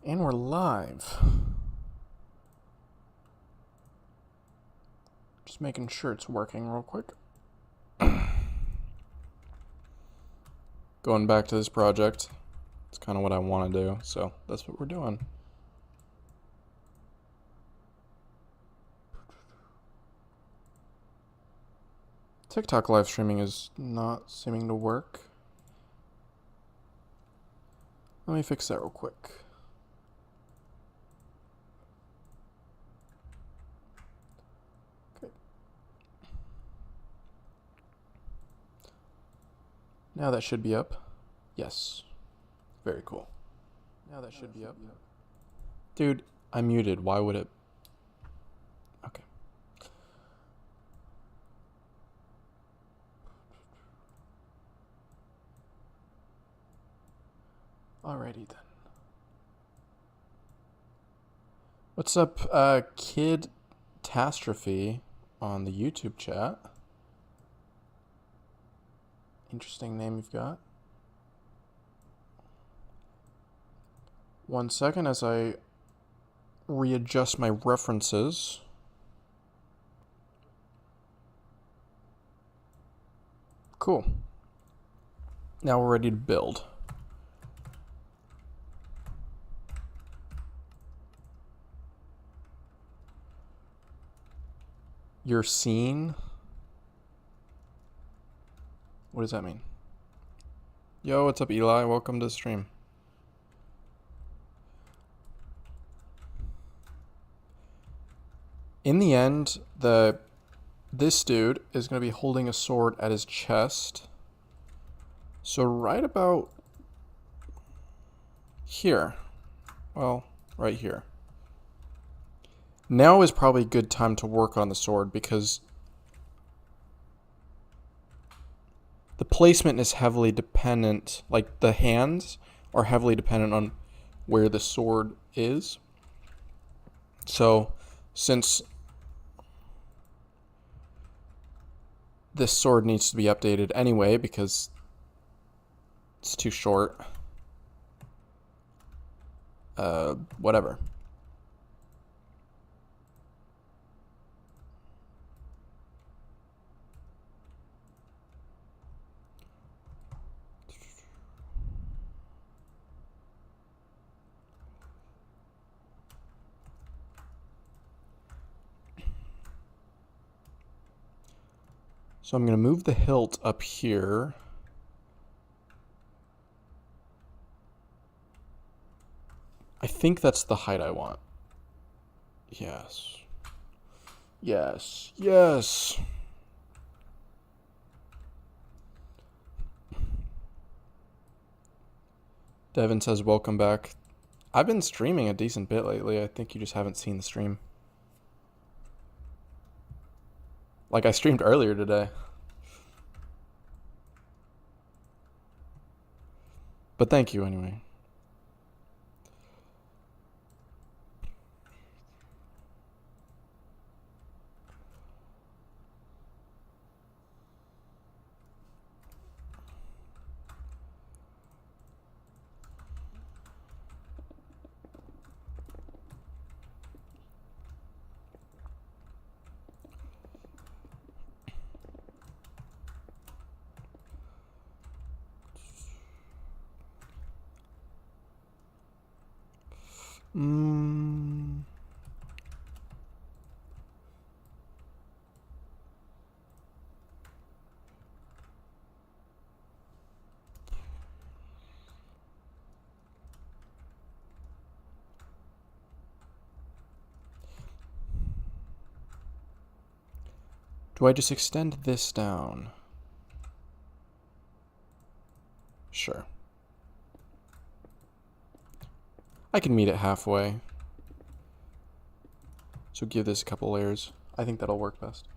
And we're live. Just making sure it's working real quick. Going back to this project. It's kind of what I want to do, so that's what we're doing. TikTok live streaming is not seeming to work. Let me fix that real quick. Okay. Now that should be up. Yes. Very cool. Now that should be up. Dude, I muted. Why would it? Okay. Alrighty then. What's up, Kid Catastrophe on the YouTube chat? Interesting name you've got. 1 second as I readjust my references. Cool. Now we're ready to build. Your scene? What does that mean? Yo, what's up, Eli? Welcome to the stream. In the end, this dude is going to be holding a sword at his chest. So right about here. Well, right here. Now is probably a good time to work on the sword because the placement is heavily dependent, like the hands are heavily dependent on where the sword is. So since this sword needs to be updated anyway because it's too short, whatever. So I'm going to move the hilt up here. I think that's the height I want. Yes. Yes. Yes. Devin says, welcome back. I've been streaming a decent bit lately. I think you just haven't seen the stream. Like I streamed earlier today. But thank you anyway. Do I just extend this down? Sure. I can meet it halfway. So give this a couple layers. I think that'll work best.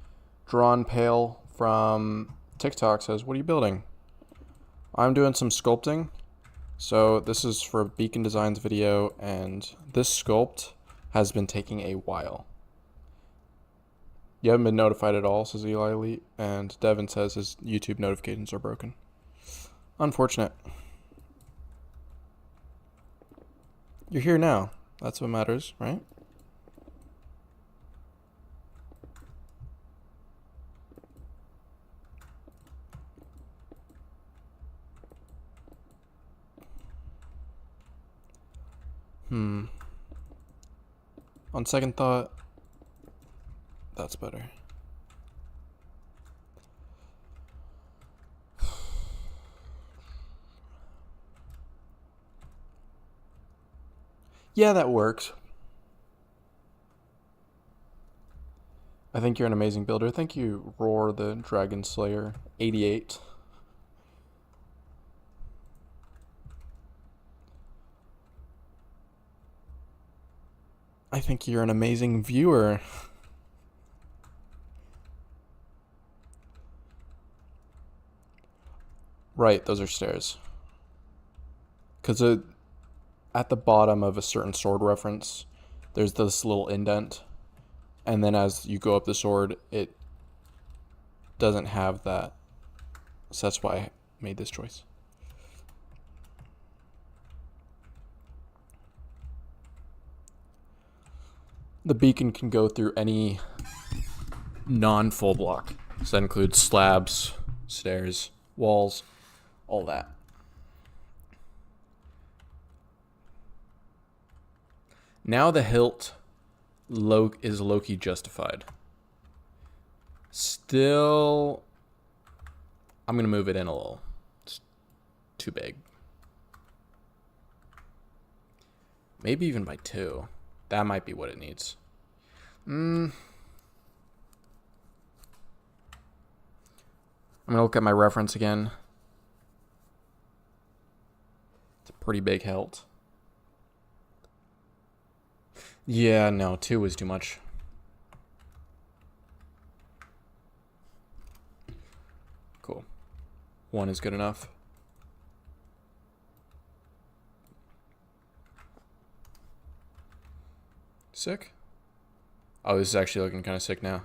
Drawn Pale from TikTok says, what are you building? I'm doing some sculpting. So this is for a Beacon Designs video, and this sculpt has been taking a while. You haven't been notified at all, says Eli Elite, and Devin says his YouTube notifications are broken. Unfortunate. You're here now. That's what matters, right? On second thought, that's better. Yeah, that works. I think you're an amazing builder. Thank you, Roar the Dragon Slayer 88. I think you're an amazing viewer. Right, those are stairs. Because at the bottom of a certain sword reference, there's this little indent. And then as you go up the sword, it doesn't have that. So that's why I made this choice. The beacon can go through any non-full block. So that includes slabs, stairs, walls, all that. Now the hilt is low-key justified. Still, I'm going to move it in a little. It's too big. Maybe even by 2. That might be what it needs. I'm going to look at my reference again. It's a pretty big hilt. Yeah, no, 2 was too much. Cool. 1 is good enough. Sick. Oh, this is actually looking kind of sick now.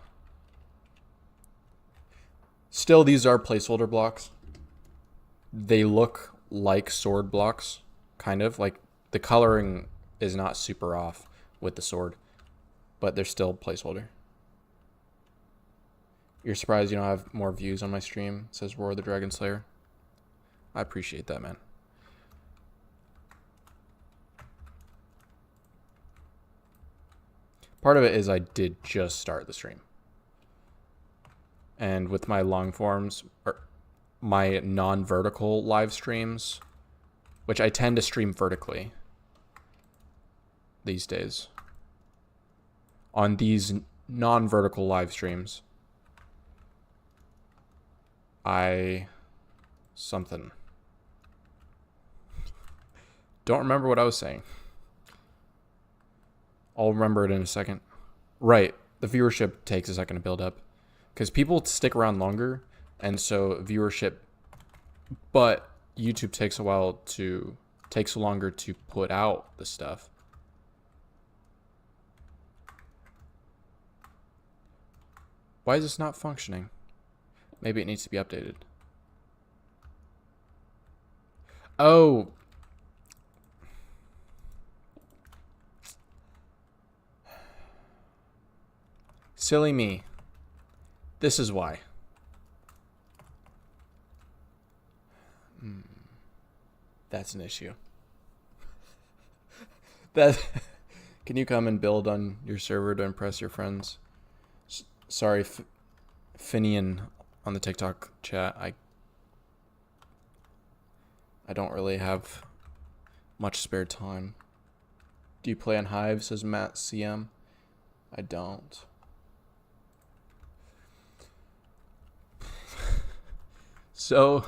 Still, these are placeholder blocks. They look like sword blocks, kind of. Like, the coloring is not super off with the sword, but they're still placeholder. You're surprised you don't have more views on my stream, says Roar the Dragon Slayer. I appreciate that, man. Part of it is I did just start the stream. And with my long forms, or my non-vertical live streams, which I tend to stream vertically these days, on these non-vertical live streams, don't remember what I was saying. I'll remember it in a second. Right, the viewership takes a second to build up because people stick around longer, and so viewership, but YouTube takes longer to put out the stuff. Why is this not functioning? Maybe it needs to be updated. Oh. Silly me. This is why. That's an issue. Can you come and build on your server to impress your friends? Sorry, Finian on the TikTok chat. I don't really have much spare time. Do you play on Hive, says Matt CM? I don't. So,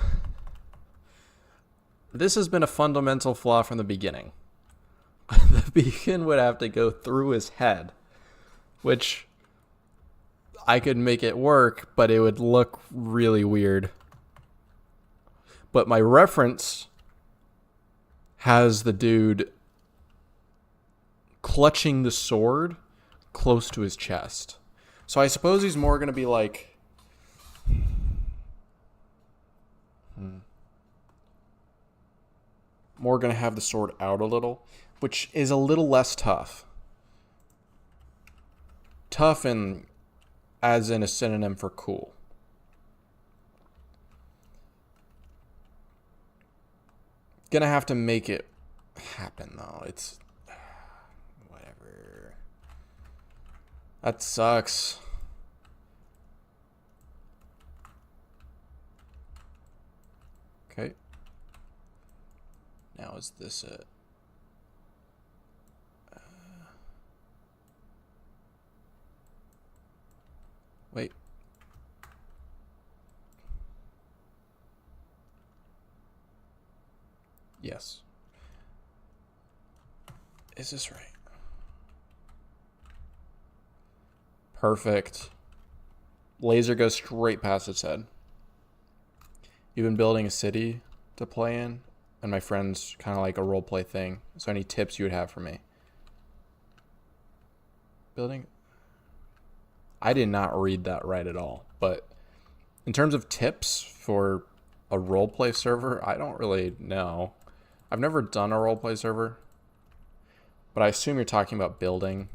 this has been a fundamental flaw from the beginning. The beacon would have to go through his head, which I could make it work, but it would look really weird. But my reference has the dude clutching the sword close to his chest. So I suppose he's more going to be like... More going to have the sword out a little. which is a little less tough. Tough in, as in a synonym for cool. Gonna have to make it happen though. It's whatever. That sucks. Okay. Now is this it? Wait. Yes. Is this right? Perfect. Laser goes straight past its head. You've been building a city to play in, and my friend's kind of like a roleplay thing. So any tips you would have for me? Building? I did not read that right at all. But in terms of tips for a roleplay server, I don't really know. I've never done a roleplay server, but I assume you're talking about building.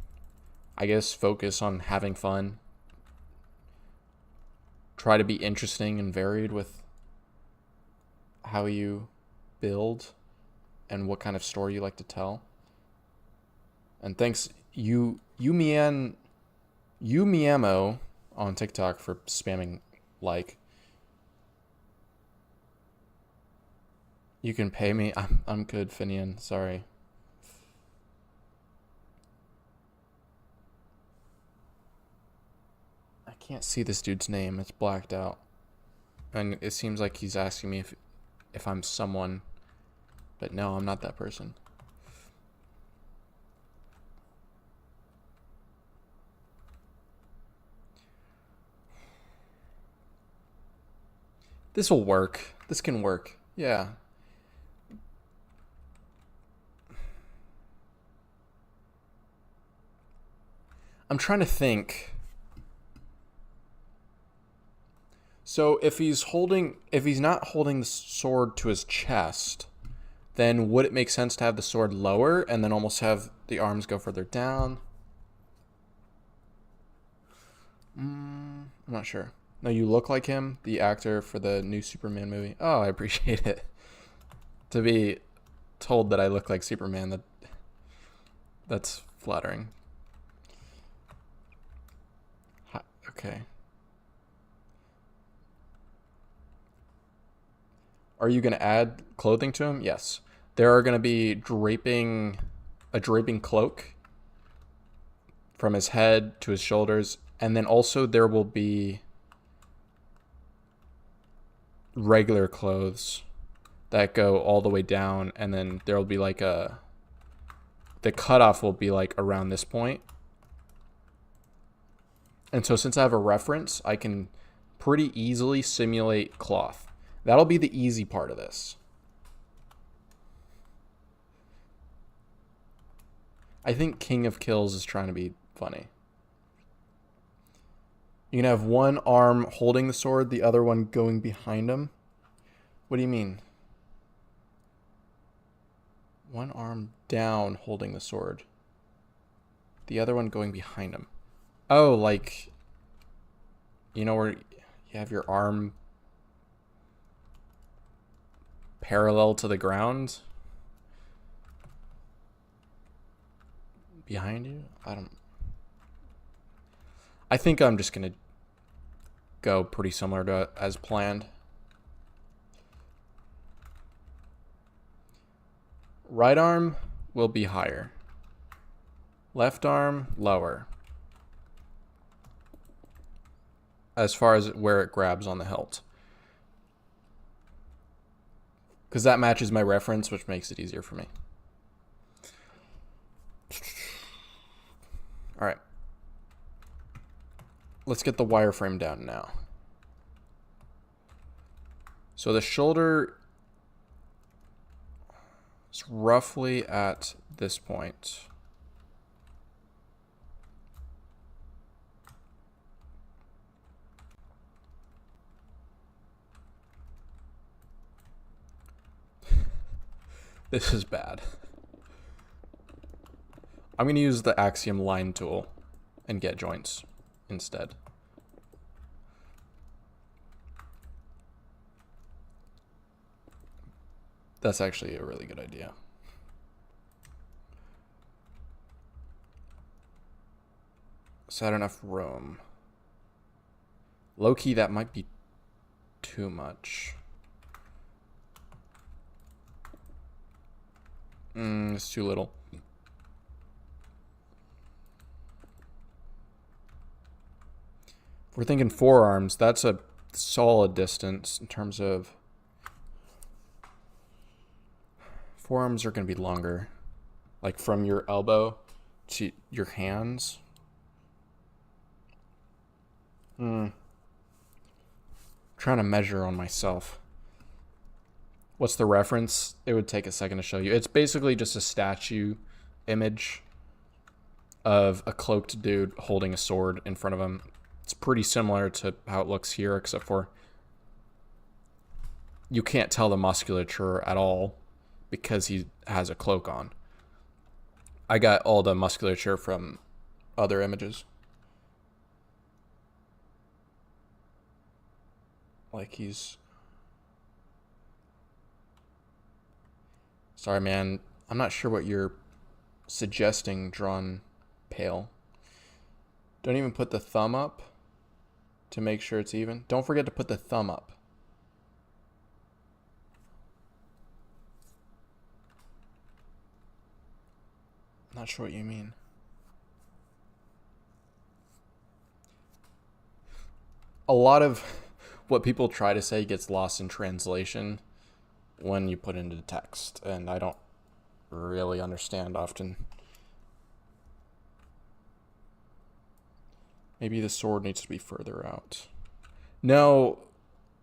I guess focus on having fun. Try to be interesting and varied with how you build and what kind of story you like to tell. And thanks Miamo on TikTok for spamming like. You can pay me. I'm good, Finian. Sorry. I can't see this dude's name. It's blacked out. And it seems like he's asking me if I'm someone. But no, I'm not that person. This will work. This can work. Yeah. I'm trying to think. So if he's not holding the sword to his chest, then would it make sense to have the sword lower and then almost have the arms go further down? I'm not sure. No, you look like him, the actor for the new Superman movie. Oh, I appreciate it. To be told that I look like Superman, that's flattering. Okay. Are you going to add clothing to him? Yes. There are going to be a draping cloak from his head to his shoulders. And then also there will be regular clothes that go all the way down. And then there will be like the cutoff will be like around this point. And so since I have a reference, I can pretty easily simulate cloth. That'll be the easy part of this. I think King of Kills is trying to be funny. You can have one arm holding the sword, the other one going behind him. What do you mean? One arm down holding the sword, the other one going behind him. Oh, like, you know where you have your arm parallel to the ground behind you? I think I'm just gonna go pretty similar to as planned. Right arm will be higher. Left arm lower. As far as where it grabs on the hilt. Because that matches my reference, which makes it easier for me. All right. Let's get the wireframe down now. So the shoulder is roughly at this point. This is bad. I'm going to use the Axiom line tool and get joints instead. That's actually a really good idea. Is that enough room? Low key, that might be too much. It's too little. If we're thinking forearms, that's a solid distance in terms of forearms are going to be longer. Like from your elbow to your hands. Trying to measure on myself. What's the reference? It would take a second to show you. It's basically just a statue image of a cloaked dude holding a sword in front of him. It's pretty similar to how it looks here, except for you can't tell the musculature at all because he has a cloak on. I got all the musculature from other images. Like he's... Sorry, man. I'm not sure what you're suggesting drawn pale. Don't even put the thumb up to make sure it's even. Don't forget to put the thumb up. I'm not sure what you mean. A lot of what people try to say gets lost in translation when you put it into text, and I don't really understand often. Maybe the sword needs to be further out. No,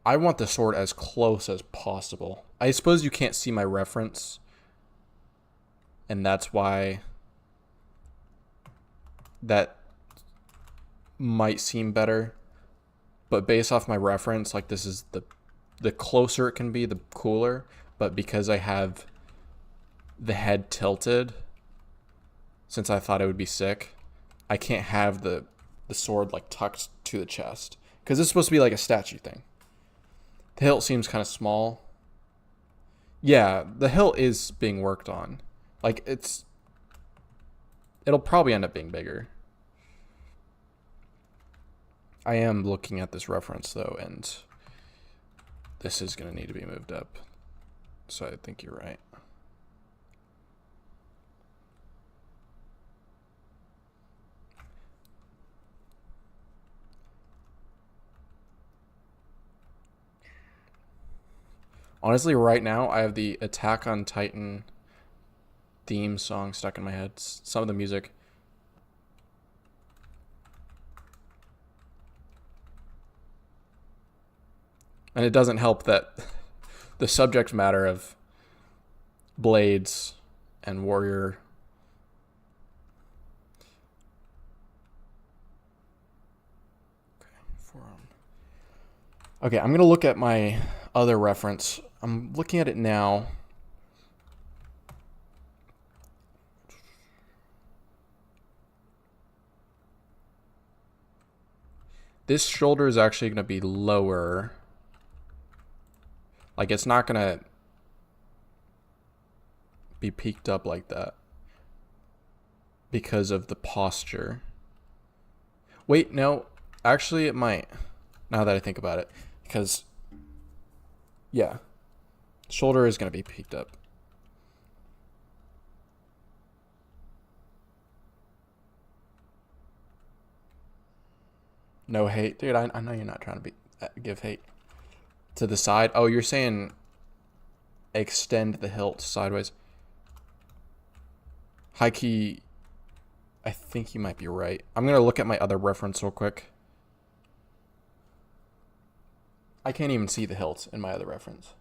I want the sword as close as possible. I suppose you can't see my reference, and that's why that might seem better. But based off my reference, like this is the closer it can be, the cooler. But because I have the head tilted, since I thought it would be sick, I can't have the sword like tucked to the chest. Because it's supposed to be like a statue thing. The hilt seems kind of small. Yeah, the hilt is being worked on. Like it'll probably end up being bigger. I am looking at this reference though, and this is going to need to be moved up. So I think you're right. Honestly, right now, I have the Attack on Titan theme song stuck in my head. Some of the music. And it doesn't help that the subject matter of blades and warrior. Okay, forearm. Okay, I'm going to look at my other reference. I'm looking at it now. This shoulder is actually going to be lower. Like, it's not going to be peaked up like that because of the posture. Wait, no. Actually, it might, now that I think about it. Because, yeah, shoulder is going to be peaked up. No hate. Dude, I know you're not trying to give hate. To the side. Oh, you're saying extend the hilt sideways. High key, I think you might be right. I'm going to look at my other reference real quick. I can't even see the hilt in my other reference.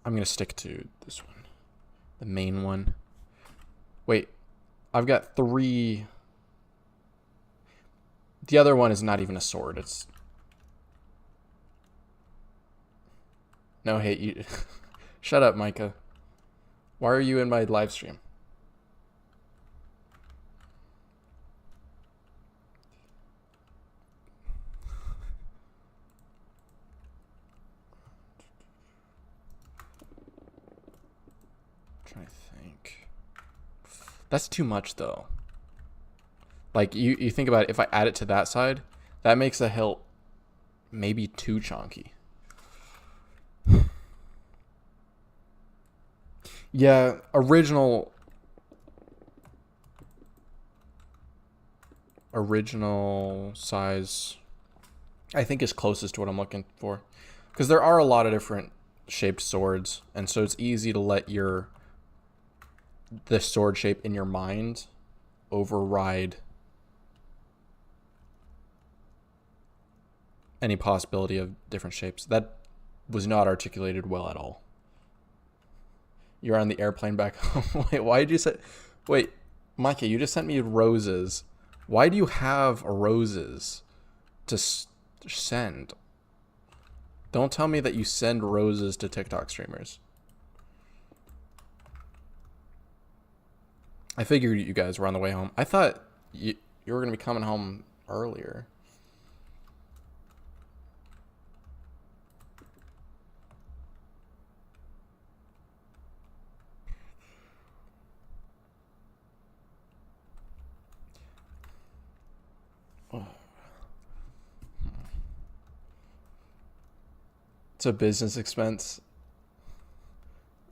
I'm going to stick to this one. The main one. Wait, I've got 3... The other one is not even a sword. It's... No hate. Shut up, Micah. Why are you in my live stream? I'm trying to think. That's too much, though. Like, you think about it, if I add it to that side, that makes the hilt maybe too chunky. Yeah, original size, I think, is closest to what I'm looking for. Because there are a lot of different shaped swords, and so it's easy to let the sword shape in your mind override any possibility of different shapes. That was not articulated well at all. You're on the airplane back home. Wait, why did you say... Wait, Micah, you just sent me roses. Why do you have roses to send? Don't tell me that you send roses to TikTok streamers. I figured you guys were on the way home. I thought you were going to be coming home earlier. It's a business expense.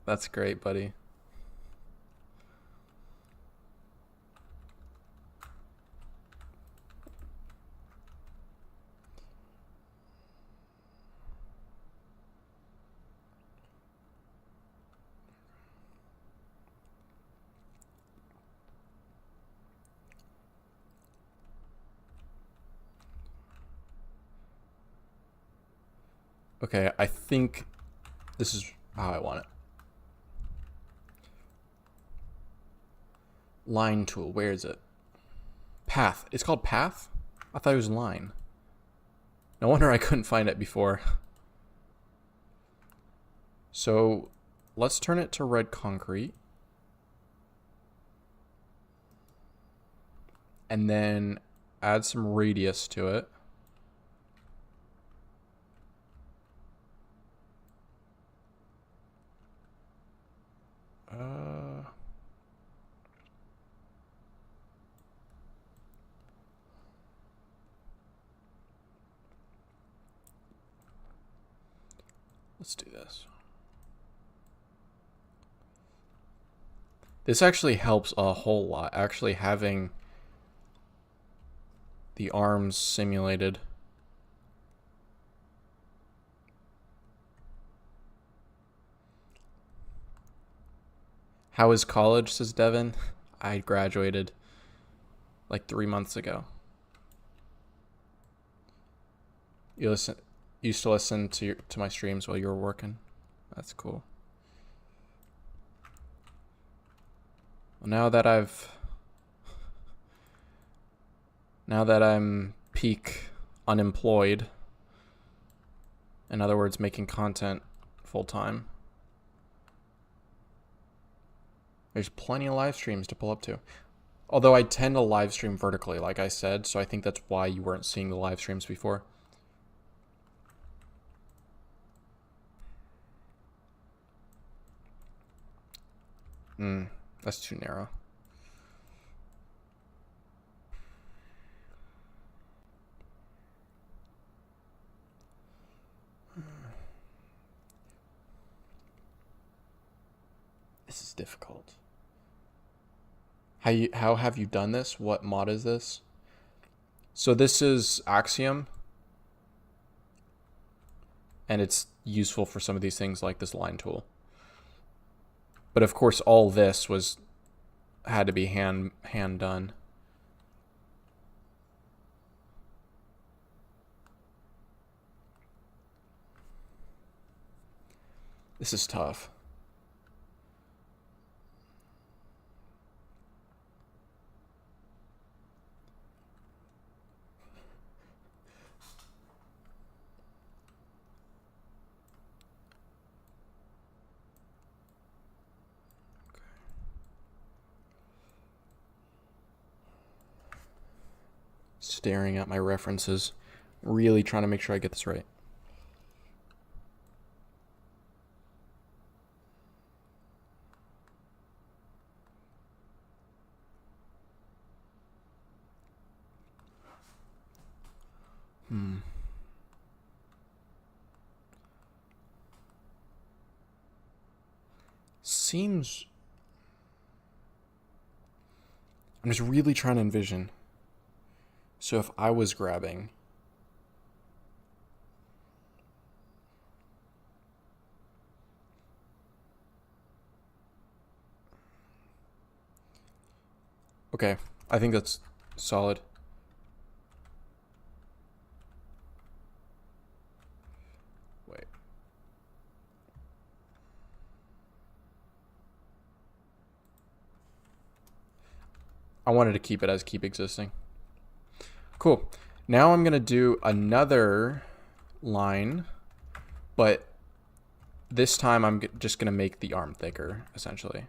That's great, buddy. Okay, I think this is how I want it. Line tool, where is it? Path. It's called path? I thought it was line. No wonder I couldn't find it before. So let's turn it to red concrete. And then add some radius to it. Let's do this. This actually helps a whole lot, actually having the arms simulated. How is college, says Devin? I graduated like 3 months ago. You used to listen to my streams while you were working? That's cool. Well, now that I'm peak unemployed, in other words, making content full time, there's plenty of live streams to pull up to. Although I tend to live stream vertically, like I said, so I think that's why you weren't seeing the live streams before. That's too narrow. This is difficult. How have you done this? What mod is this? So this is Axiom. And it's useful for some of these things like this line tool. But of course all this had to be hand done. This is tough. staring at my references, really trying to make sure I get this right. Seems... I'm just really trying to envision. So if I was grabbing... Okay, I think that's solid. Wait. I wanted to keep it as keep existing. Cool. Now I'm going to do another line, but this time I'm just going to make the arm thicker, essentially.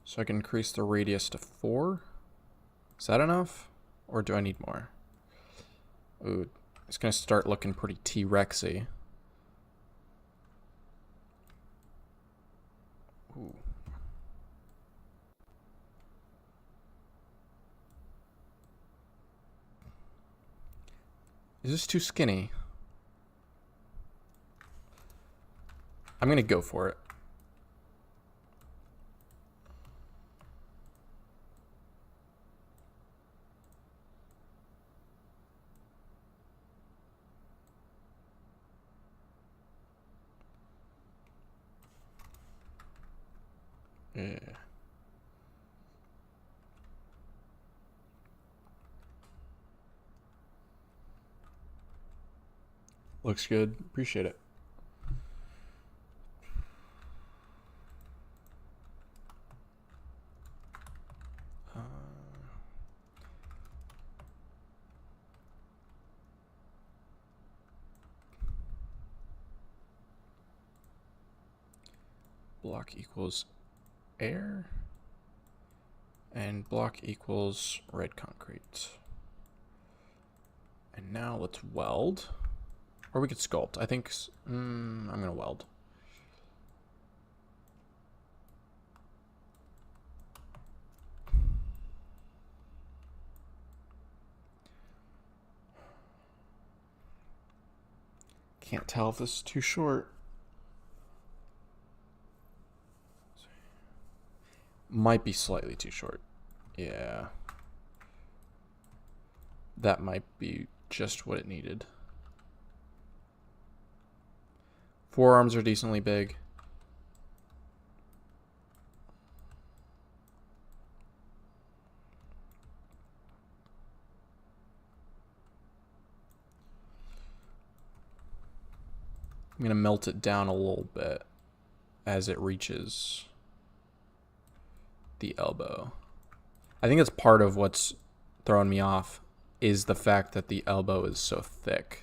So I can increase the radius to 4. Is that enough? Or do I need more? Ooh, it's going to start looking pretty T-Rexy. Ooh. Is this too skinny? I'm going to go for it. Yeah. Looks good. Appreciate it. Block equals air. And block equals red concrete. And now let's weld. Or we could sculpt. I think I'm going to weld. Can't tell if this is too short. Might be slightly too short. Yeah. That might be just what it needed. Forearms are decently big. I'm going to melt it down a little bit as it reaches the elbow. I think that's part of what's throwing me off is the fact that the elbow is so thick.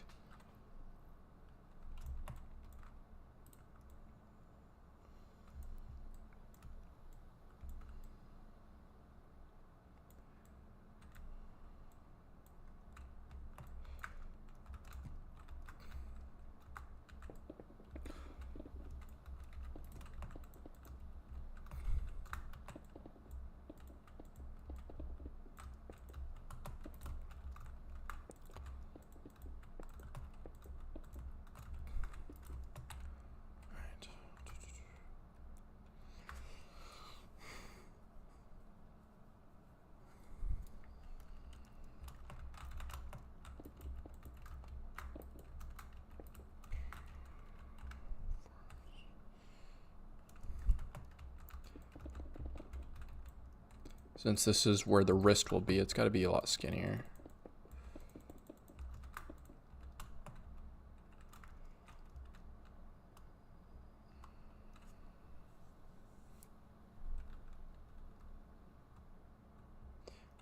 Since this is where the wrist will be, it's got to be a lot skinnier.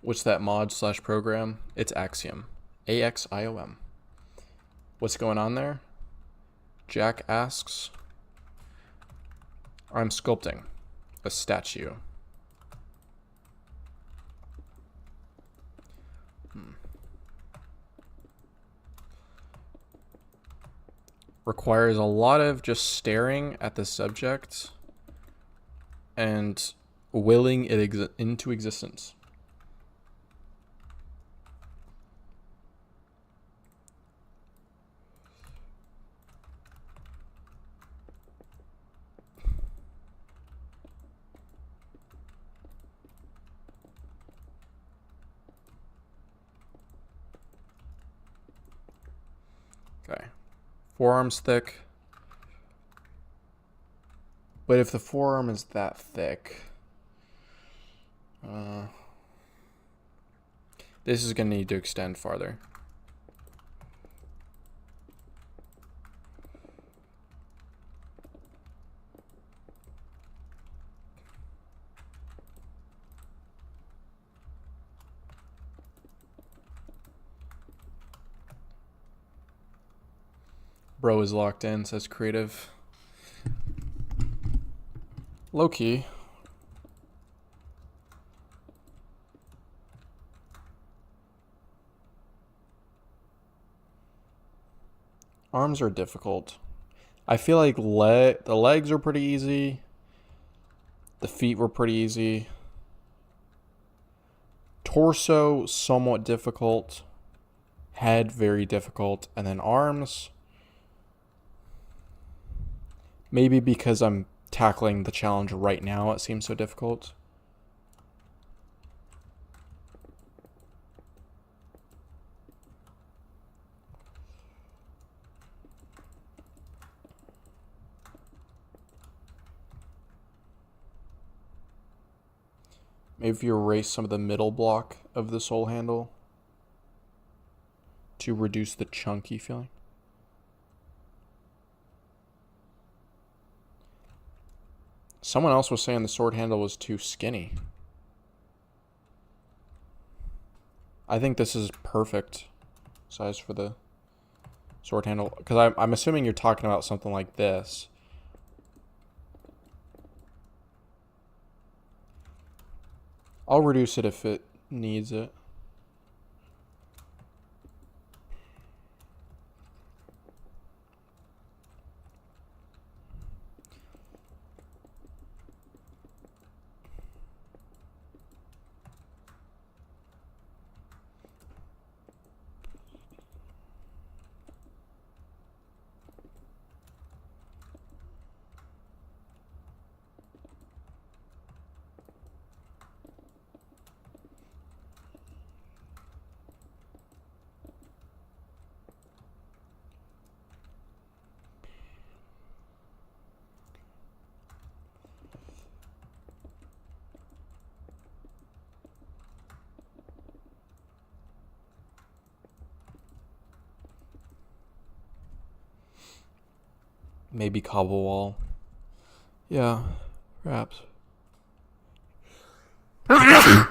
What's that mod / program? It's Axiom. AXIOM. What's going on there? Jack asks, I'm sculpting a statue. Requires a lot of just staring at the subject and willing it into existence. Okay. Forearm's thick. But if the forearm is that thick, this is going to need to extend farther. Bro is locked in, says creative. Low key. Arms are difficult. I feel like the legs are pretty easy. The feet were pretty easy. Torso, somewhat difficult. Head, very difficult. And then arms. Maybe because I'm tackling the challenge right now, it seems so difficult. Maybe if you erase some of the middle block of the sole handle to reduce the chunky feeling. Someone else was saying the sword handle was too skinny. I think this is perfect size for the sword handle. Because I'm assuming you're talking about something like this. I'll reduce it if it needs it. Maybe cobble wall. Yeah, perhaps. I've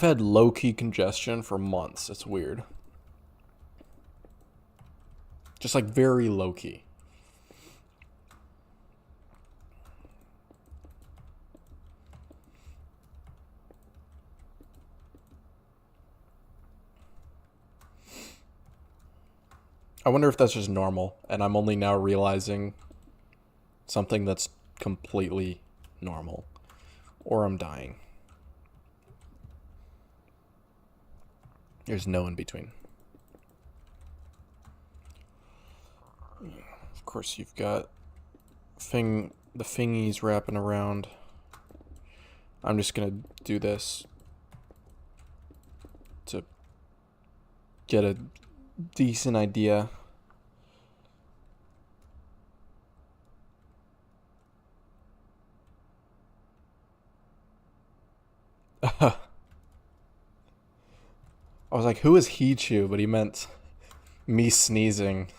had low-key congestion for months. It's weird. Just like very low-key. I wonder if that's just normal, and I'm only now realizing something that's completely normal. Or I'm dying. There's no in between. Of course, you've got the fingies wrapping around. I'm just going to do this to get a decent idea. I was like, who is Hichu? But he meant me sneezing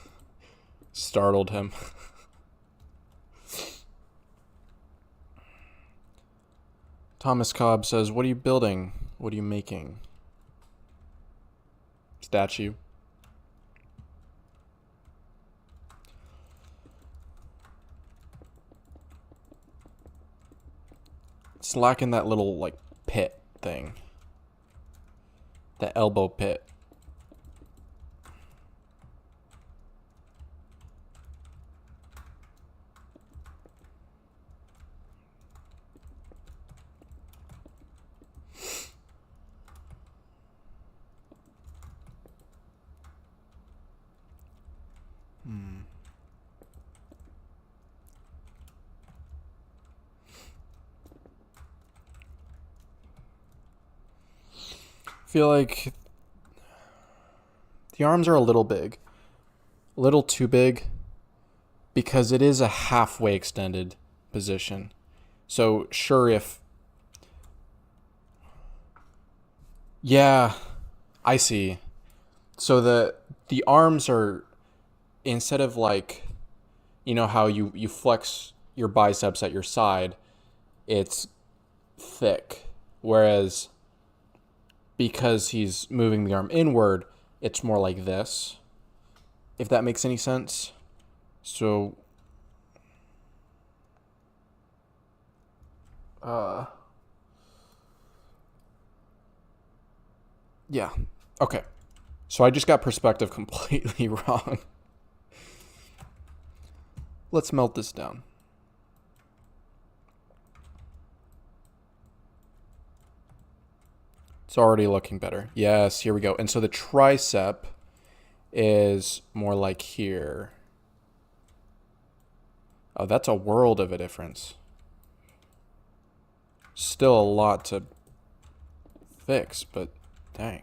startled him. Thomas Cobb says, what are you building? What are you making? Statue. It's lacking that little, like, pit thing. The elbow pit. I feel like the arms are a little big. A little too big because it is a halfway extended position. So sure, if... Yeah, I see. So the arms are, instead of like, you know how you flex your biceps at your side, it's thick. Whereas because he's moving the arm inward, it's more like this. If that makes any sense. So yeah. Okay. So I just got perspective completely wrong. Let's melt this down. It's already looking better. Yes, here we go. And so the tricep is more like here. Oh, that's a world of a difference. Still a lot to fix, but dang.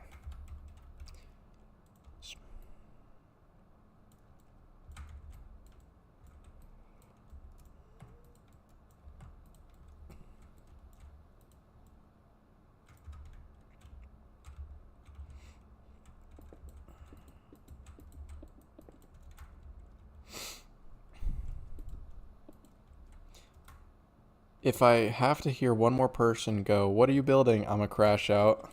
If I have to hear one more person go, what are you building? I'm gonna crash out.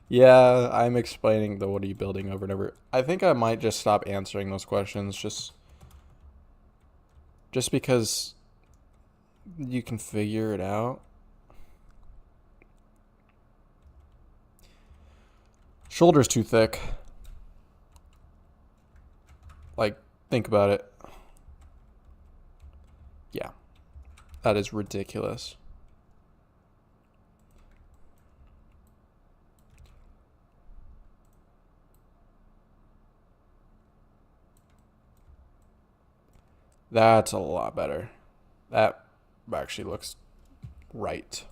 Yeah, I'm explaining the what are you building over and over. I think I might just stop answering those questions just because you can figure it out. Shoulder's too thick. Like, think about it. Yeah. That is ridiculous. That's a lot better. That actually looks right.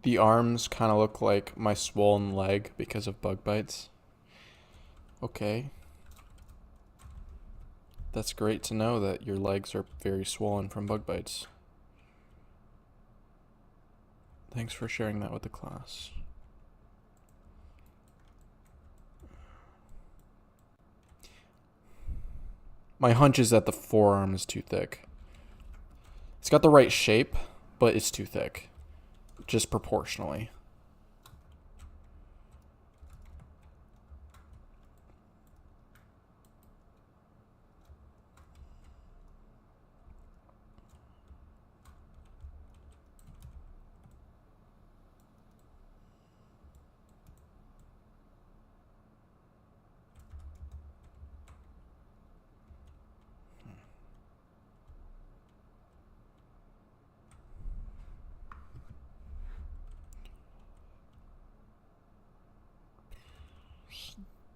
The arms kind of look like my swollen leg because of bug bites. Okay. That's great to know that your legs are very swollen from bug bites. Thanks for sharing that with the class. My hunch is that the forearm is too thick. It's got the right shape, but it's too thick. Just proportionally.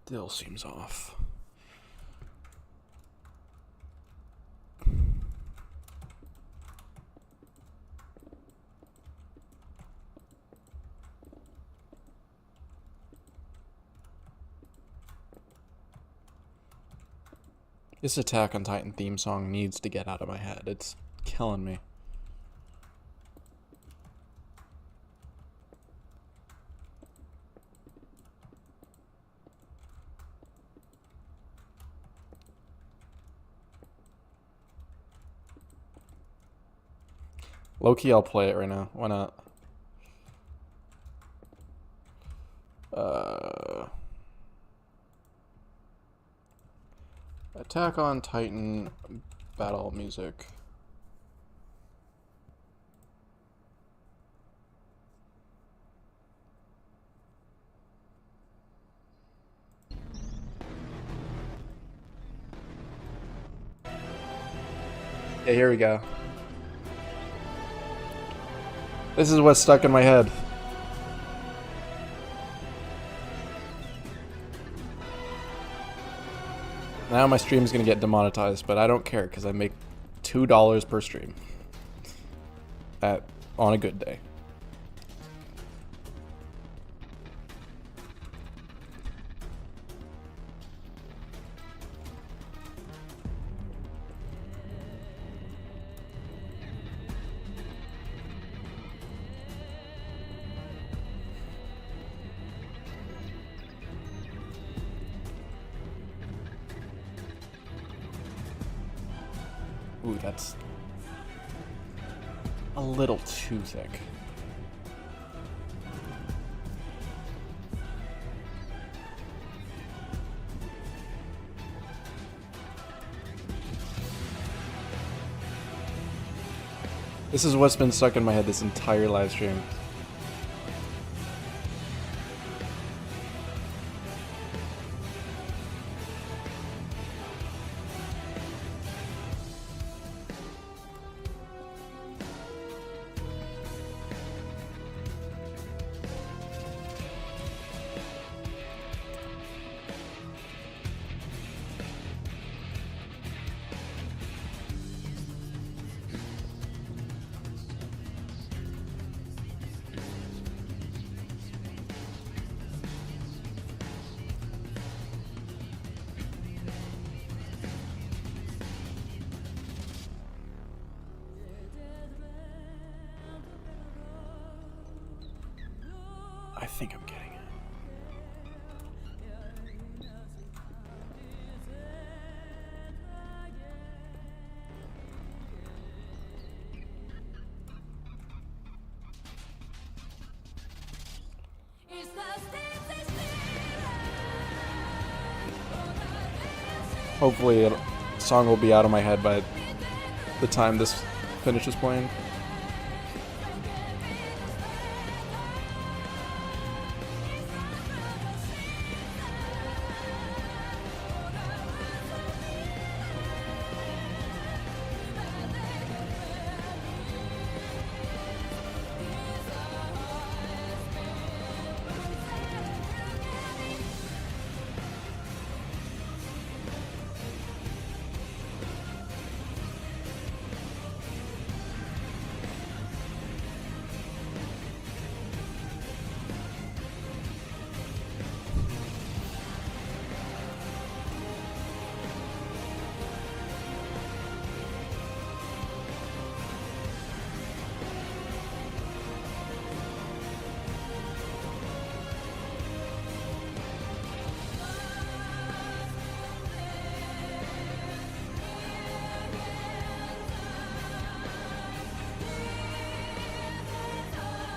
Still seems off. This Attack on Titan theme song needs to get out of my head. It's killing me. Low-key, I'll play it right now. Why not? Attack on Titan battle music. Yeah, here we go. This is what's stuck in my head. Now my stream's gonna get demonetized, but I don't care because I make $2 per stream on a good day. Ooh, that's a little too thick. This is what's been stuck in my head this entire live stream. I think I'm getting it. Hopefully, the song will be out of my head by the time this finishes playing.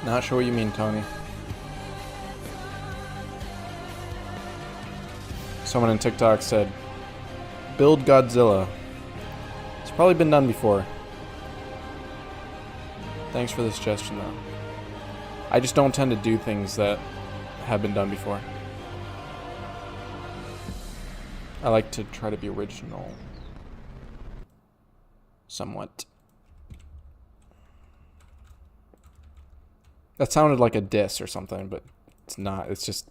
Not sure what you mean, Tony. Someone in TikTok said, build Godzilla. It's probably been done before. Thanks for the suggestion, though. I just don't tend to do things that have been done before. I like to try to be original. Somewhat. That sounded like a diss or something, but it's not. It's just...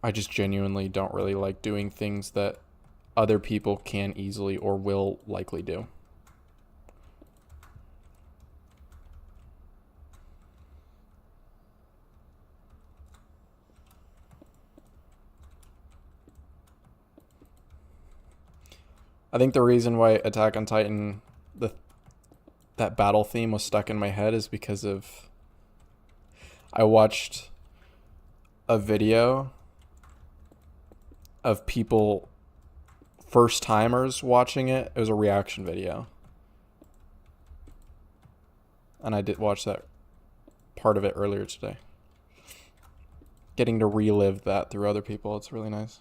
I just genuinely don't really like doing things that other people can easily or will likely do. I think the reason why Attack on Titan, that battle theme was stuck in my head is because of I watched a video of people, first timers watching it. It was a reaction video. And I did watch that part of it earlier today. Getting to relive that through other people, it's really nice.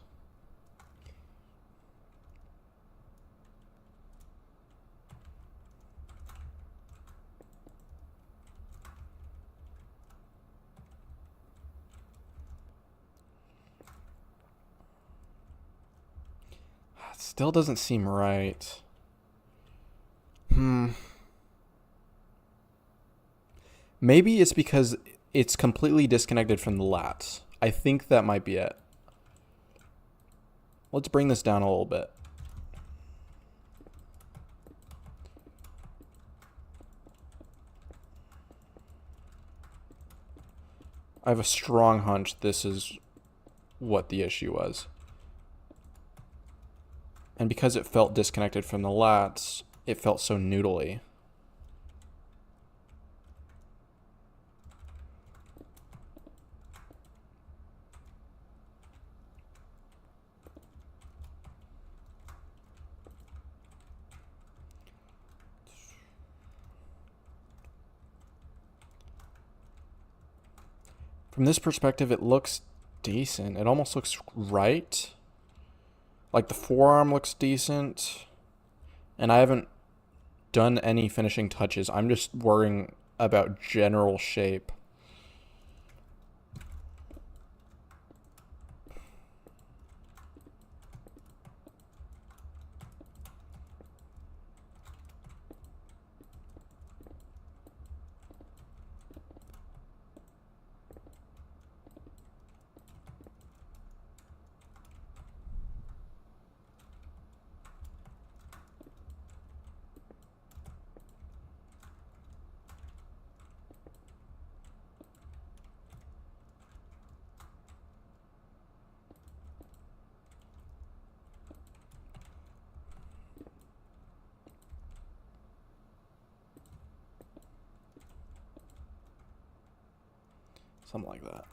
It still doesn't seem right. Maybe it's because it's completely disconnected from the lats. I think that might be it. Let's bring this down a little bit. I have a strong hunch this is what the issue was. And because it felt disconnected from the lats, it felt so noodly. From this perspective, it looks decent. It almost looks right. Like the forearm looks decent. And I haven't done any finishing touches. I'm just worrying about general shape. Something like that.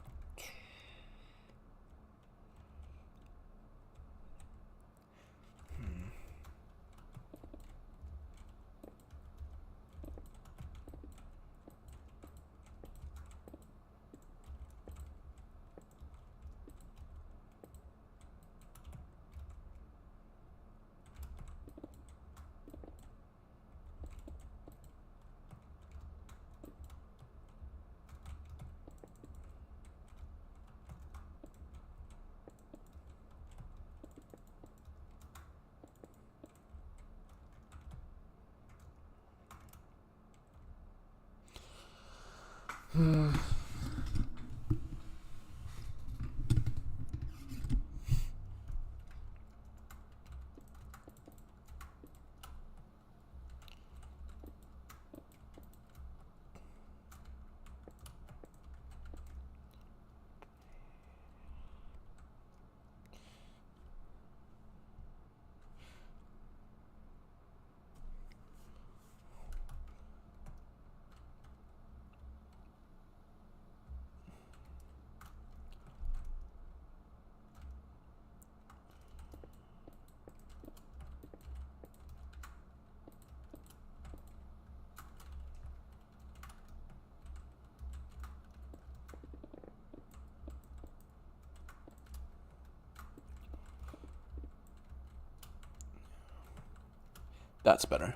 That's better.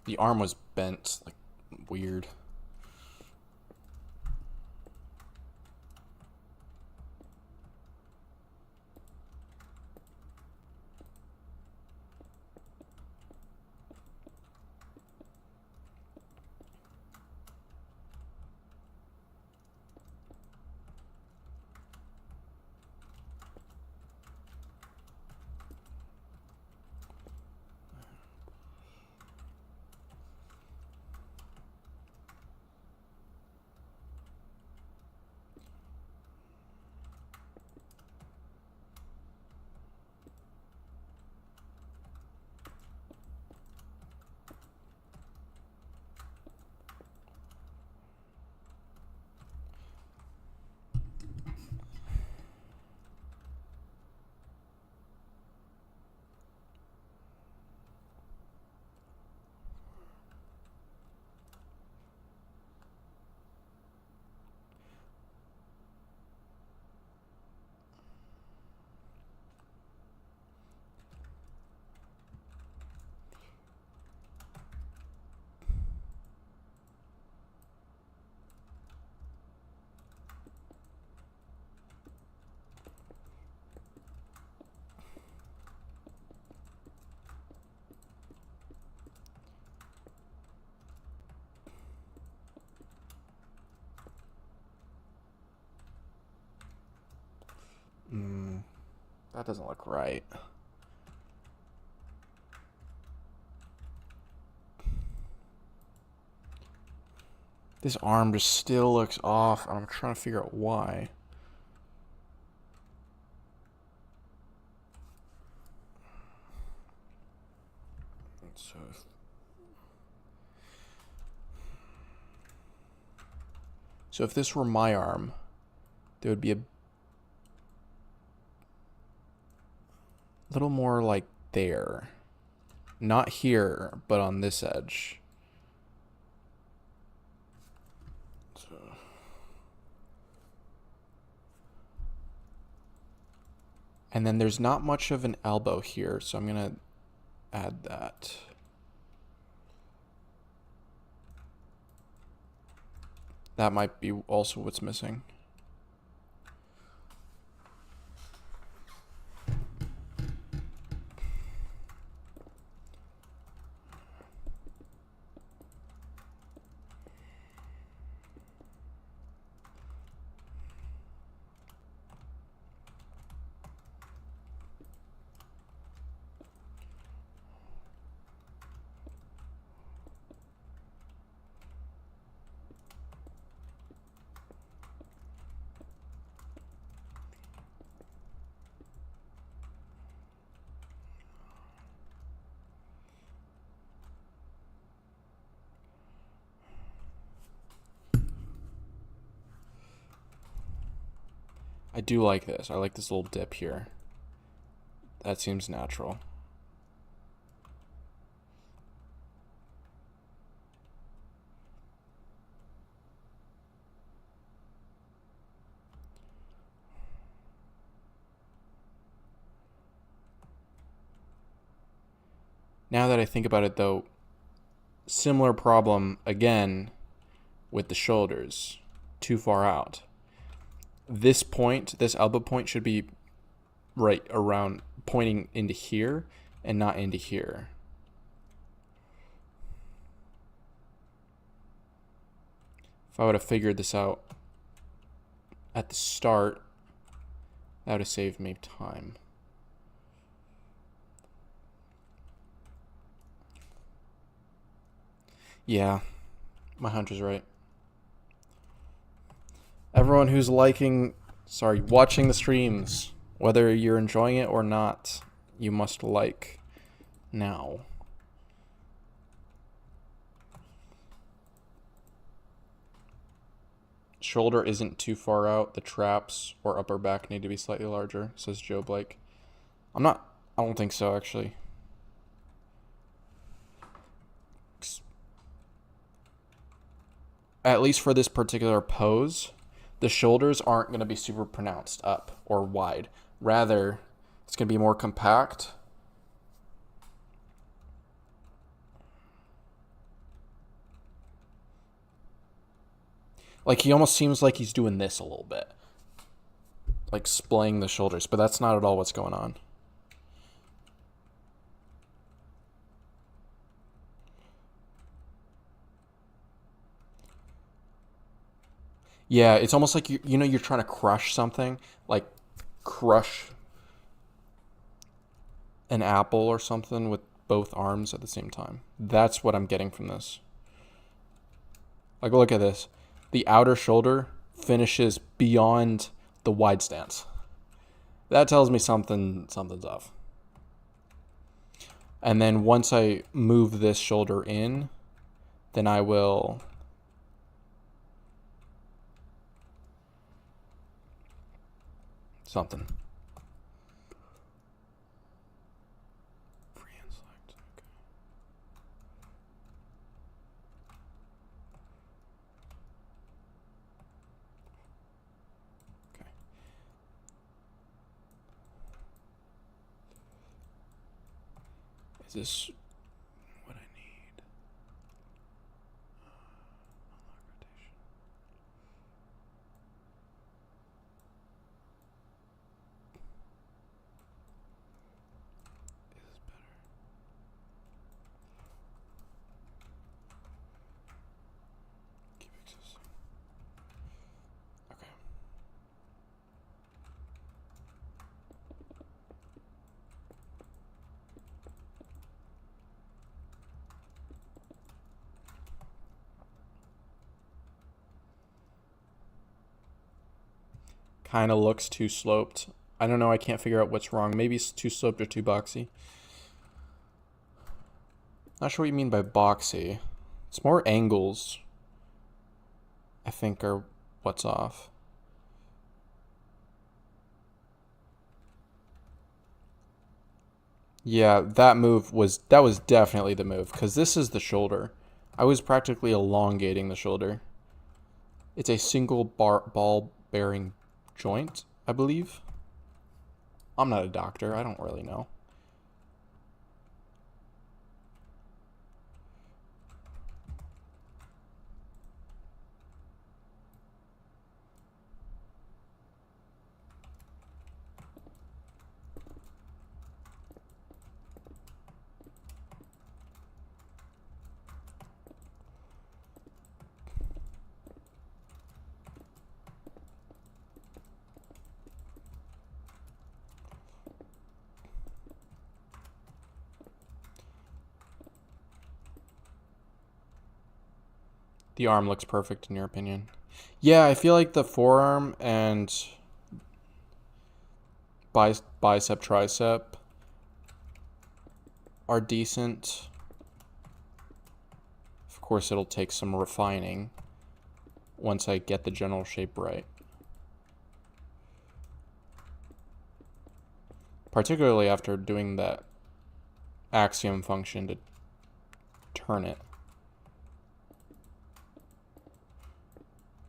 The arm was bent, like, weird. That doesn't look right. This arm just still looks off, and I'm trying to figure out why. So if this were my arm, there would be a little more like there. Not here, but on this edge. So. And then there's not much of an elbow here, so I'm going to add that. That might be also what's missing. I do like this. I like this little dip here. That seems natural. Now that I think about it though, similar problem again with the shoulders, too far out. This point, this elbow point should be right around, pointing into here and not into here. If I would have figured this out at the start, that would have saved me time. Yeah, my hunch is right. Everyone who's watching the streams, whether you're enjoying it or not, you must like now. Shoulder isn't too far out. The traps or upper back need to be slightly larger, says Joe Blake. I don't think so, actually. At least for this particular pose, the shoulders aren't going to be super pronounced up or wide. Rather, it's going to be more compact. Like, he almost seems like he's doing this a little bit. Like, splaying the shoulders, but that's not at all what's going on. Yeah, it's almost like you're trying to crush something, like crush an apple or something with both arms at the same time. That's what I'm getting from this. Like, look at this. The outer shoulder finishes beyond the wide stance. That tells me something's off. And then once I move this shoulder in, then I will something. Free and select. Okay. Is this what I need? Unlock rotation. Is this better? Keep accessing. Okay. kind of looks too sloped. I don't know, I can't figure out what's wrong. Maybe it's too sloped or too boxy. Not sure what you mean by boxy. It's more angles, I think, are what's off. Yeah, that was definitely the move, because this is the shoulder. I was practically elongating the shoulder. It's a single ball bearing joint, I believe. I'm not a doctor, I don't really know. The arm looks perfect in your opinion. Yeah, I feel like the forearm and bicep, tricep are decent. Of course, it'll take some refining once I get the general shape right. Particularly after doing that axiom function to turn it.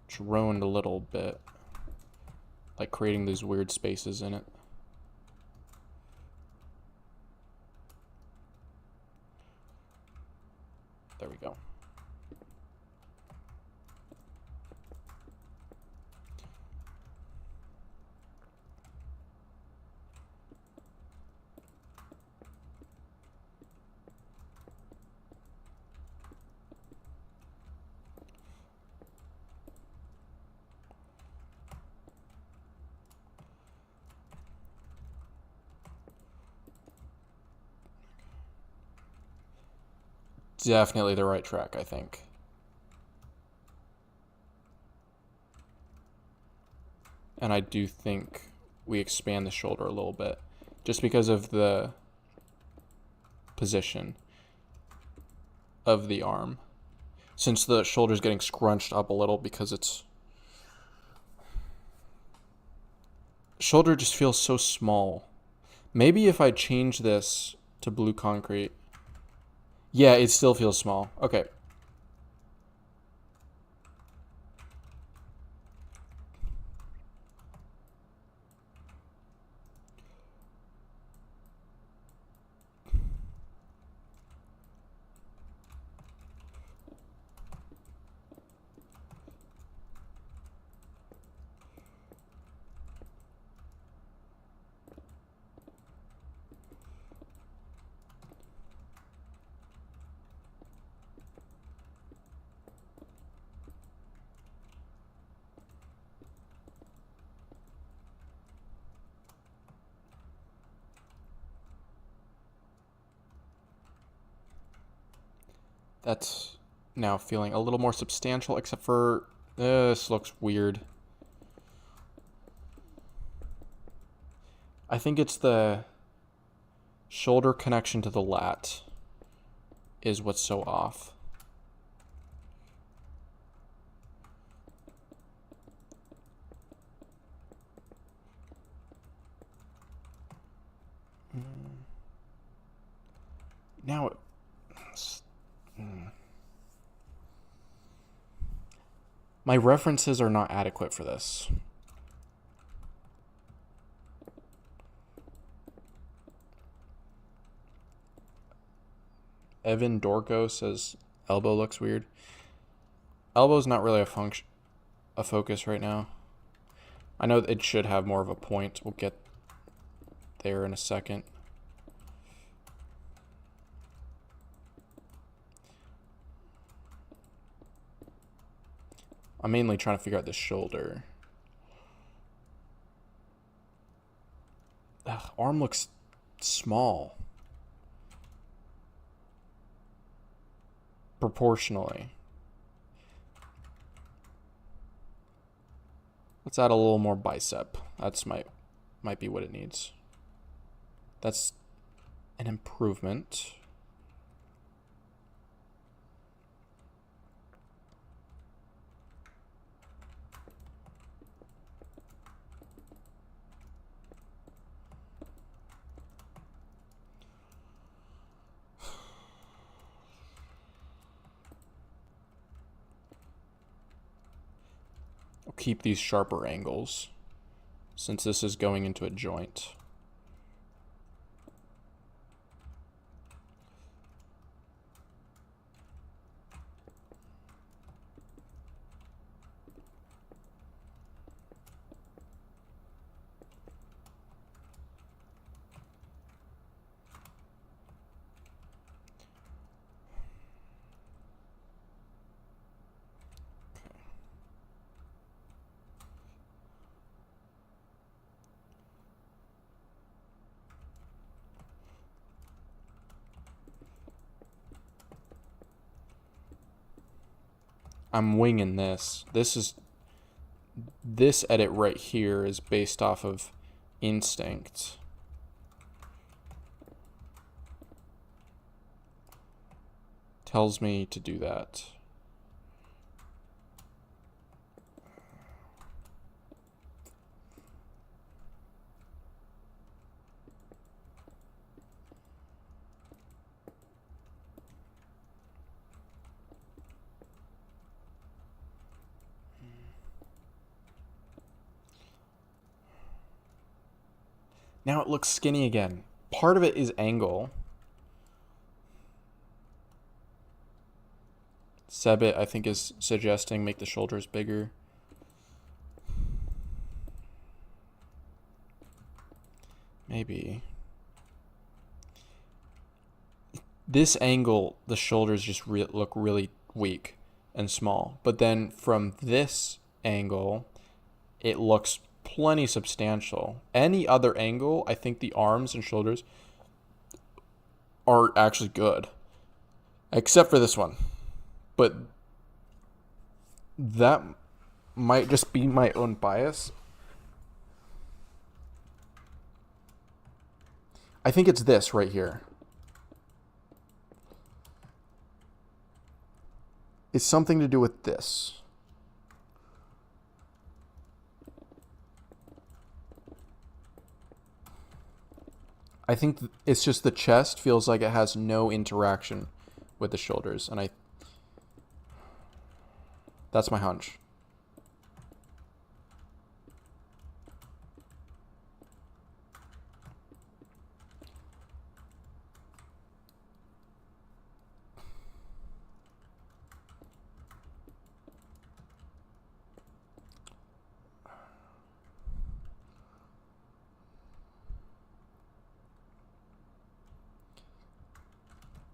It's ruined a little bit, like creating these weird spaces in it. There we go. Definitely the right track, I think. And I do think we expand the shoulder a little bit, just because of the position of the arm. Since the shoulder's getting scrunched up a little because it's... Shoulder just feels so small. Maybe if I change this to blue concrete... Yeah, it still feels small. Okay. That's now feeling a little more substantial, except for this looks weird. I think it's the shoulder connection to the lat is what's so off. Now my references are not adequate for this. Evan Dorco says elbow looks weird. Elbow's not really a focus right now. I know it should have more of a point. We'll get there in a second. I'm mainly trying to figure out this shoulder. Ugh, arm looks small. Proportionally. Let's add a little more bicep. That's might be what it needs. That's an improvement. I'll keep these sharper angles since this is going into a joint. I'm winging this. This edit right here is based off of instinct. Tells me to do that. Now it looks skinny again. Part of it is angle. Sebit, I think, is suggesting make the shoulders bigger. Maybe. This angle, the shoulders just look really weak and small. But then from this angle, it looks plenty substantial. Any other angle, I think the arms and shoulders are actually good. Except for this one. But that might just be my own bias. I think it's this right here. It's something to do with this. I think it's just the chest feels like it has no interaction with the shoulders, and that's my hunch.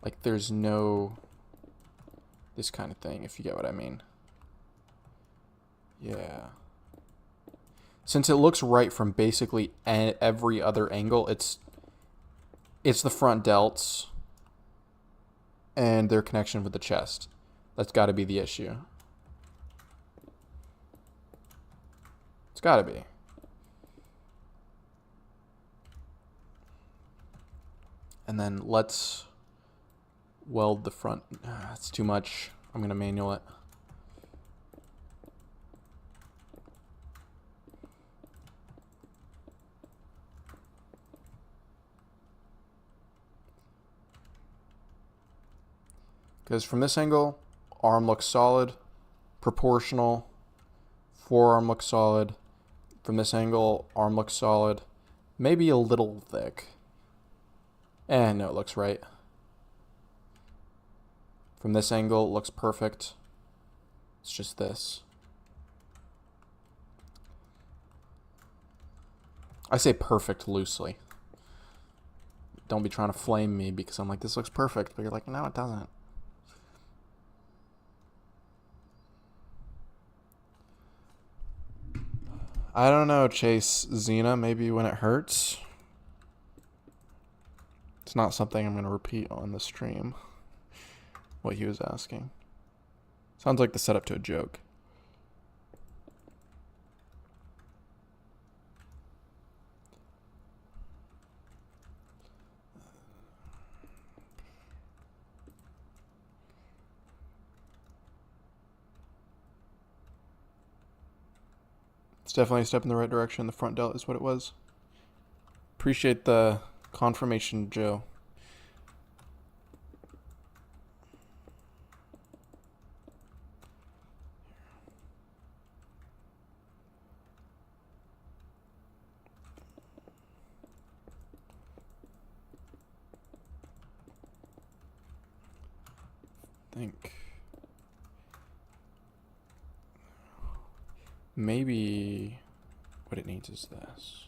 Like there's no this kind of thing, if you get what I mean. Yeah. Since it looks right from basically every other angle, it's the front delts and their connection with the chest. That's got to be the issue. It's got to be. And then let's weld the front. That's too much. I'm going to manual it. Because from this angle, arm looks solid, proportional, forearm looks solid. From this angle, arm looks solid, maybe a little thick. And no, it looks right. From this angle, it looks perfect. It's just this. I say perfect loosely. Don't be trying to flame me because I'm like, this looks perfect. But you're like, no, it doesn't. I don't know, Chase Xena. Maybe when it hurts. It's not something I'm going to repeat on the stream. What he was asking. Sounds like the setup to a joke. It's definitely a step in the right direction. The front delt is what it was. Appreciate the confirmation, Joe. Think maybe what it needs is this.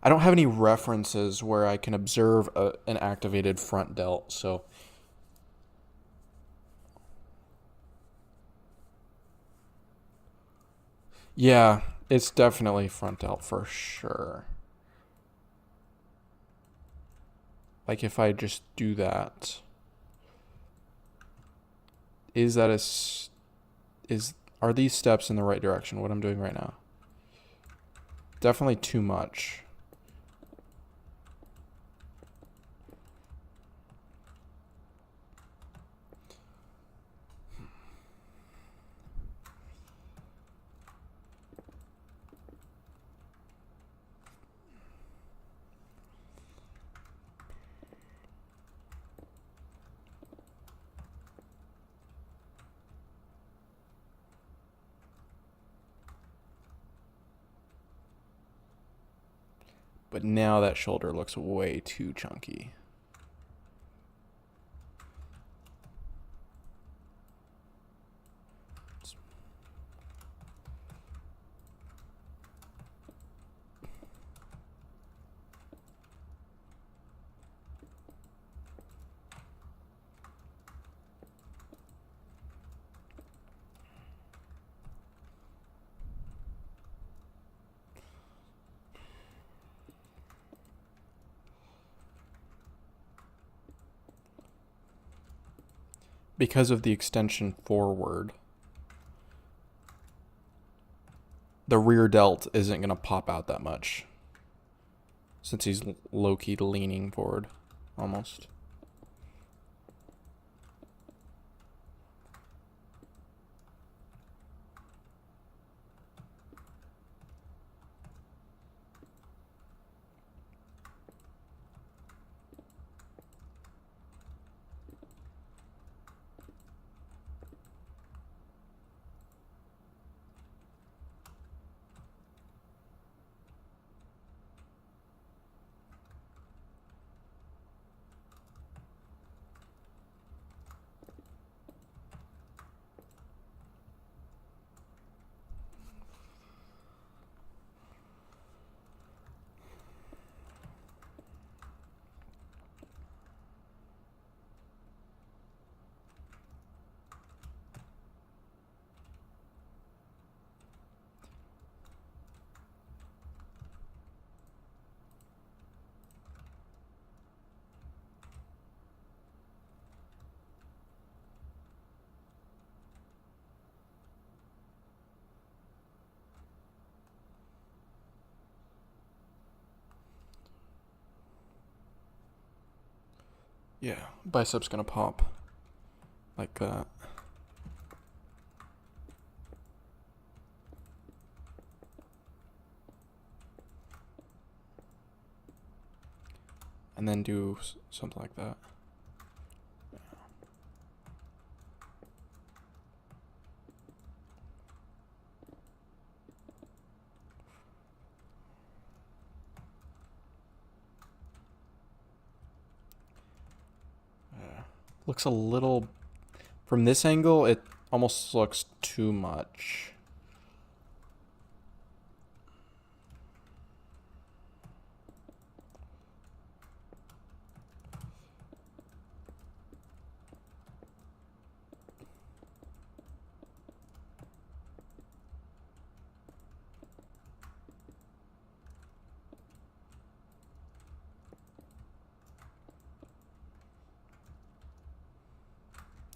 I don't have any references where I can observe an activated front delt, so yeah, it's definitely front delt for sure. Like if I just do that, are these steps in the right direction? What I'm doing right now? Definitely too much. But now that shoulder looks way too chunky. Because of the extension forward, the rear delt isn't going to pop out that much since he's low-key leaning forward almost. Yeah, bicep's gonna pop like that. And then do something like that. Looks a little, from this angle, it almost looks too much.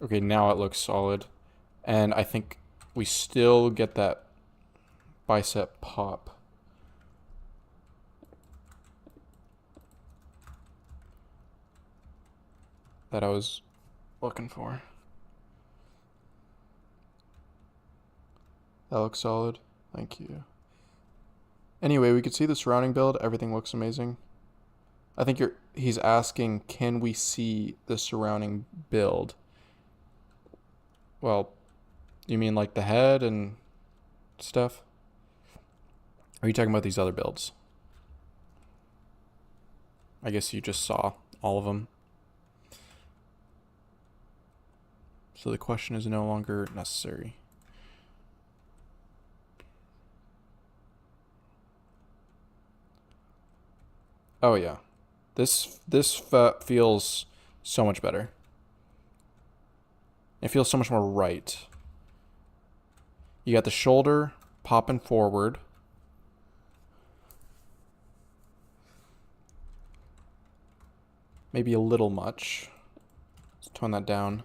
Okay, now it looks solid. And I think we still get that bicep pop. That I was looking for. That looks solid. Thank you. Anyway, we could see the surrounding build. Everything looks amazing. I think he's asking, can we see the surrounding build? Well, you mean like the head and stuff? Or are you talking about these other builds? I guess you just saw all of them. So the question is no longer necessary. Oh yeah. This feels so much better. It feels so much more right. You got the shoulder popping forward. Maybe a little much. Let's tone that down.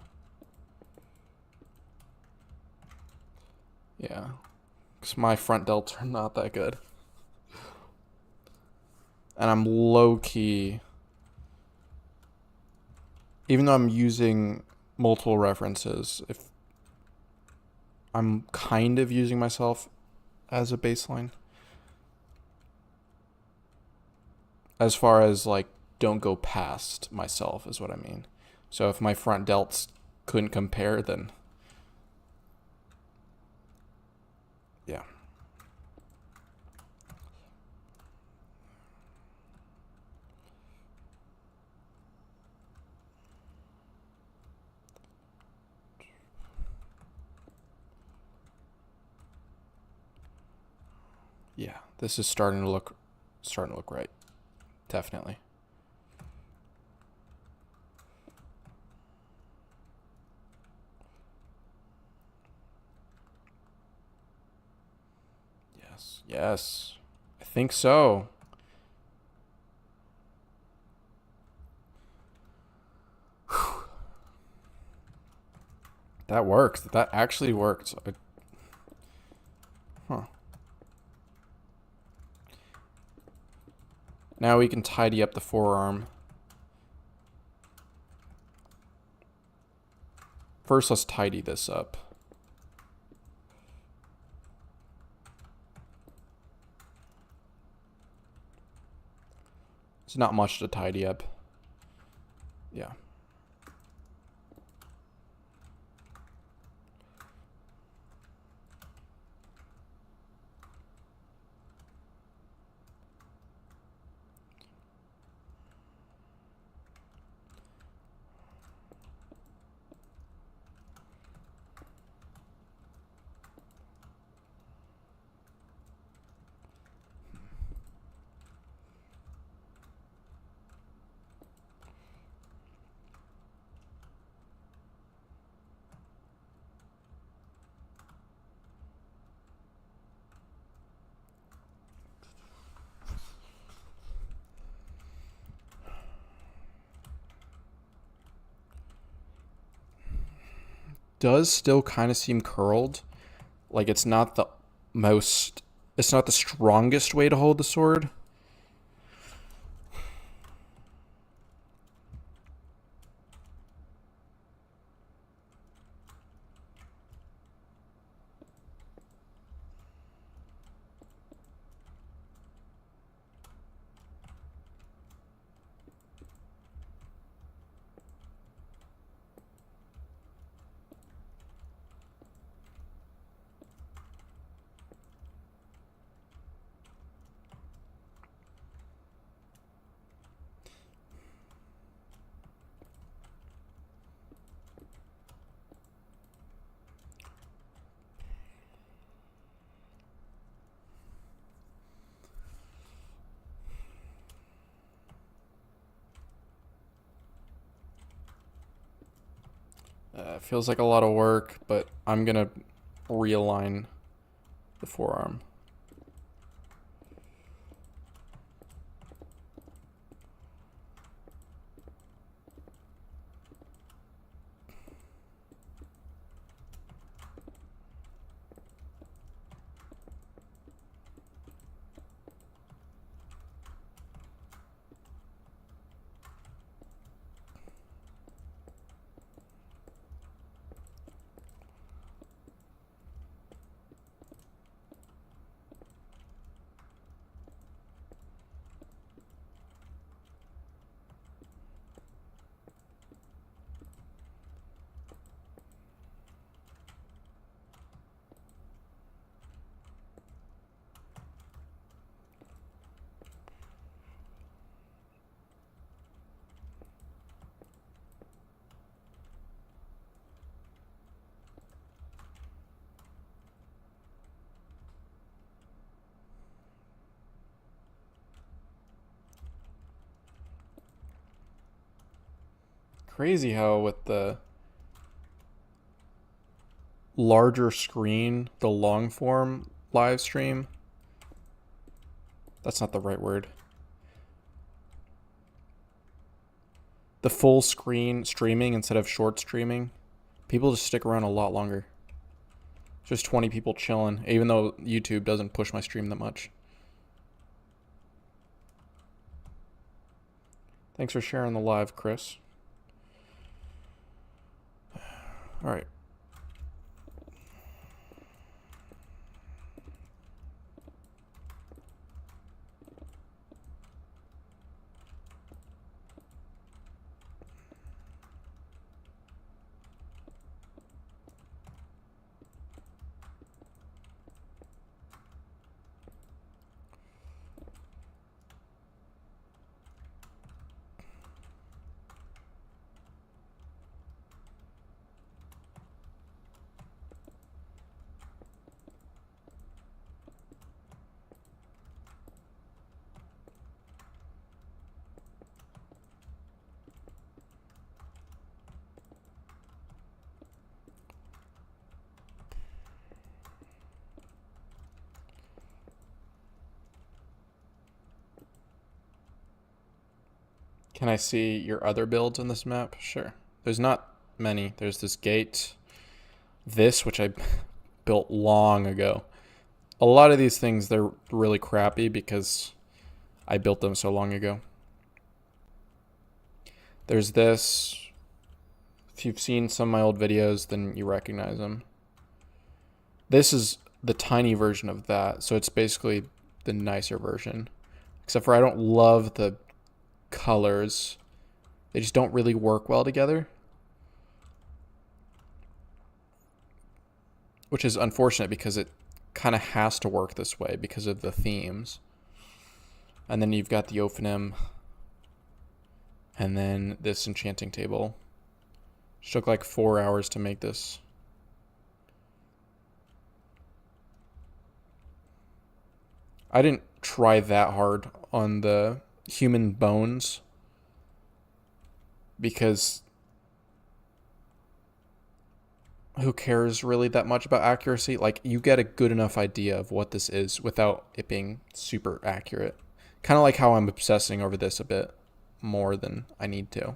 Yeah. Because my front delts are not that good. And I'm low-key... Even though I'm using multiple references, if I'm kind of using myself as a baseline. As far as, like, don't go past myself is what I mean. So if my front delts couldn't compare, then... yeah. Yeah, this is starting to look right. Definitely. Yes. I think so. Whew. That works. That actually worked. Huh. Now we can tidy up the forearm. First, let's tidy this up. It's not much to tidy up. Yeah. Does still kind of seem curled. Like it's not the strongest way to hold the sword. Feels like a lot of work, but I'm gonna realign the forearm. Crazy how with the larger screen, the long form live stream, that's not the right word. The full screen streaming instead of short streaming, people just stick around a lot longer. Just 20 people chilling, even though YouTube doesn't push my stream that much. Thanks for sharing the live, Chris. All right. Can I see your other builds on this map? Sure. There's not many. There's this gate, this, which I built long ago. A lot of these things, they're really crappy because I built them so long ago. There's this. If you've seen some of my old videos, then you recognize them. This is the tiny version of that, so it's basically the nicer version. Except for I don't love the colors. They just don't really work well together. Which is unfortunate because it kind of has to work this way because of the themes. And then you've got the Ophanim. And then this enchanting table. It took like 4 hours to make this. I didn't try that hard on the human bones because who cares really that much about accuracy? Like, you get a good enough idea of what this is without it being super accurate. Kind of like how I'm obsessing over this a bit more than I need to.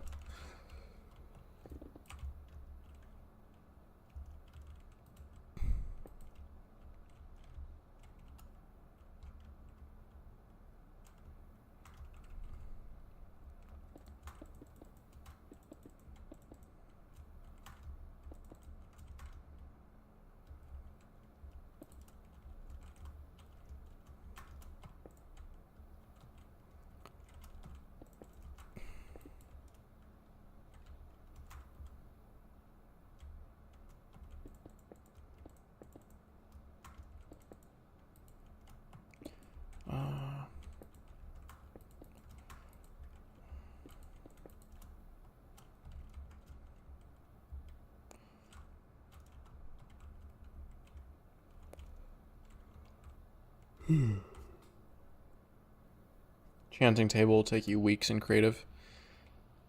Enchanting table will take you weeks in creative.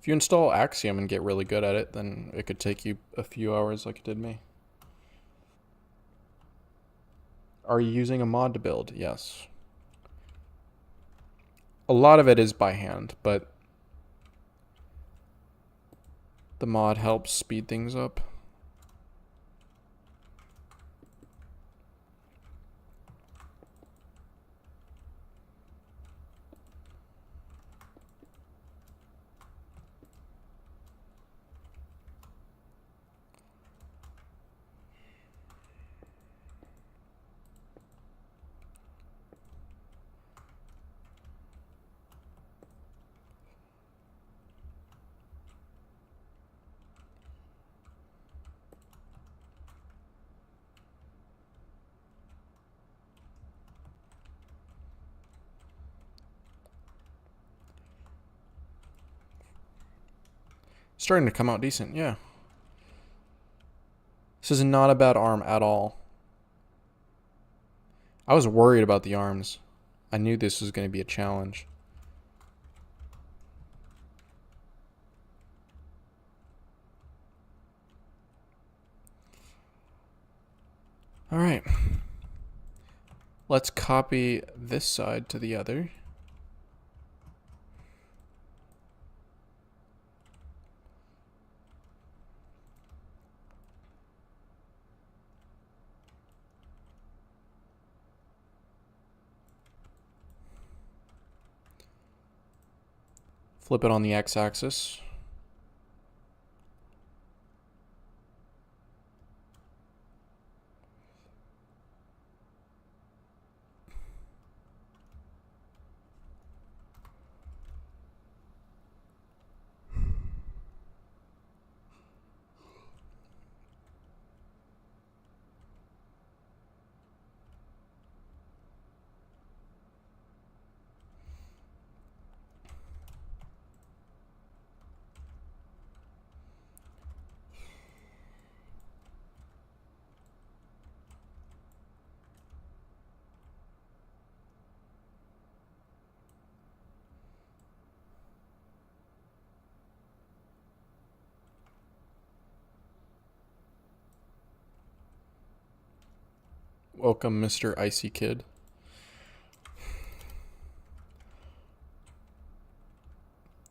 If you install Axiom and get really good at it, then it could take you a few hours like it did me. Are you using a mod to build? Yes. A lot of it is by hand, but the mod helps speed things up. Starting to come out decent, yeah. This is not a bad arm at all. I was worried about the arms. I knew this was going to be a challenge. All right. Let's copy this side to the other. Flip it on the x-axis. Welcome, Mr. Icy Kid.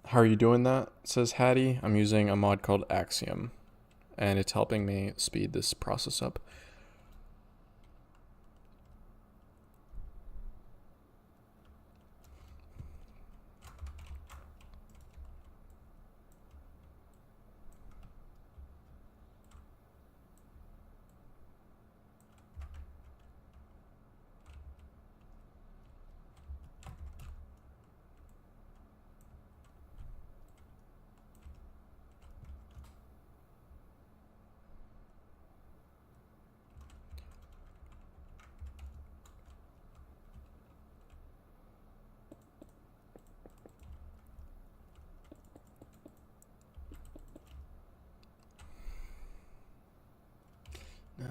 How are you doing that? Says Hattie. I'm using a mod called Axiom, and it's helping me speed this process up. No.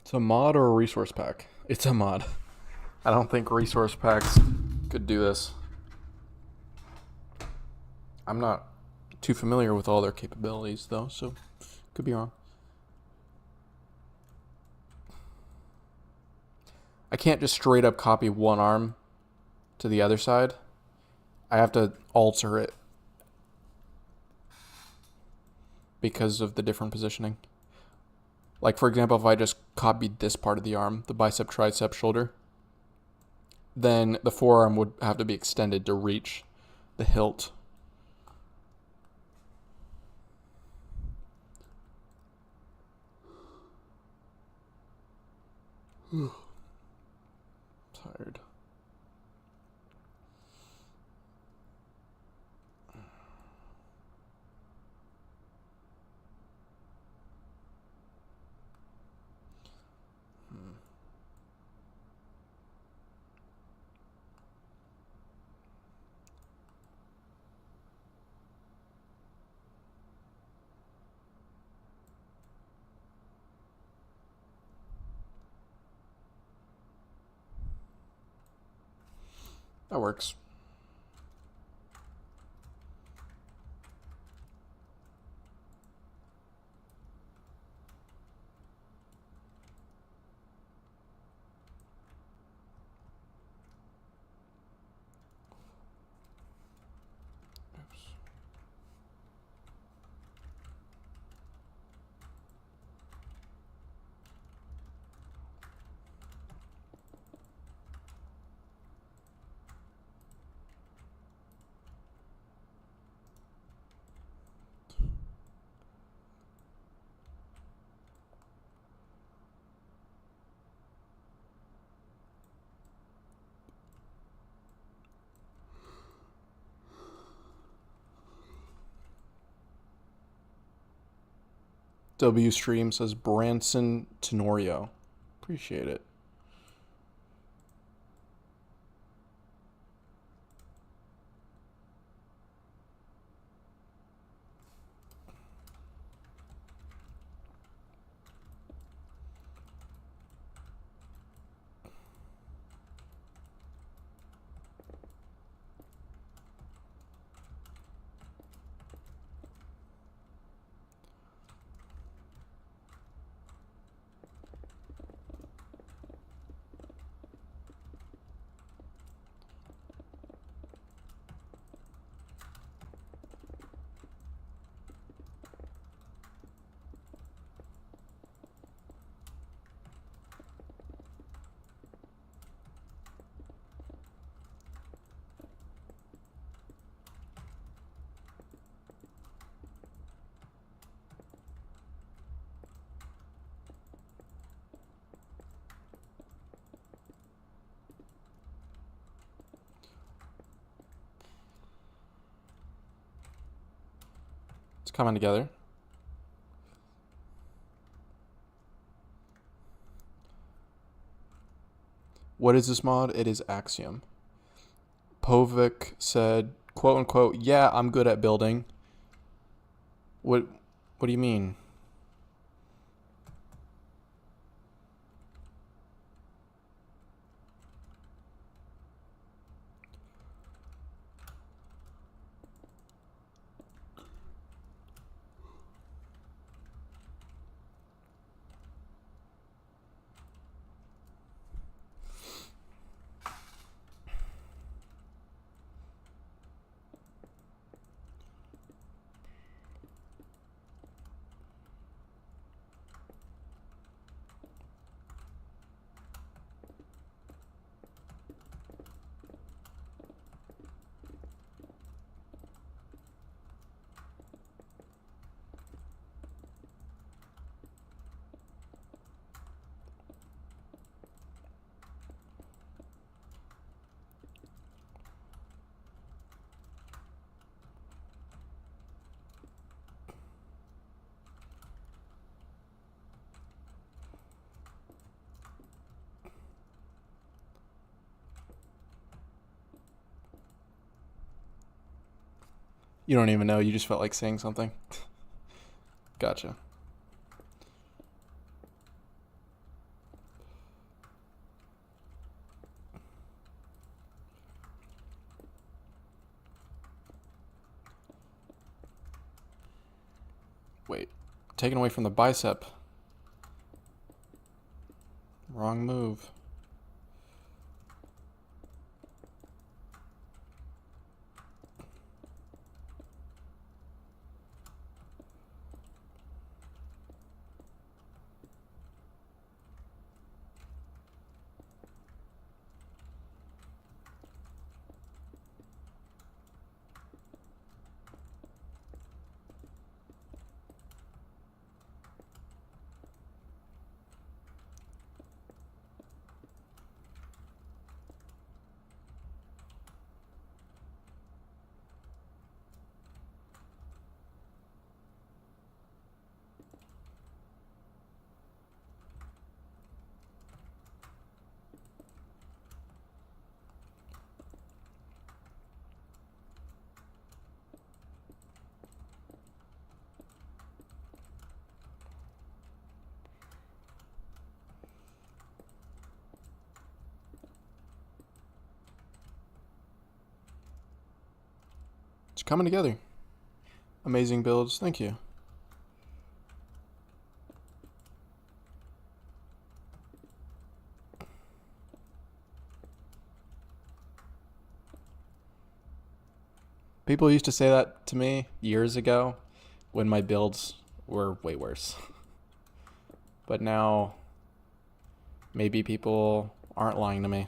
It's a mod or a resource pack? It's a mod. I don't think resource packs could do this. I'm not too familiar with all their capabilities, though, so could be wrong. I can't just straight up copy one arm to the other side. I have to alter it because of the different positioning. Like, for example, if I just copied this part of the arm, the bicep, tricep, shoulder, then the forearm would have to be extended to reach the hilt. Tired. That works. W Stream says Branson Tenorio. Appreciate it. It's coming together. What is this mod? It is Axiom. Povik said, quote unquote, yeah, I'm good at building. What do you mean? You don't even know. You just felt like saying something. Gotcha. Wait. Taken away from the bicep. Wrong move. It's coming together. Amazing builds. Thank you. People used to say that to me years ago when my builds were way worse. But now, maybe people aren't lying to me.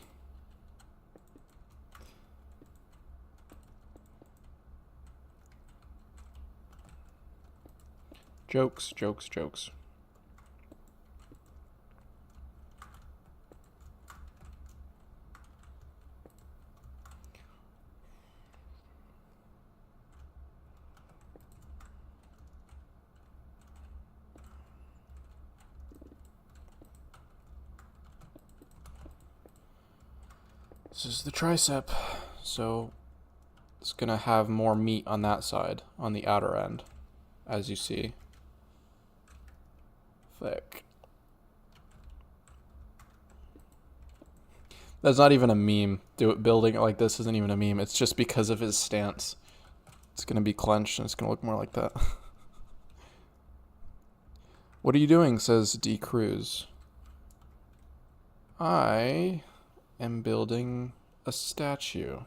Jokes, jokes, jokes. This is the tricep, so it's gonna have more meat on that side, on the outer end, as you see. Thick. That's not even a meme. Building it like this isn't even a meme. It's just because of his stance. It's gonna be clenched and it's gonna look more like that. What are you doing? Says D. Cruz. I am building a statue.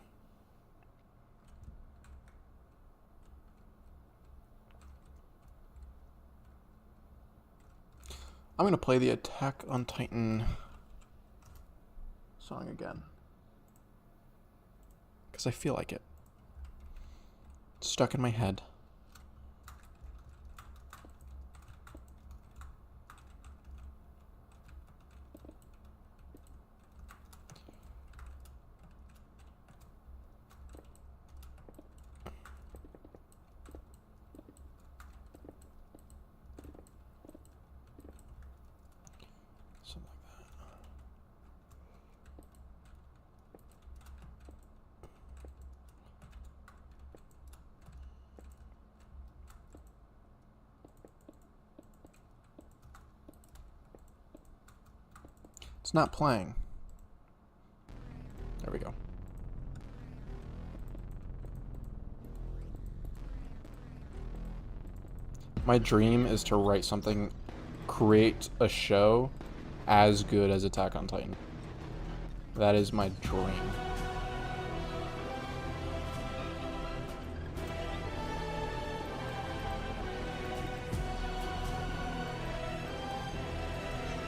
I'm gonna play the Attack on Titan song again. Because I feel like it. It's stuck in my head. Something like that. It's not playing. There we go. My dream is to write something, create a show as good as Attack on Titan. That is my dream.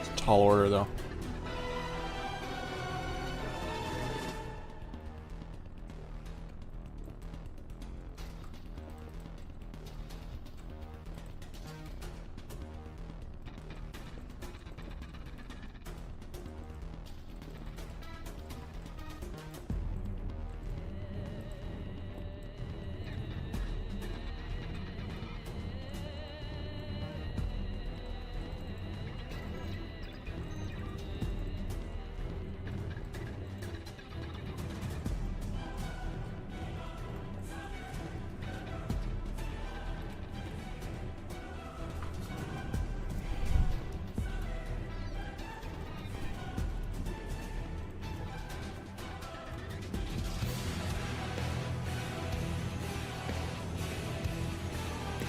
It's a tall order though.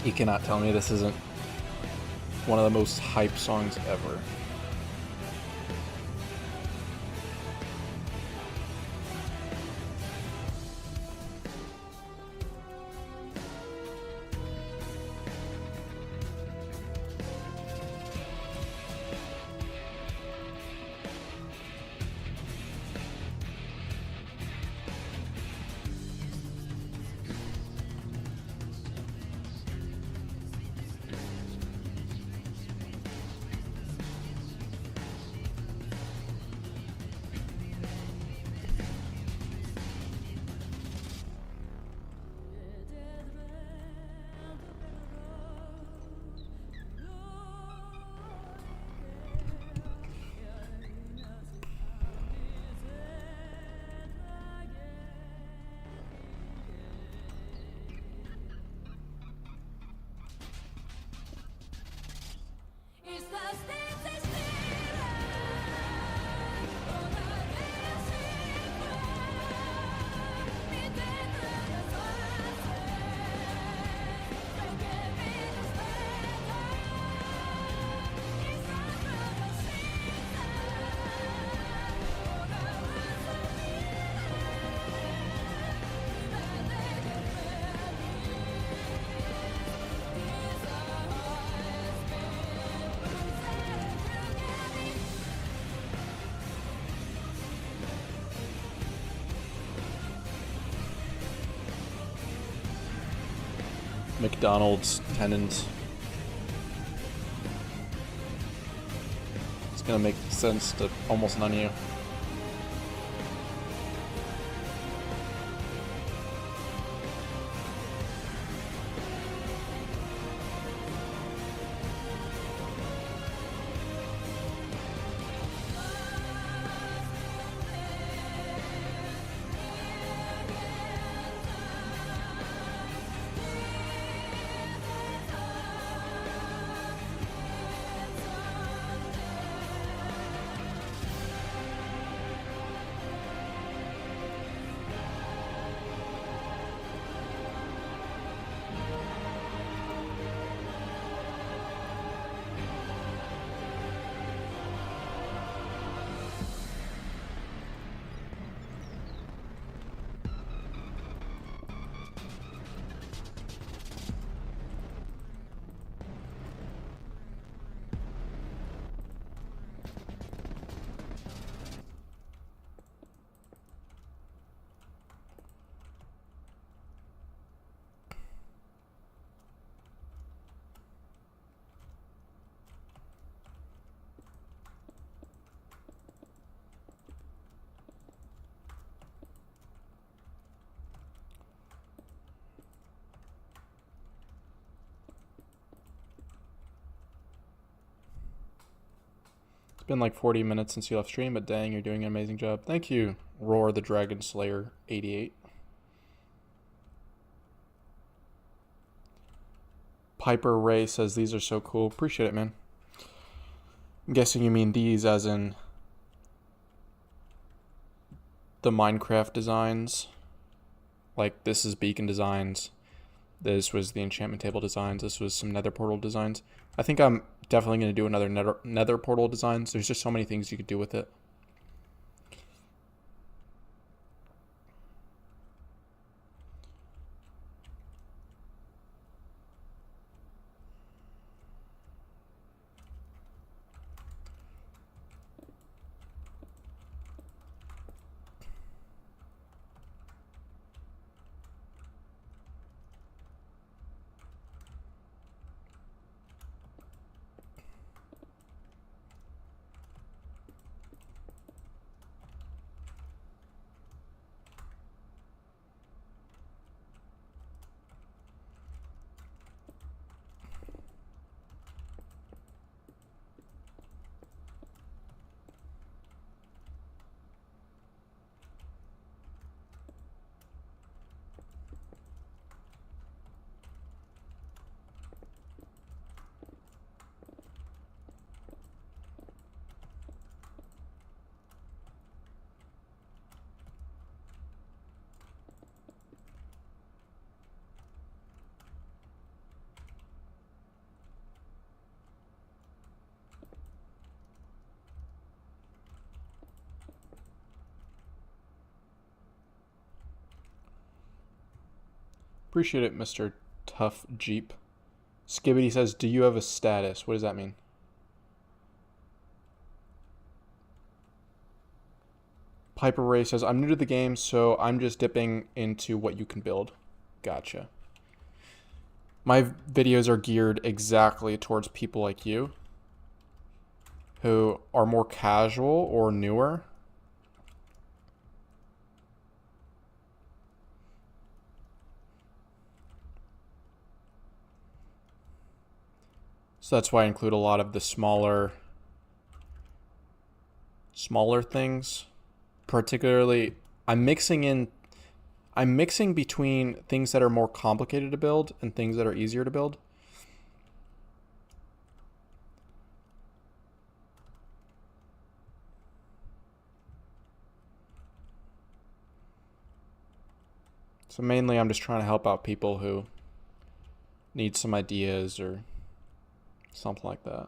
You cannot tell me this isn't one of the most hype songs ever. McDonald's tendons. It's gonna make sense to almost none of you. been like 40 minutes since you left stream, but dang, you're doing an amazing job. Thank you, Roar the Dragon Slayer 88. Piper Ray says these are so cool. Appreciate it, man. I'm guessing you mean these as in the Minecraft designs. Like this is beacon designs. This was the enchantment table designs. This was some nether portal designs. I think I'm definitely going to do another nether portal designs. There's just so many things you could do with it. Appreciate it, Mr. Tough Jeep. Skibbity says, do you have a status? What does that mean? Piper Ray says, I'm new to the game, so I'm just dipping into what you can build. Gotcha. My videos are geared exactly towards people like you who are more casual or newer. So that's why I include a lot of the smaller things. Particularly, I'm mixing between things that are more complicated to build and things that are easier to build. So mainly I'm just trying to help out people who need some ideas or something like that.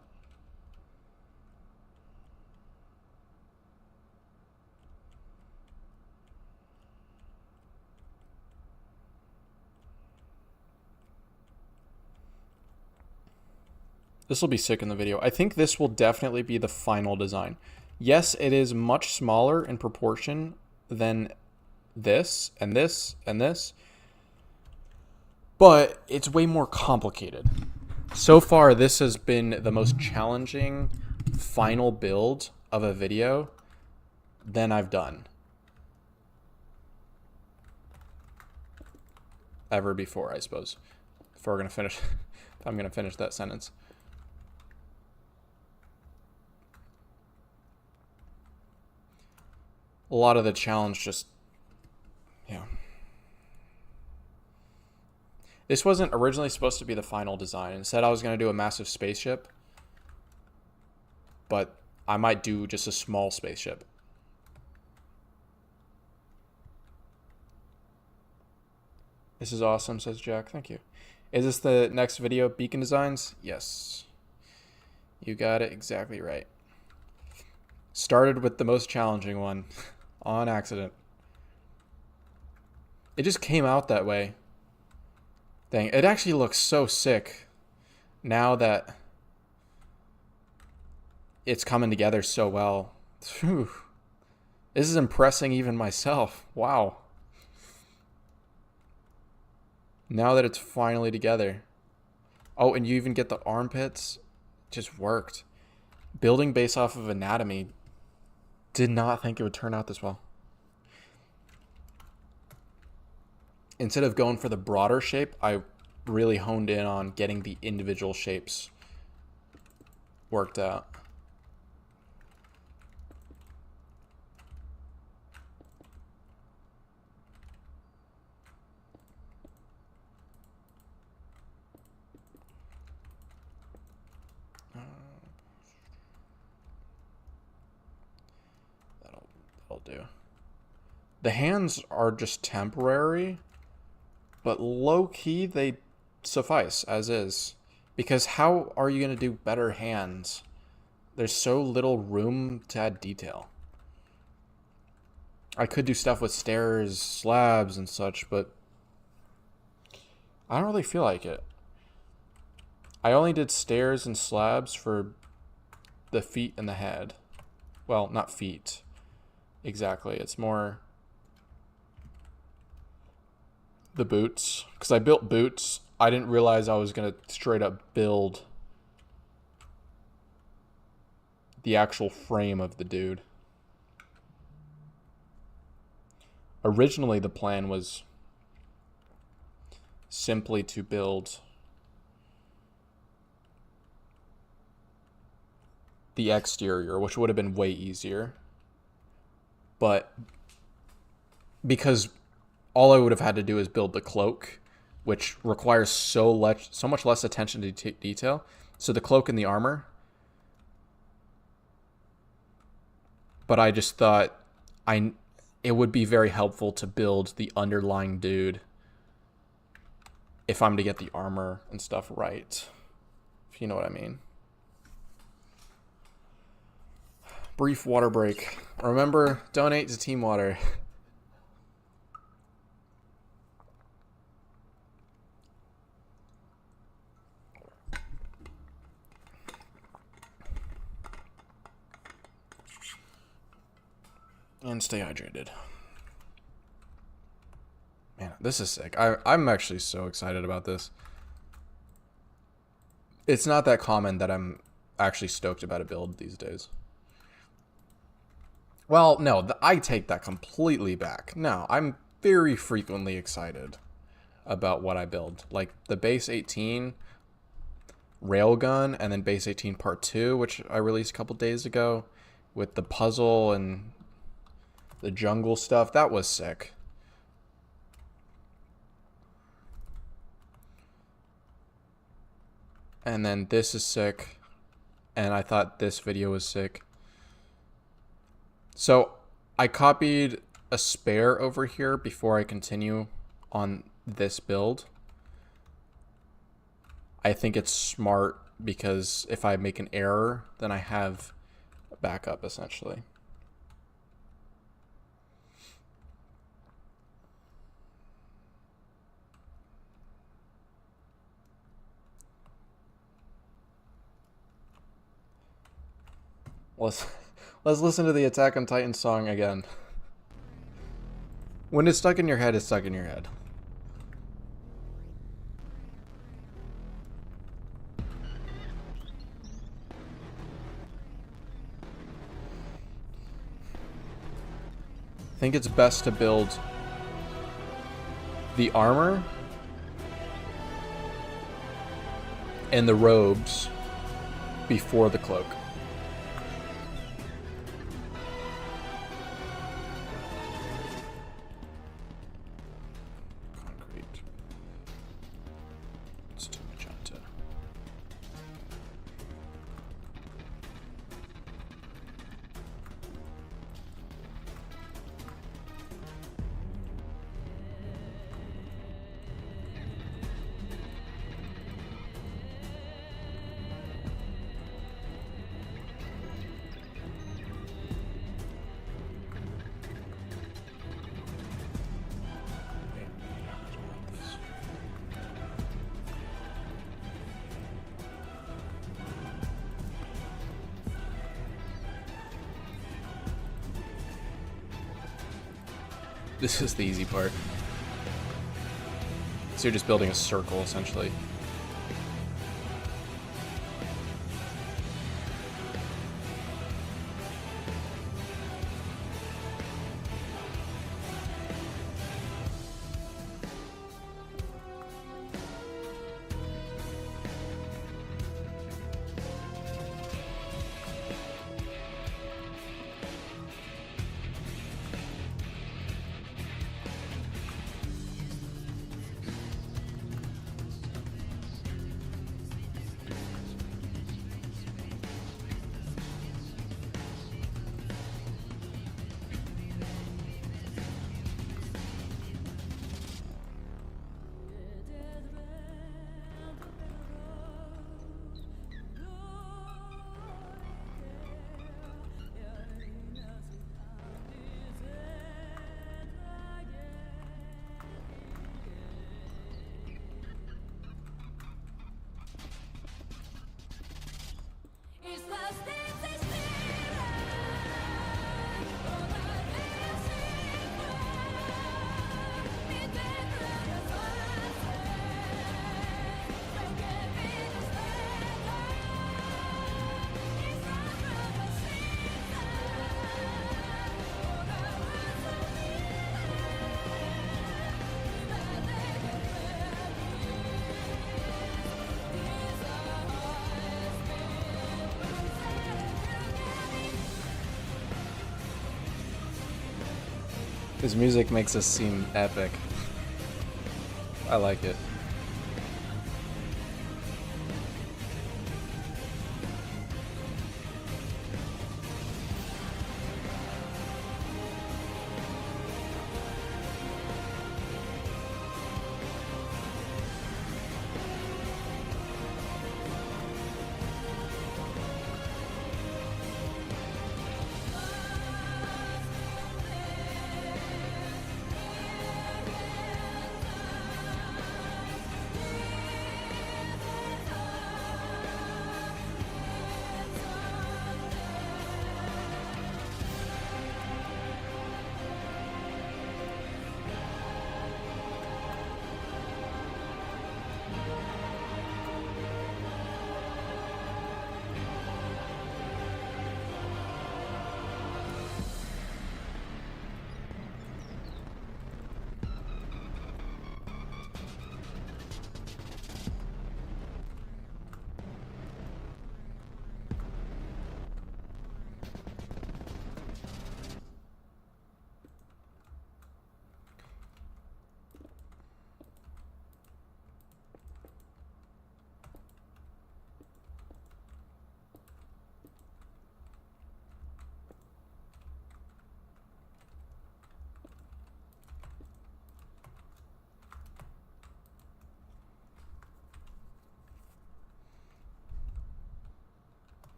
This will be sick in the video. I think this will definitely be the final design. Yes, it is much smaller in proportion than this and this and this, but it's way more complicated. So far, this has been the most challenging final build of a video than I've done ever before, I suppose. If I'm gonna finish that sentence. A lot of the challenge just, yeah. This wasn't originally supposed to be the final design. Instead, I was going to do a massive spaceship. But I might do just a small spaceship. This is awesome, says Jack. Thank you. Is this the next video, beacon designs? Yes. You got it exactly right. Started with the most challenging one on accident. It just came out that way. Dang, it actually looks so sick now that it's coming together so well. Whew. This is impressing even myself. Wow. Now that it's finally together. Oh, and you even get the armpits. Just worked. Building based off of anatomy. Did not think it would turn out this well. Instead of going for the broader shape, I really honed in on getting the individual shapes worked out. do. The hands are just temporary, but low-key they suffice as is. Because how are you going to do better hands? There's so little room to add detail. I could do stuff with stairs, slabs, and such, but I don't really feel like it. I only did stairs and slabs for the feet and the head. Well, not feet. Exactly. It's more the boots. Because I built boots. I didn't realize I was going to straight up build the actual frame of the dude. Originally, the plan was simply to build the exterior, which would have been way easier. But because all I would have had to do is build the cloak, which requires so much less attention to detail. So the cloak and the armor. But I just thought it would be very helpful to build the underlying dude if I'm to get the armor and stuff right. If you know what I mean. Brief water break. Remember, donate to Team Water. And stay hydrated. Man, this is sick. I'm actually so excited about this. It's not that common that I'm actually stoked about a build these days. Well, no, I take that completely back. No, I'm very frequently excited about what I build. Like the base 18 railgun and then base 18 part 2, which I released a couple days ago with the puzzle and the jungle stuff. That was sick. And then this is sick. And I thought this video was sick. So I copied a spare over here before I continue on this build. I think it's smart because if I make an error, then I have a backup essentially. Let's listen to the Attack on Titan song again. When it's stuck in your head, it's stuck in your head. I think it's best to build the armor and the robes before the cloak. This is the easy part. So you're just building a circle, essentially. His music makes us seem epic. I like it.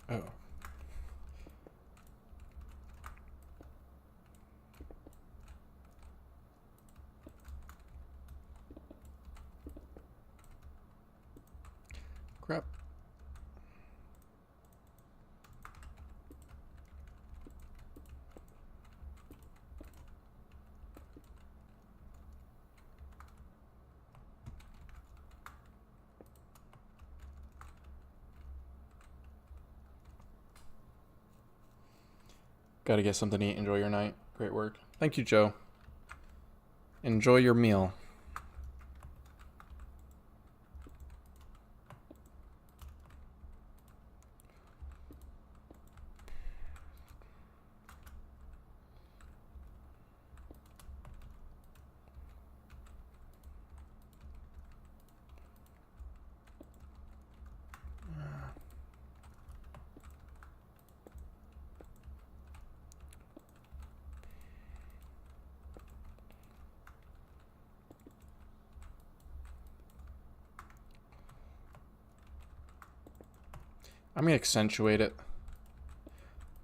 Oh. Crap. Gotta get something to eat. Enjoy your night. Great work. Thank you, Joe. Enjoy your meal. I'm going to accentuate it.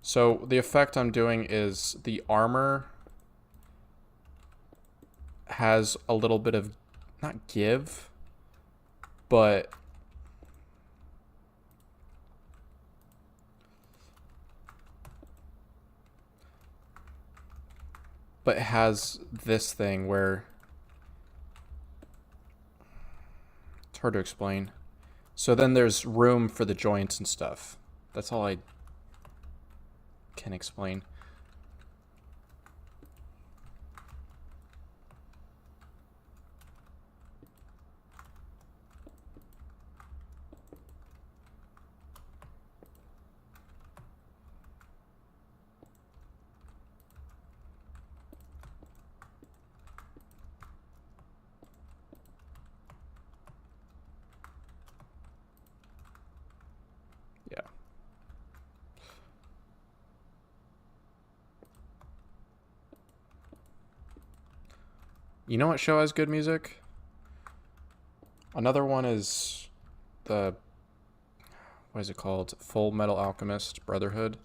So the effect I'm doing is the armor has a little bit of, not give, but it has this thing where it's hard to explain. So then there's room for the joints and stuff. That's all I can explain. Yeah. You know what show has good music? Another one is the, what is it called? Full Metal Alchemist Brotherhood.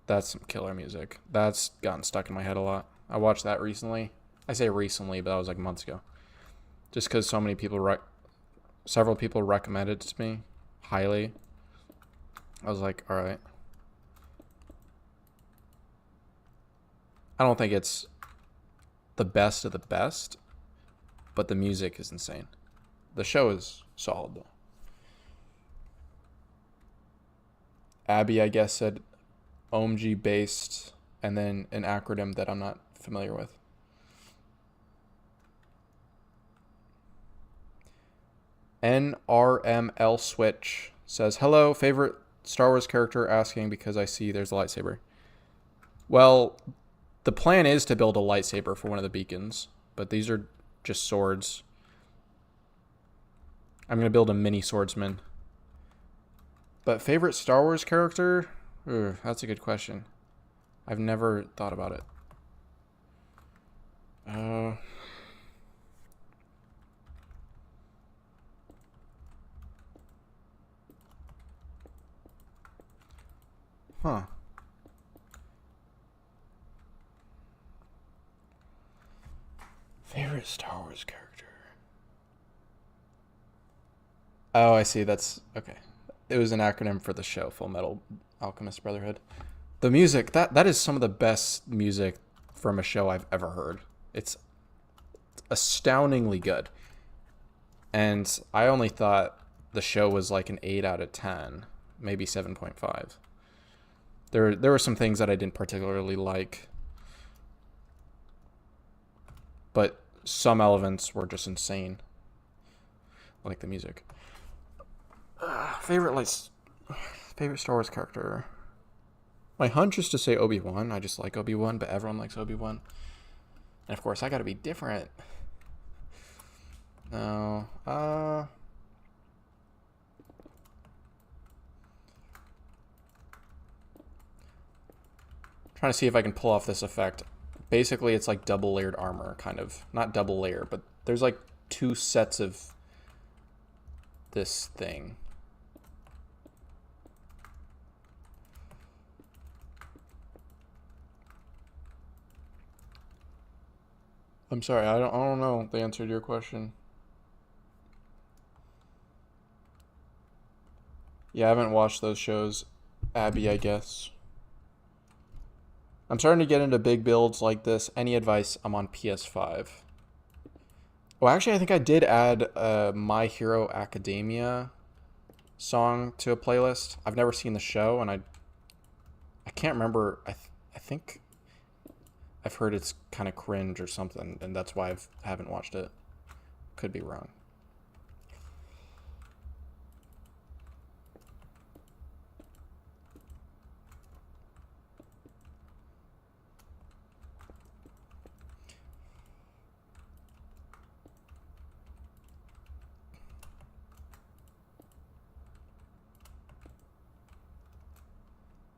That's some killer music. That's gotten stuck in my head a lot. I watched that recently. I say recently, but that was like months ago. Just because so many people, several people recommended it to me highly. I was like, all right. I don't think it's the best of the best, but the music is insane. The show is solid, though. Abby, I guess, said OMG based, and then an acronym that I'm not familiar with. NRML Switch says, hello, favorite Star Wars character, asking because I see there's a lightsaber. Well, the plan is to build a lightsaber for one of the beacons, but these are just swords. I'm going to build a mini swordsman. But favorite Star Wars character? Ooh, that's a good question. I've never thought about it. Huh. Favorite Star Wars character? Oh, I see. That's okay. It was an acronym for the show, Full Metal Alchemist Brotherhood. The music, that is some of the best music from a show I've ever heard. It's astoundingly good. And I only thought the show was like an 8 out of 10, maybe 7.5. There were some things that I didn't particularly like, but some elements were just insane, like the music. Favorite Star Wars character. My hunch is to say Obi-Wan. I just like Obi-Wan, but everyone likes Obi-Wan. And of course, I gotta be different. No. Trying to see if I can pull off this effect. Basically, it's like double layered armor, kind of. Not double layer, but there's like 2 sets of this thing. I'm sorry, I don't know the answer to your question. Yeah, I haven't watched those shows. Abby, I guess. I'm starting to get into big builds like this. Any advice? I'm on PS5. Well, actually, I think I did add a My Hero Academia song to a playlist. I've never seen the show, and I can't remember. I think I've heard it's kind of cringe or something, and that's why I haven't watched it. Could be wrong.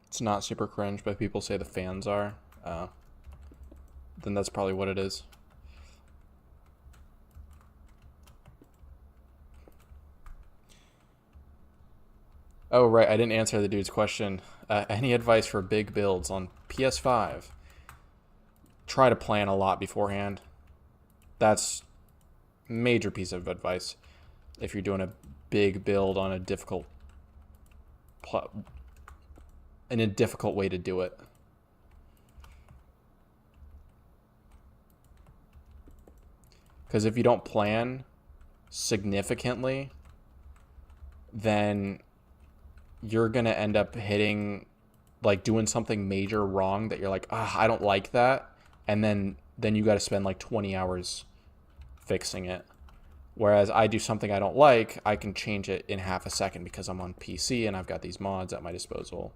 It's not super cringe, but people say the fans are. Then that's probably what it is. Oh, right. I didn't answer the dude's question. Any advice for big builds on PS5? Try to plan a lot beforehand. That's a major piece of advice. If you're doing a big build on a difficult way to do it. Because if you don't plan significantly, then you're going to end up hitting, like, doing something major wrong that you're like, I don't like that. And then you got to spend like 20 hours fixing it. Whereas I do something I don't like, I can change it in half a second because I'm on PC and I've got these mods at my disposal.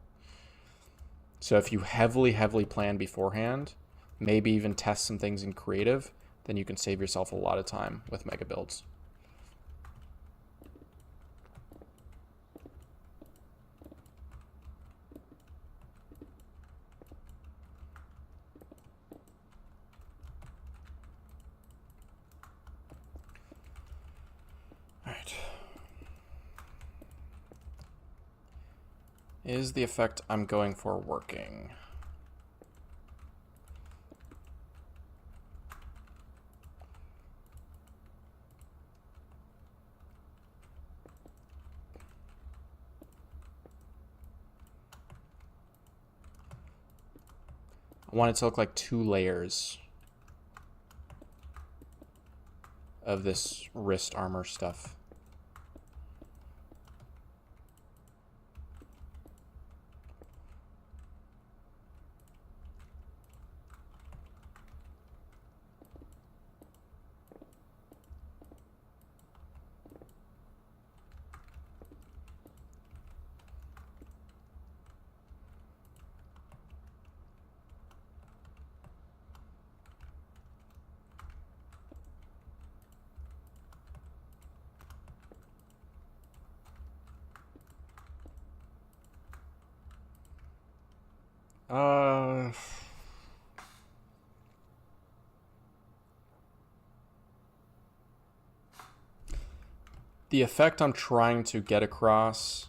So if you heavily plan beforehand, maybe even test some things in creative, then you can save yourself a lot of time with mega builds. All right. Is the effect I'm going for working? I want it to look like 2 layers of this wrist armor stuff. Uh, the effect I'm trying to get across,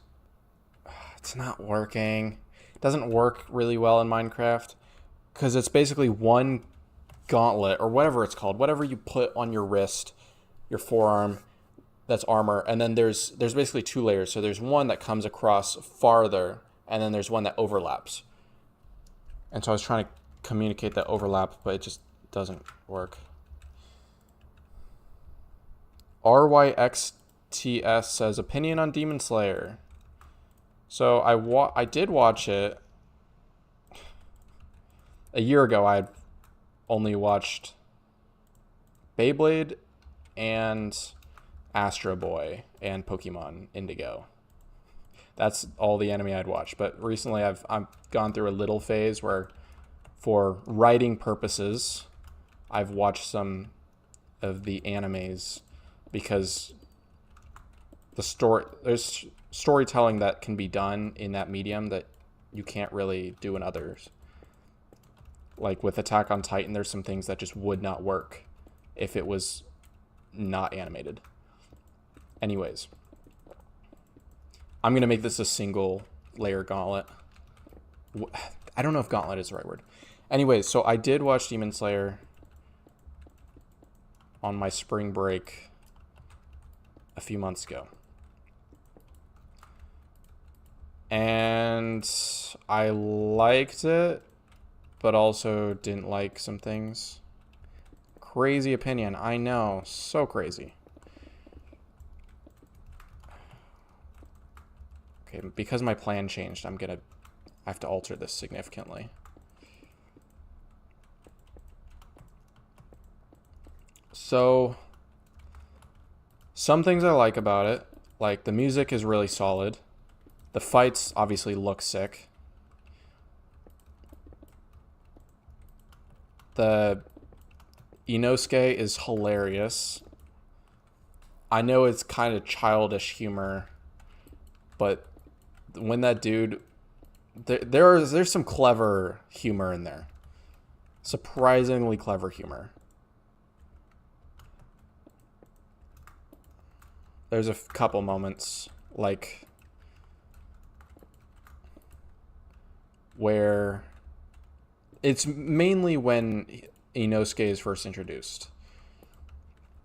it's not working. It doesn't work really well in Minecraft because it's basically one gauntlet or whatever it's called, whatever you put on your wrist, your forearm, that's armor, and then there's basically two layers. So there's one that comes across farther, and then there's one that overlaps. And so I was trying to communicate that overlap, but it just doesn't work. RYXTS says opinion on Demon Slayer. So I did watch it a year ago. I had only watched Beyblade and Astro Boy and Pokemon Indigo. That's all the anime I'd watched. But recently I've gone through a little phase where, for writing purposes, I've watched some of the animes because there's storytelling that can be done in that medium that you can't really do in others. Like with Attack on Titan, there's some things that just would not work if it was not animated. Anyways, I'm going to make this a single layer gauntlet. I don't know if gauntlet is the right word. Anyways, so I did watch Demon Slayer on my spring break a few months ago. And I liked it, but also didn't like some things. Crazy opinion, I know, so crazy. Okay, because my plan changed, I have to alter this significantly. So, some things I like about it, like the music is really solid. The fights obviously look sick. The Inosuke is hilarious. I know it's kind of childish humor, but when that dude, there's some clever humor in there. Surprisingly clever humor. There's a couple moments, like where it's mainly when Inosuke is first introduced.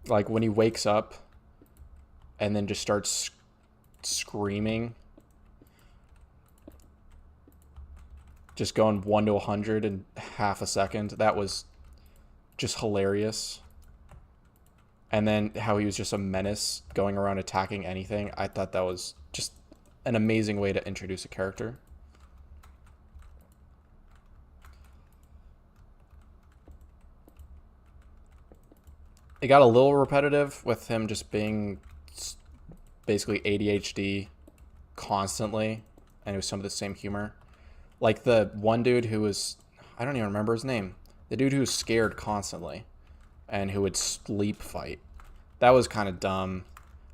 Like when he wakes up and then just starts screaming. Just going 1 to 100 in half a second. That was just hilarious. And then how he was just a menace going around attacking anything. I thought that was just an amazing way to introduce a character. It got a little repetitive with him just being basically ADHD constantly, and it was some of the same humor. Like the one dude who was, I don't even remember his name. The dude who was scared constantly and who would sleep fight. That was kind of dumb.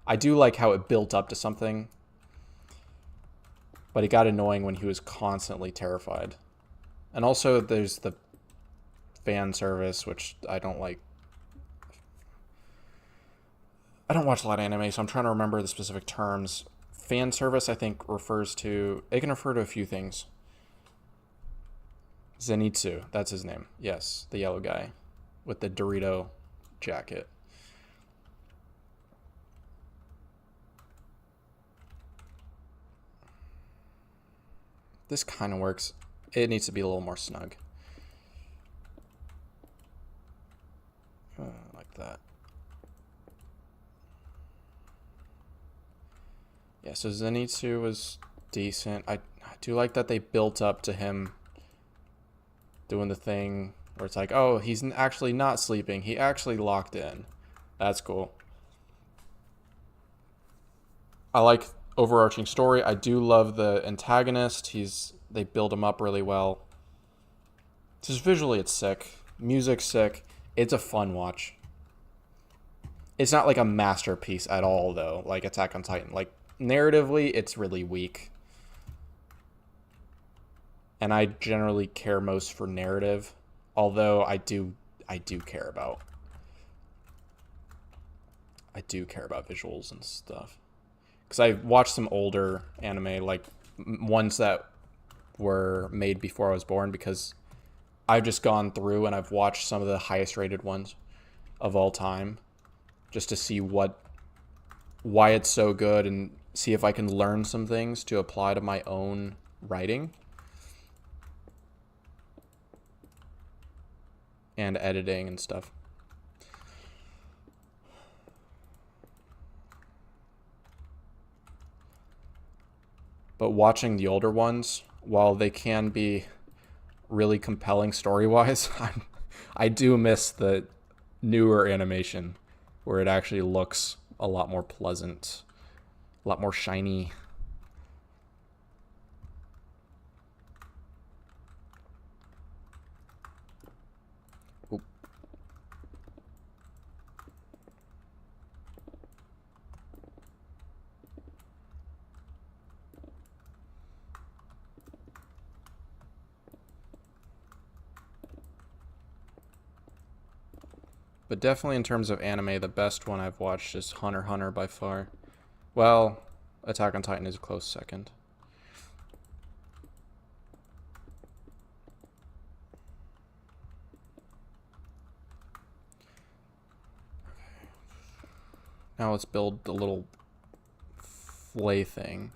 I do like how it built up to something, but it got annoying when he was constantly terrified. And also there's the fan service, which I don't like. I don't watch a lot of anime, so I'm trying to remember the specific terms. Fan service, I think, it can refer to a few things. Zenitsu, that's his name. Yes, the yellow guy with the Dorito jacket. This kind of works. It needs to be a little more snug. Like that. Yeah, so Zenitsu was decent. I do like that they built up to him doing the thing where it's like, oh, he's actually not sleeping. He actually locked in. That's cool. I like overarching story. I do love the antagonist. They build him up really well. Just visually, it's sick. Music's sick. It's a fun watch. It's not like a masterpiece at all, though, like Attack on Titan. Like, narratively, it's really weak. And I generally care most for narrative, although I do care about visuals and stuff. Because I watched some older anime, like ones that were made before I was born, because I've just gone through and I've watched some of the highest rated ones of all time just to see why it's so good and see if I can learn some things to apply to my own writing and editing and stuff. But watching the older ones, while they can be really compelling story-wise, I do miss the newer animation where it actually looks a lot more pleasant, a lot more shiny. Oop. But definitely in terms of anime, the best one I've watched is Hunter x Hunter by far. Well, Attack on Titan is a close second. Now let's build the little flay thing.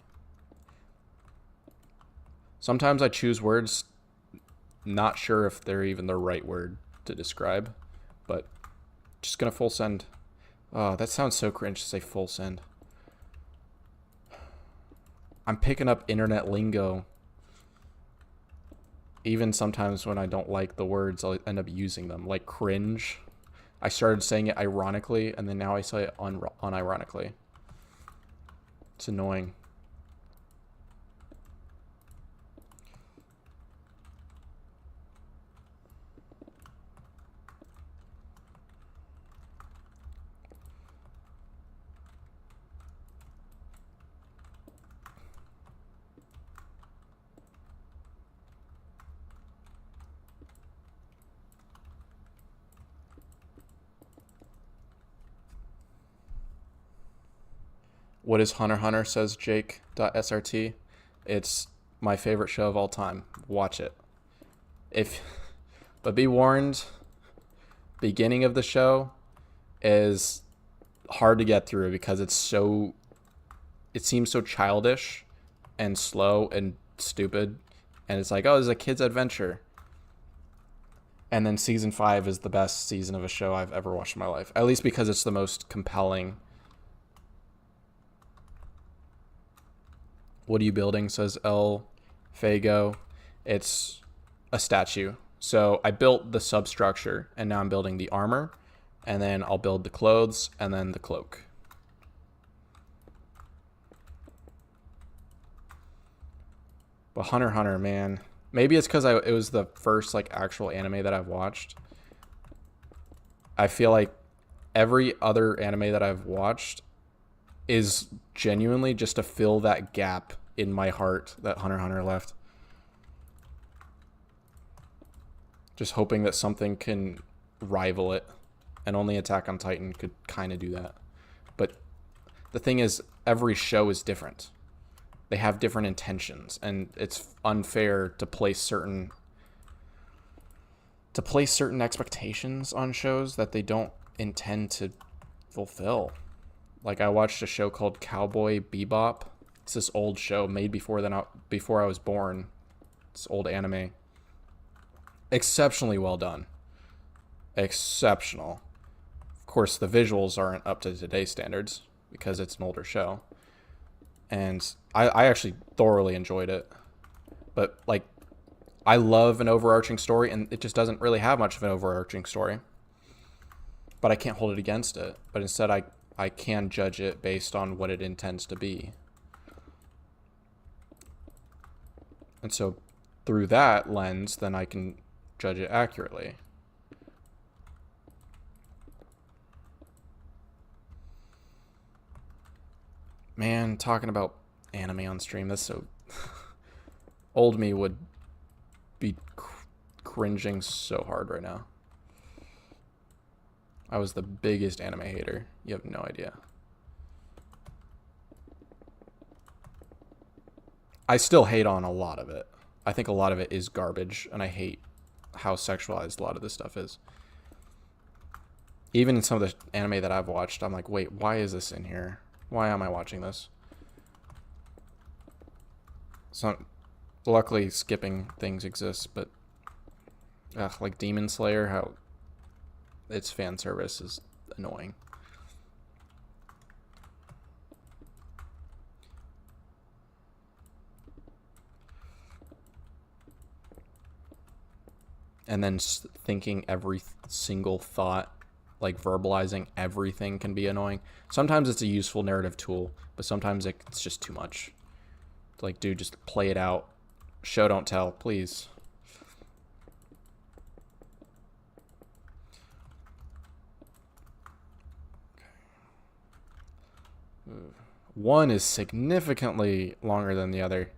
Sometimes I choose words not sure if they're even the right word to describe, but just gonna full send. Oh, that sounds so cringe to say full send. I'm picking up internet lingo. Even sometimes when I don't like the words, I'll end up using them. Like cringe. I started saying it ironically, and then now I say it unironically. It's annoying. What is Hunter x Hunter, says Jake.srt. It's my favorite show of all time. Watch it. But be warned, beginning of the show is hard to get through because it seems so childish and slow and stupid. And it's like, oh, this is a kid's adventure. And then season 5 is the best season of a show I've ever watched in my life. At least because it's the most compelling. What are you building, says El Fago. It's a statue. So I built the substructure, and now I'm building the armor, and then I'll build the clothes, and then the cloak. But Hunter x Hunter, man. Maybe it's because it was the first like actual anime that I've watched. I feel like every other anime that I've watched is genuinely just to fill that gap in my heart that Hunter x Hunter left. Just hoping that something can rival it. And only Attack on Titan could kind of do that. But the thing is, every show is different. They have different intentions, and it's unfair to place certain expectations on shows that they don't intend to fulfill. Like I watched a show called Cowboy Bebop. It's this old show made before I was born. It's old anime. Exceptionally well done. Exceptional. Of course, the visuals aren't up to today's standards because it's an older show. And I actually thoroughly enjoyed it. But like, I love an overarching story, and it just doesn't really have much of an overarching story. But I can't hold it against it. But instead, I can judge it based on what it intends to be. And so through that lens, then I can judge it accurately. Man, talking about anime on stream, that's so... Old me would be cringing so hard right now. I was the biggest anime hater. You have no idea. I still hate on a lot of it. I think a lot of it is garbage, and I hate how sexualized a lot of this stuff is. Even in some of the anime that I've watched, I'm like, wait, why is this in here? Why am I watching this? So, luckily, skipping things exists, but like Demon Slayer, how its fan service is annoying. And then thinking every single thought, like verbalizing everything, can be annoying. Sometimes it's a useful narrative tool, but sometimes it's just too much. Like, dude, just play it out. Show, don't tell, please. One is significantly longer than the other.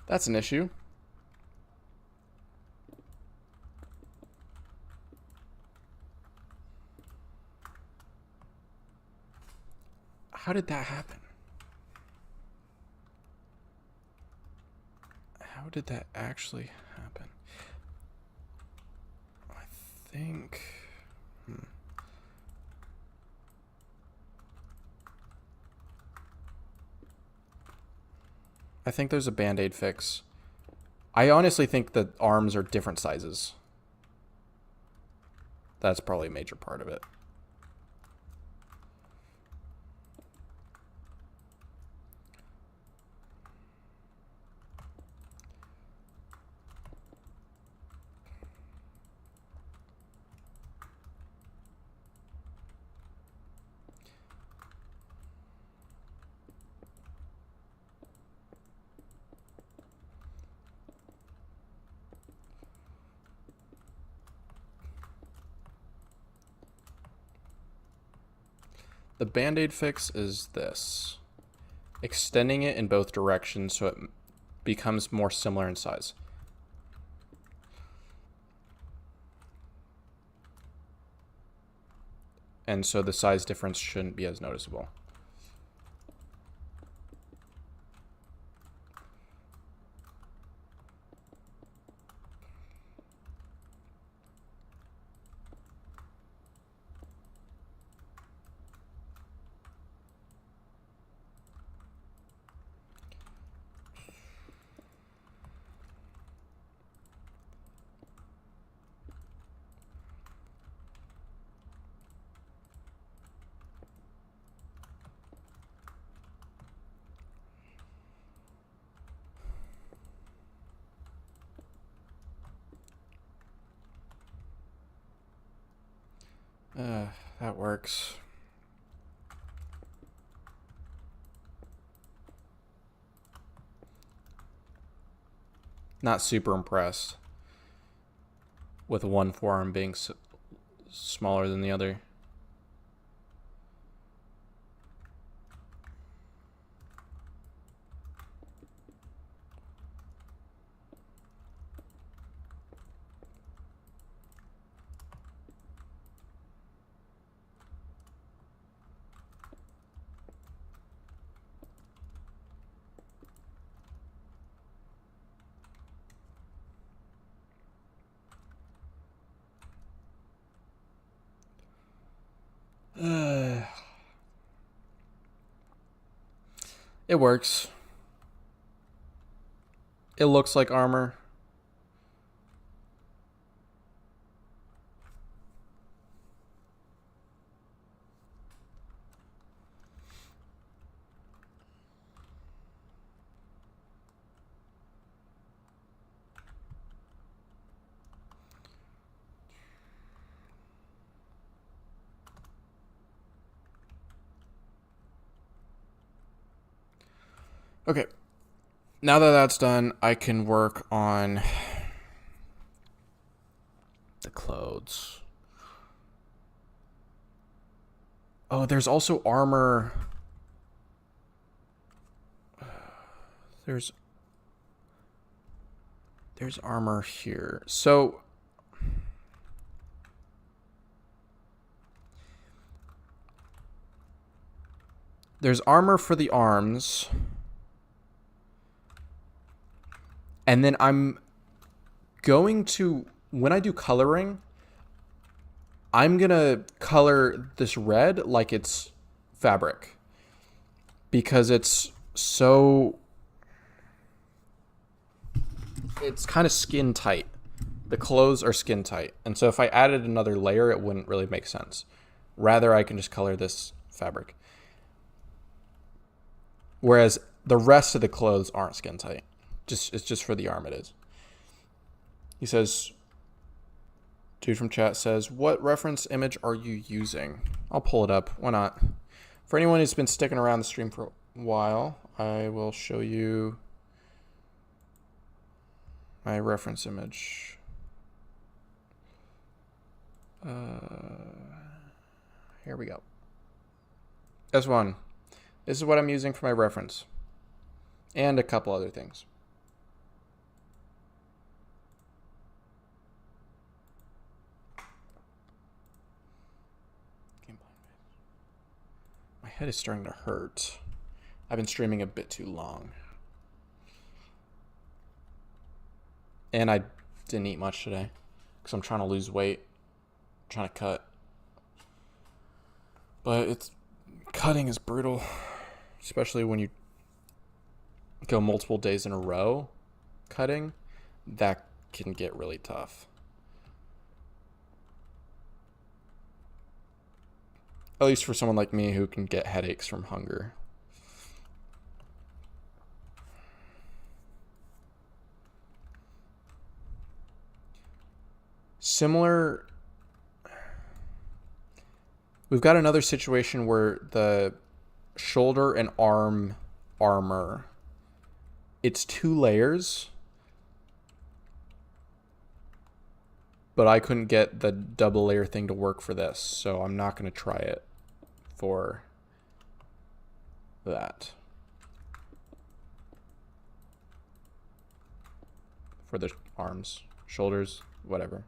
That's an issue. How did that happen? How did that actually happen? I think... I think there's a Band-Aid fix. I honestly think the arms are different sizes. That's probably a major part of it. The Band-Aid fix is this. Extending it in both directions so it becomes more similar in size. And so the size difference shouldn't be as noticeable. That works. Not super impressed with one forearm being smaller than the other. It works. It looks like armor. Okay. Now that that's done, I can work on clothes. Oh, there's also armor. There's armor here. So there's armor for the arms. And then I'm going to, when I do coloring, I'm going to color this red like it's fabric. Because it's so, it's kind of skin tight. The clothes are skin tight. And so if I added another layer, it wouldn't really make sense. Rather, I can just color this fabric. Whereas the rest of the clothes aren't skin tight. It's just for the arm it is. He says, dude from chat says, what reference image are you using? I'll pull it up. Why not? For anyone who's been sticking around the stream for a while, I will show you my reference image. Here we go. S1. This is what I'm using for my reference. And a couple other things. My head is starting to hurt. I've been streaming a bit too long. And I didn't eat much today because I'm trying to lose weight. I'm trying to cut. But cutting is brutal, especially when you go multiple days in a row cutting. That can get really tough. At least for someone like me who can get headaches from hunger. Similar, we've got another situation where the shoulder and arm armor, it's 2 layers, but I couldn't get the double layer thing to work for this, so I'm not going to try it for that. For the arms, shoulders, whatever.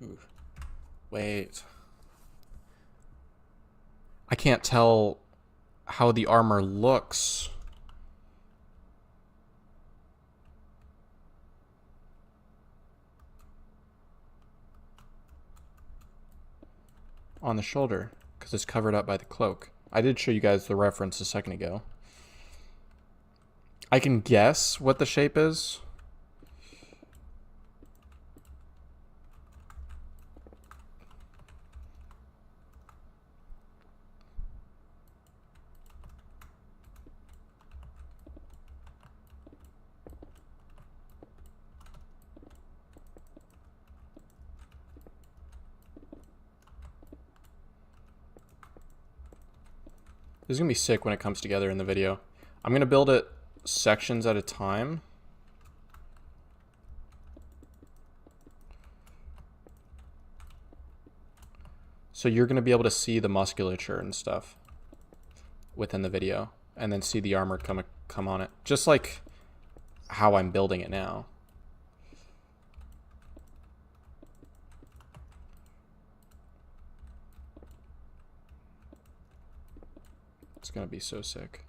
Ooh. Wait. I can't tell how the armor looks. On the shoulder, because it's covered up by the cloak. I did show you guys the reference a second ago. I can guess what the shape is. This is going to be sick when it comes together in the video. I'm going to build it sections at a time. So you're going to be able to see the musculature and stuff within the video, and then see the armor come on it. Just like how I'm building it now. It's gonna be so sick.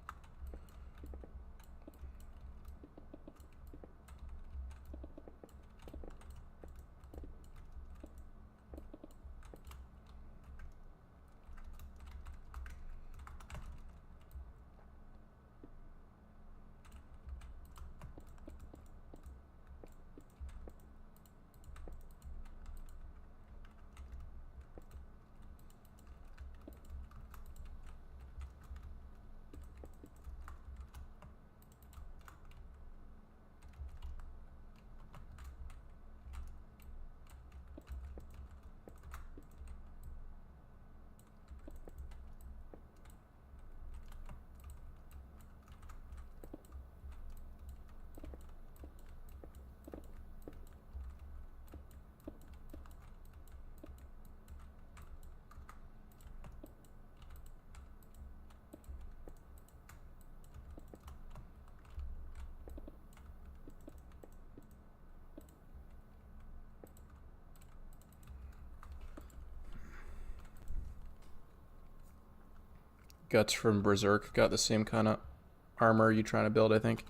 Guts from Berserk got the same kind of armor you trying to build, I think.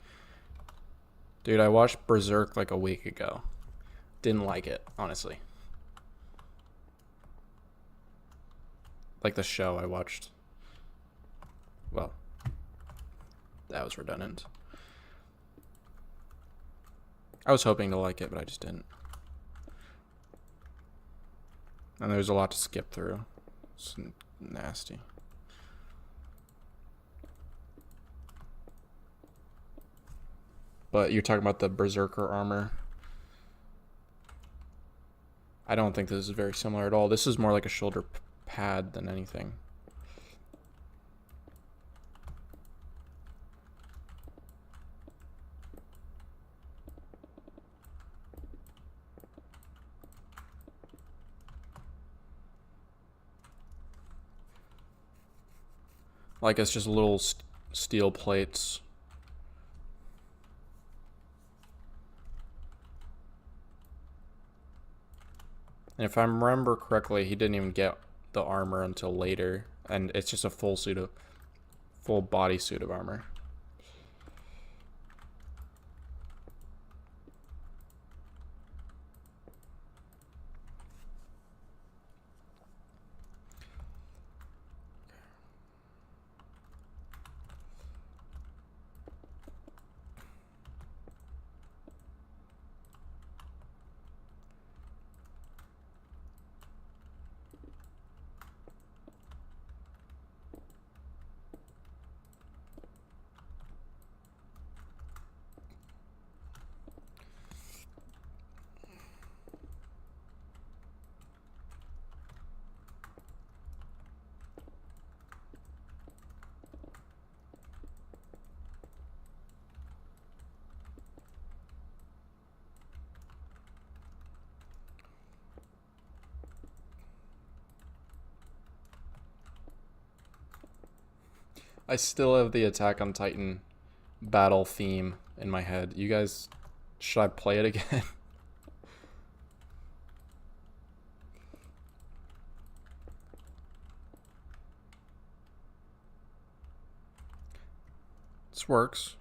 Dude, I watched Berserk like a week ago. Didn't like it, honestly. Like the show I watched. Well, that was redundant. I was hoping to like it, but I just didn't. And there's a lot to skip through. It's nasty. But you're talking about the Berserker armor. I don't think this is very similar at all. This is more like a shoulder pad than anything. Like it's just little steel plates. And if I remember correctly, he didn't even get the armor until later, and it's just a full body suit of armor. I still have the Attack on Titan battle theme in my head. You guys, should I play it again? This works.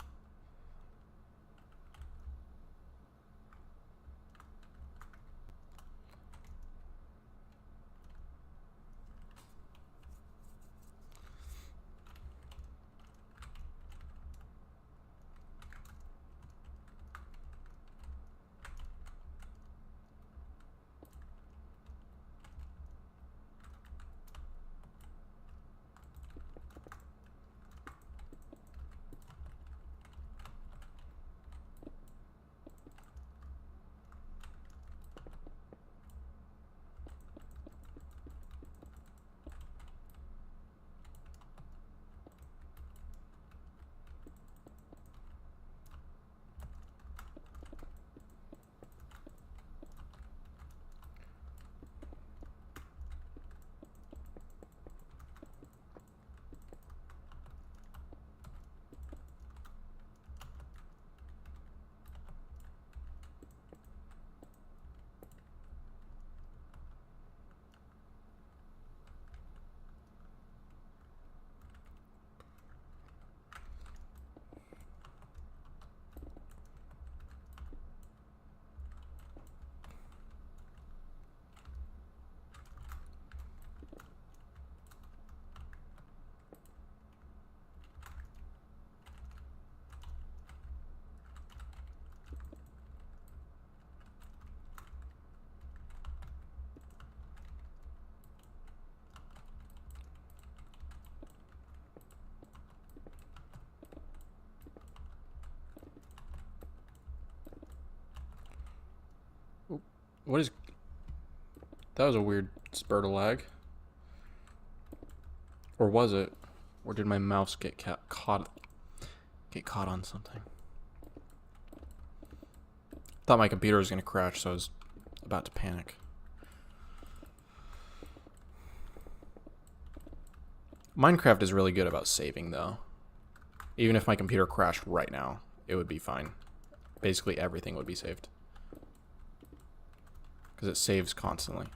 What is... That was a weird spurt of lag. Or was it? Or did my mouse get caught on something? Thought my computer was going to crash, so I was about to panic. Minecraft is really good about saving, though. Even if my computer crashed right now, it would be fine. Basically everything would be saved. Because it saves constantly.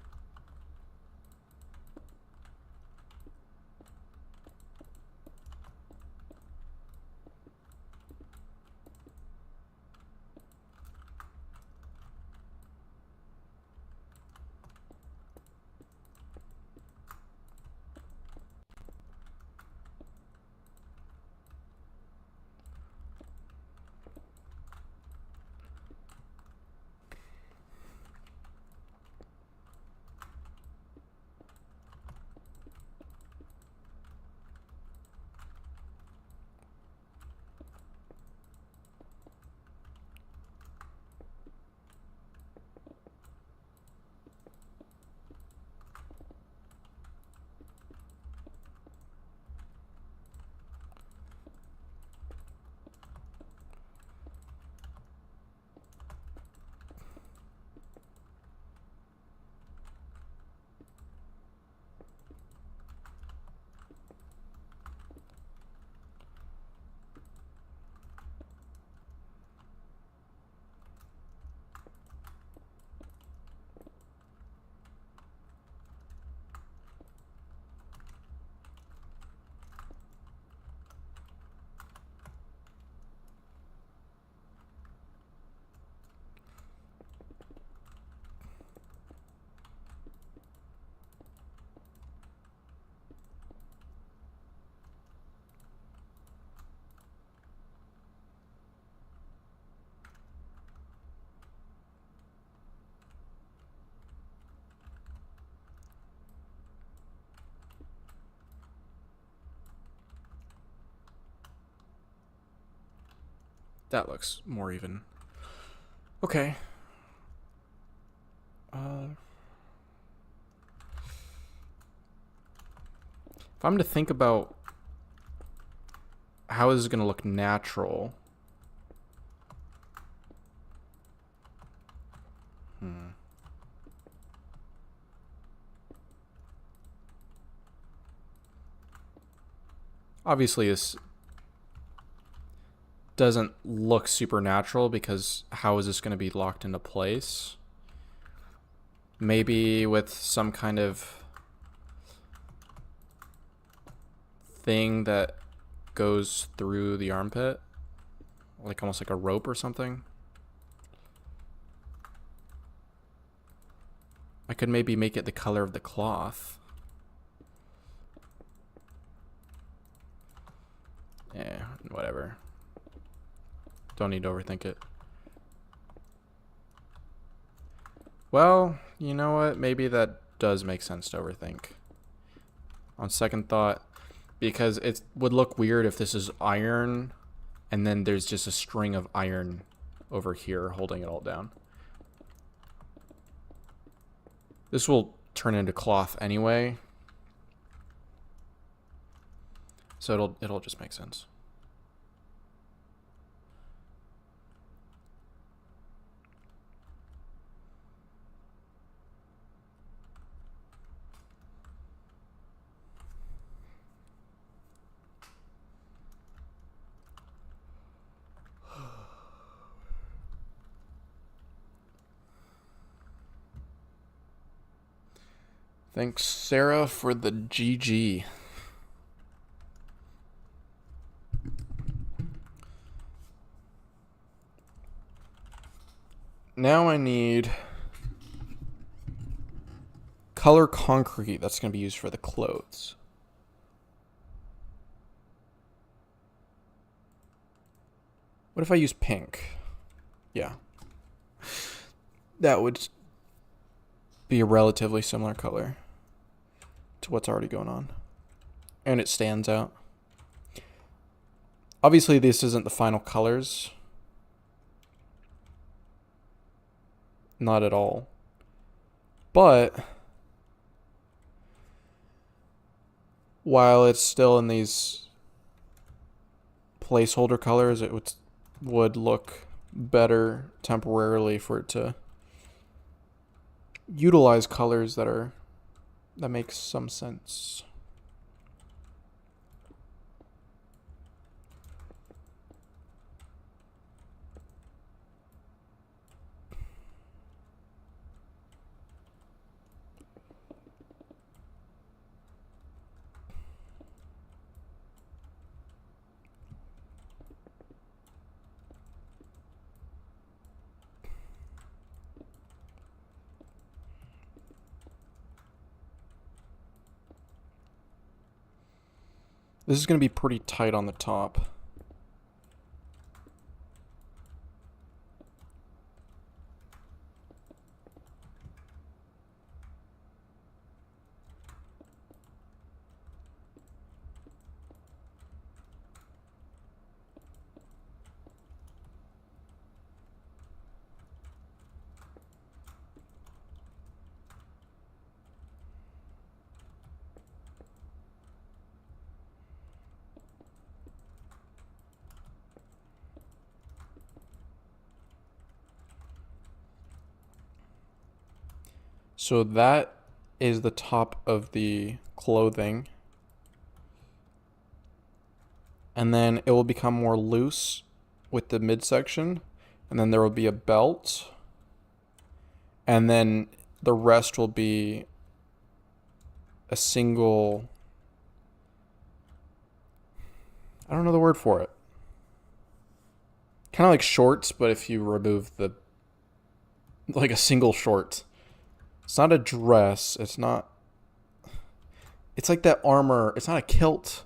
That looks more even. Okay. If I'm to think about how this is going to look natural. Obviously, this doesn't look supernatural because how is this going to be locked into place? Maybe with some kind of thing that goes through the armpit, like almost like a rope or something. I could maybe make it the color of the cloth. Yeah, whatever. Don't need to overthink it. Well, you know what? Maybe that does make sense to overthink. On second thought, because it would look weird if this is iron and then there's just a string of iron over here holding it all down. This will turn into cloth anyway. So it'll just make sense. Thanks, Sarah, for the GG. Now I need color concrete that's going to be used for the clothes. What if I use pink? Yeah. That would be a relatively similar color to what's already going on. And it stands out. Obviously, this isn't the final colors. Not at all. But while it's still in these placeholder colors, it would look better temporarily for it to utilize colors that makes some sense. This is going to be pretty tight on the top. So that is the top of the clothing. And then it will become more loose with the midsection. And then there will be a belt. And then the rest will be a single... I don't know the word for it. Kind of like shorts, but if you remove the... like a single short. It's not a dress. It's not... It's like that armor. It's not a kilt.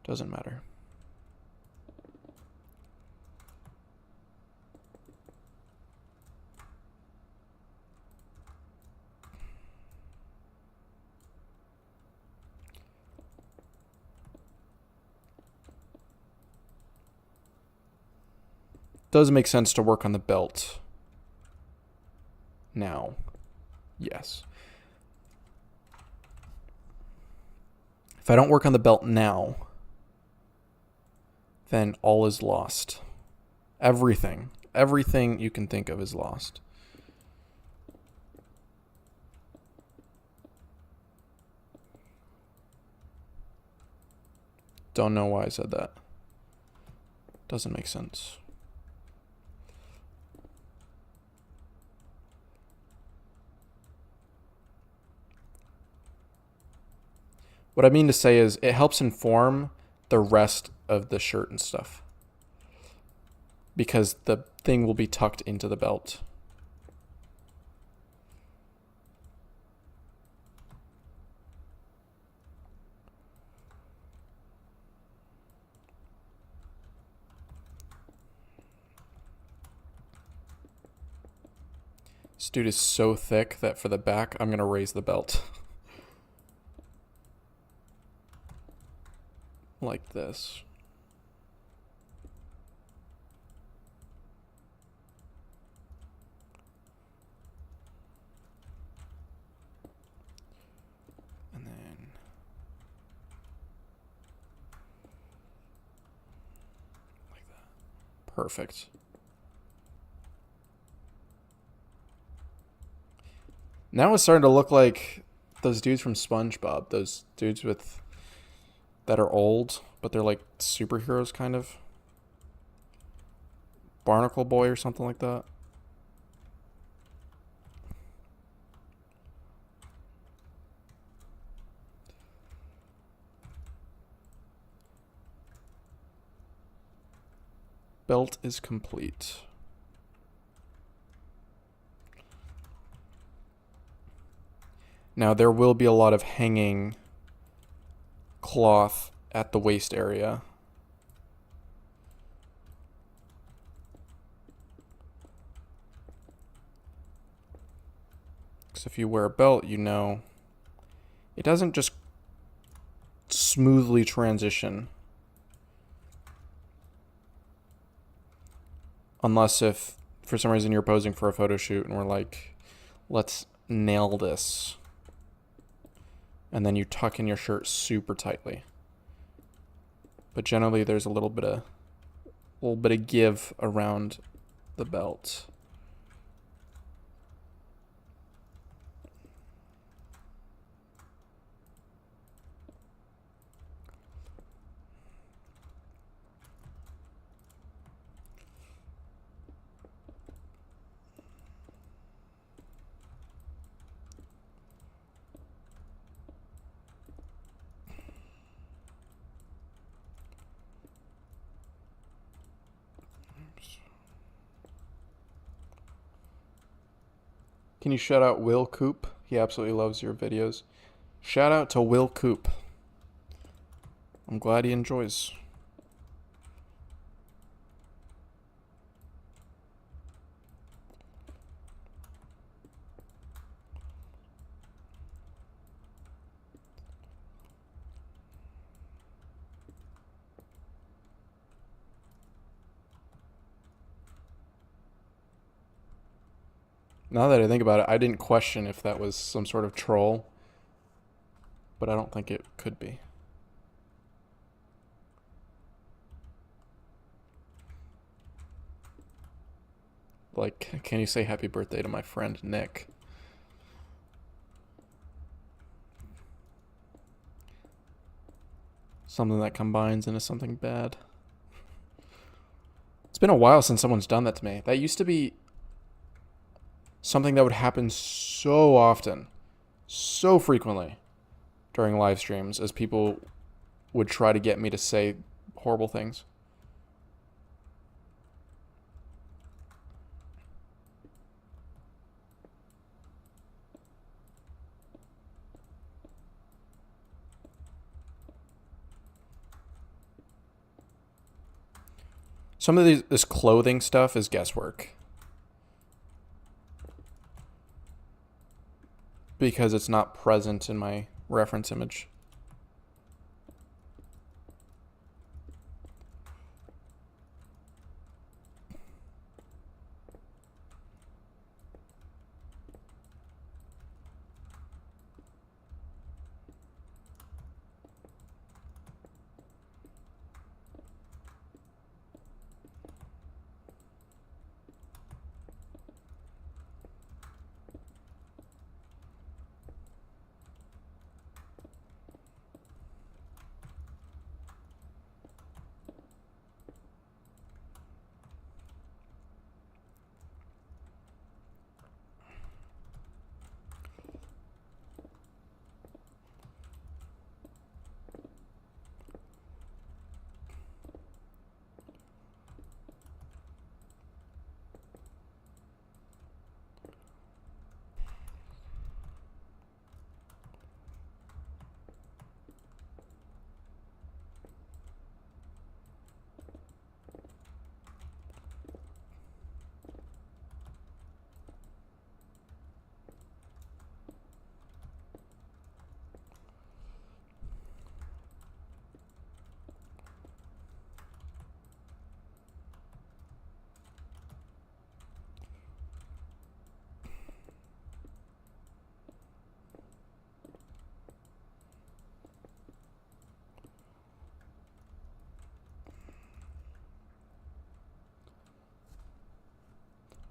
Doesn't matter. Does make sense to work on the belt now. Yes. If I don't work on the belt now, then all is lost. Everything you can think of is lost. Don't know why I said that. Doesn't make sense. What I mean to say is it helps inform the rest of the shirt and stuff, because the thing will be tucked into the belt. This dude is so thick that for the back, I'm going to raise the belt. Like this. And then like that. Perfect. Now it's starting to look like those dudes from SpongeBob, those dudes with that are old, but they're like superheroes kind of. Barnacle Boy or something like that. Belt is complete. Now there will be a lot of hanging cloth at the waist area. Because if you wear a belt, you know it doesn't just smoothly transition. Unless if for some reason you're posing for a photo shoot and we're like, let's nail this. And then you tuck in your shirt super tightly. But generally there's a little bit of give around the belt. Can you shout out Will Coop? He absolutely loves your videos. Shout out to Will Coop. I'm glad he enjoys. Now that I think about it, I didn't question if that was some sort of troll, but I don't think it could be. Like, can you say happy birthday to my friend Nick? Something that combines into something bad. It's been a while since someone's done that to me. That used to be something that would happen so often, so frequently during live streams as people would try to get me to say horrible things. Some of this clothing stuff is guesswork. Because it's not present in my reference image.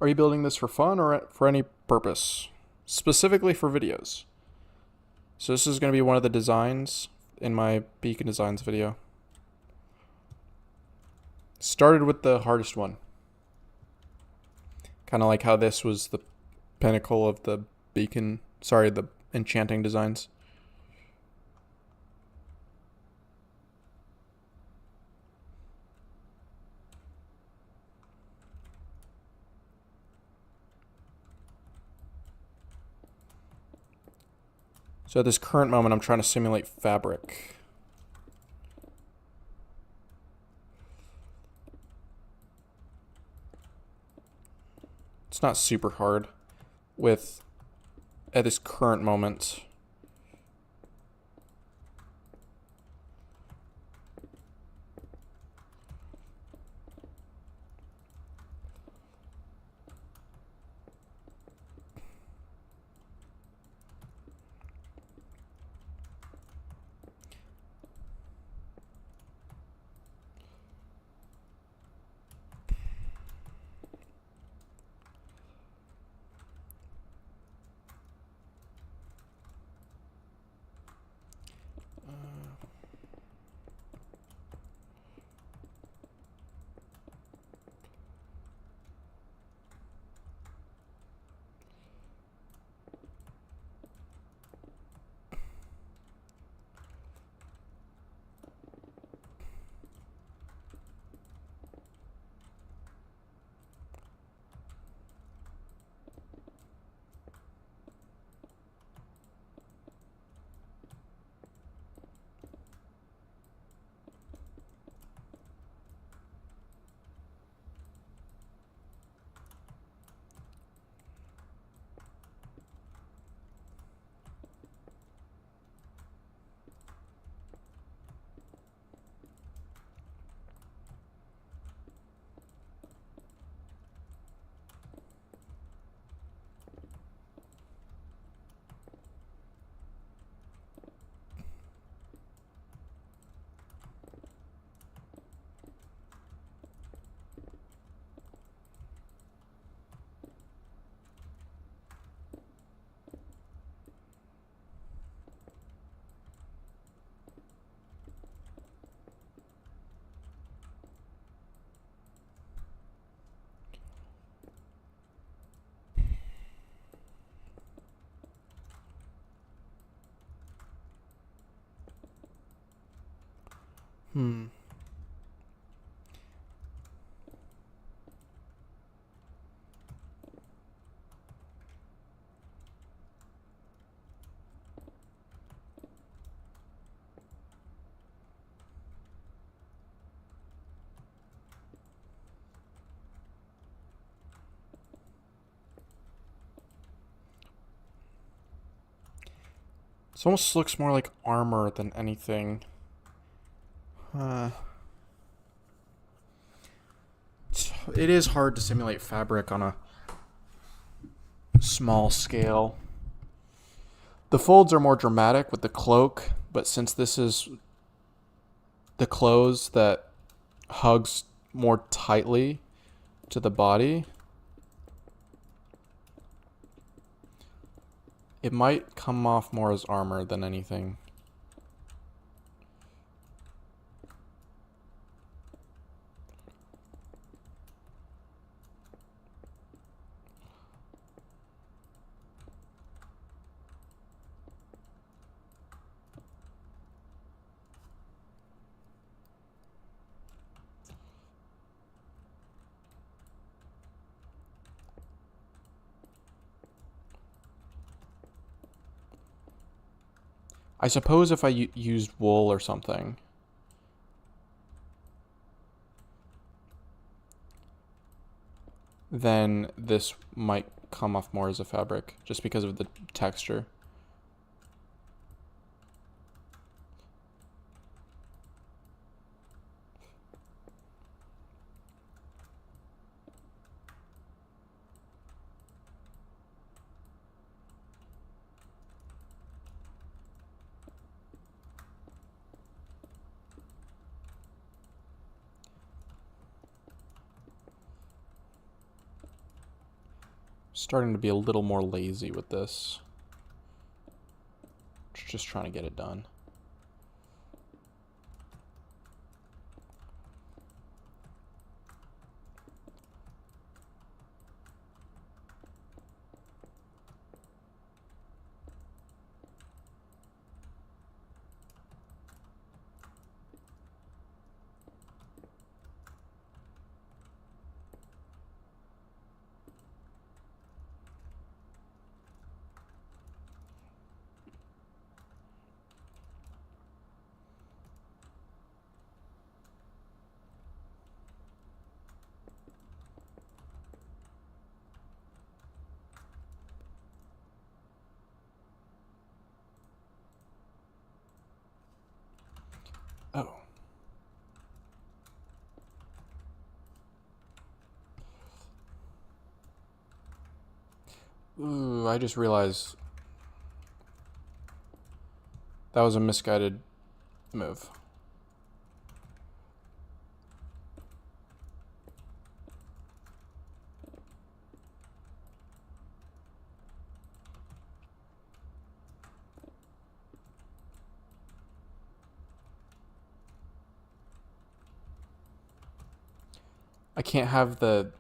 Are you building this for fun or for any purpose? Specifically for videos. So this is going to be one of the designs in my Beacon Designs video. Started with the hardest one. Kind of like how this was the pinnacle of the the enchanting designs. So at this current moment, I'm trying to simulate fabric. It's not super hard at this current moment. This almost looks more like armor than anything. It is hard to simulate fabric on a small scale. The folds are more dramatic with the cloak, but since this is the clothes that hugs more tightly to the body, it might come off more as armor than anything. I suppose if I used wool or something, then this might come off more as a fabric just because of the texture. Starting to be a little more lazy with this. Just trying to get it done. Oh. Ooh, I just realized that was a misguided move. I can't have the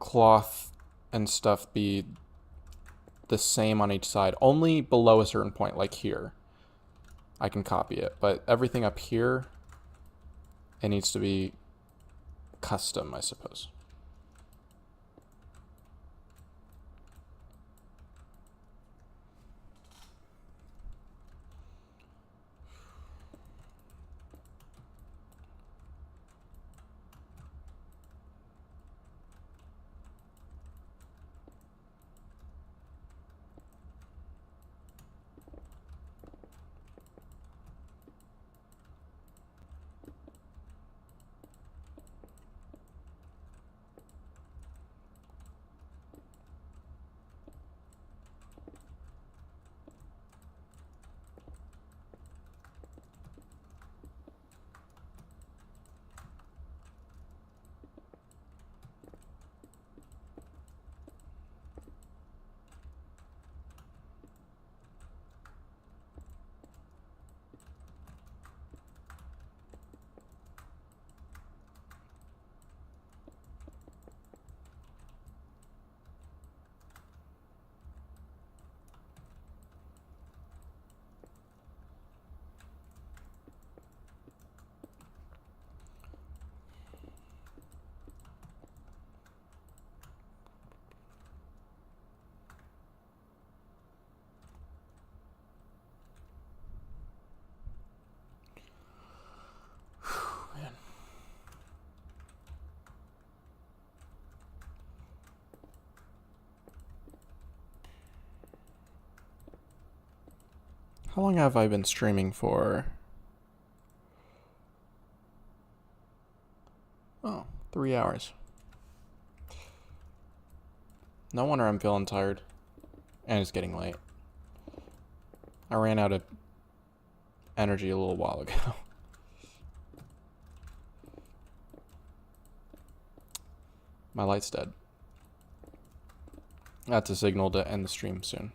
cloth and stuff be the same on each side. Only below a certain point, like here, I can copy it. But everything up here, it needs to be custom, I suppose. How long have I been streaming for? Oh, 3 hours. No wonder I'm feeling tired. And it's getting late. I ran out of energy a little while ago. My light's dead. That's a signal to end the stream soon.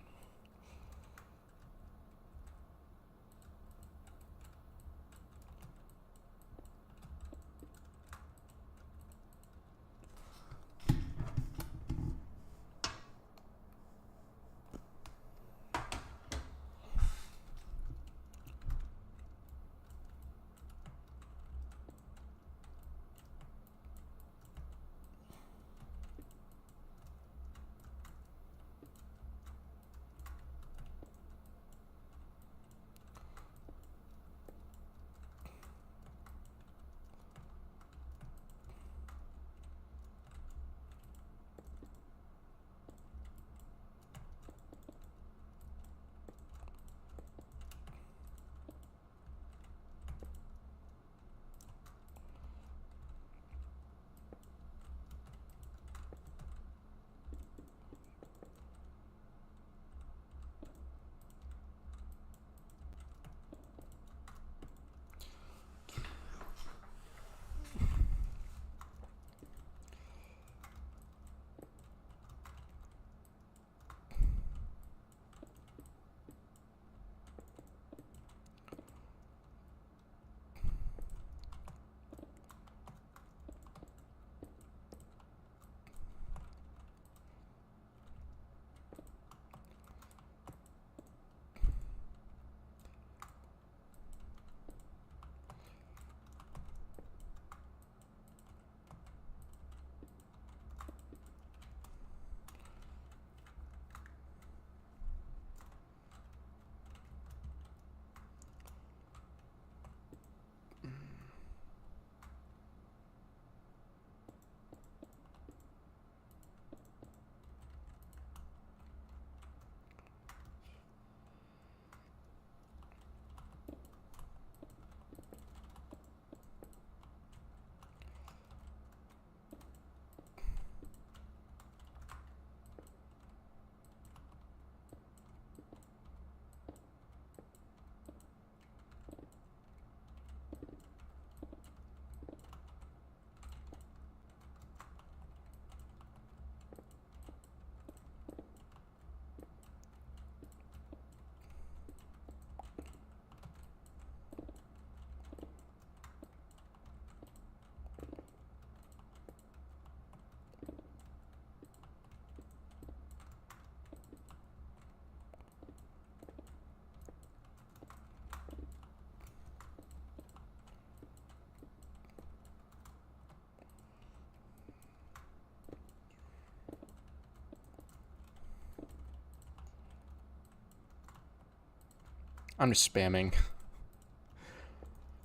I'm just spamming.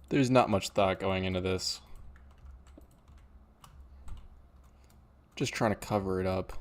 There's not much thought going into this. Just trying to cover it up.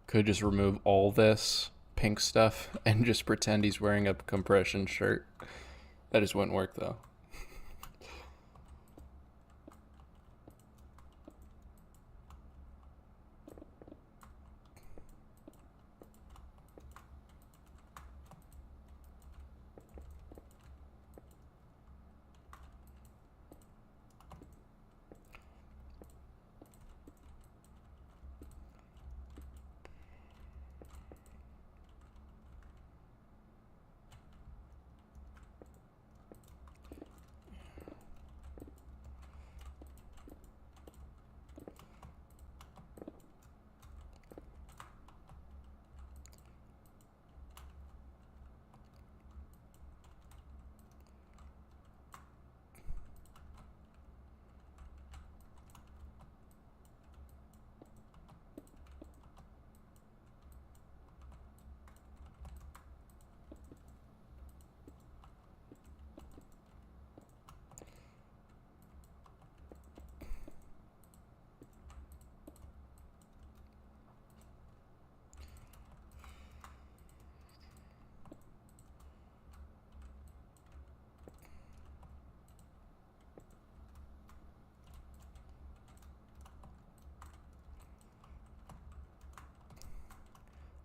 Could just remove all this pink stuff and just pretend he's wearing a compression shirt. That just wouldn't work though.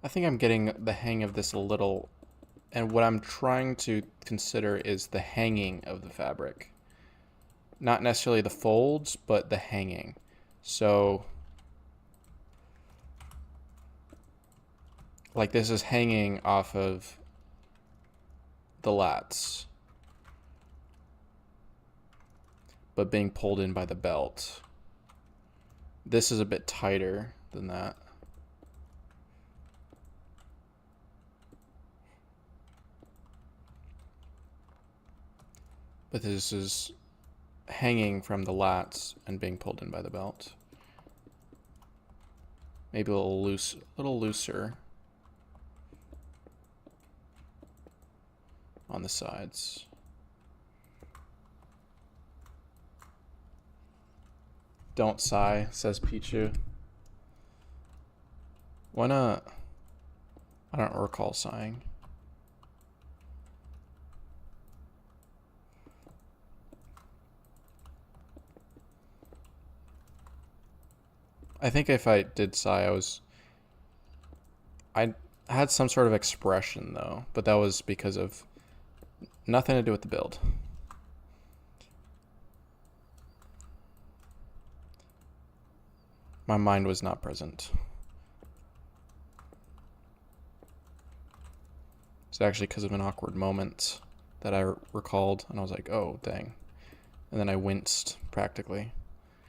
I think I'm getting the hang of this a little, and what I'm trying to consider is the hanging of the fabric. Not necessarily the folds, but the hanging. So, like this is hanging off of the lats, but being pulled in by the belt. This is a bit tighter than that. But this is hanging from the lats and being pulled in by the belt. Maybe a little looser on the sides. Don't sigh, says Pichu. Why not? I don't recall sighing. I think if I did sigh, I had some sort of expression though, but that was because of nothing to do with the build. My mind was not present. It's actually because of an awkward moment that I recalled, and I was like, oh, dang. And then I winced, practically.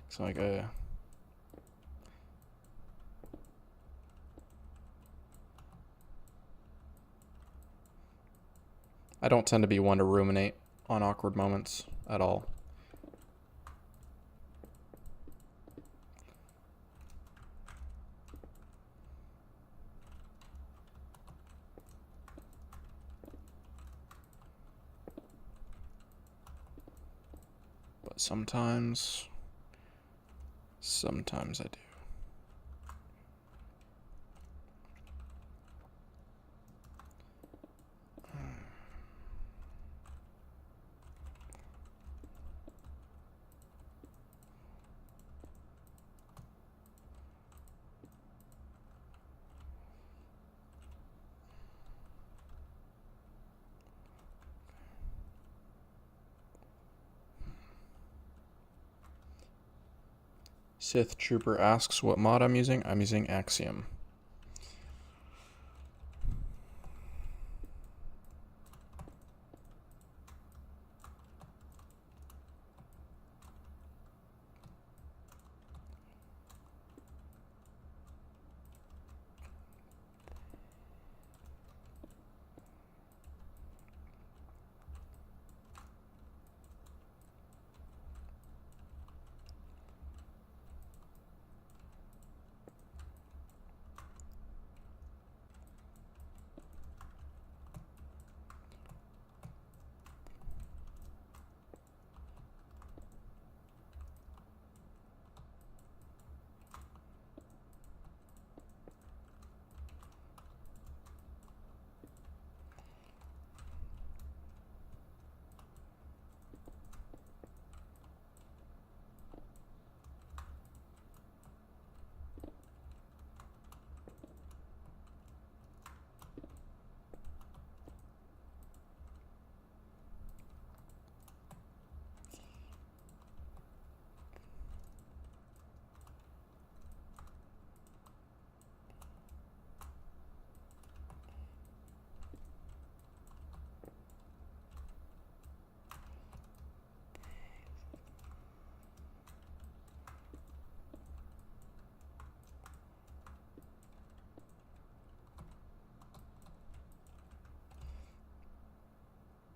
So I'm like, I don't tend to be one to ruminate on awkward moments at all. But sometimes I do. Sith Trooper asks what mod I'm using. I'm using Axiom.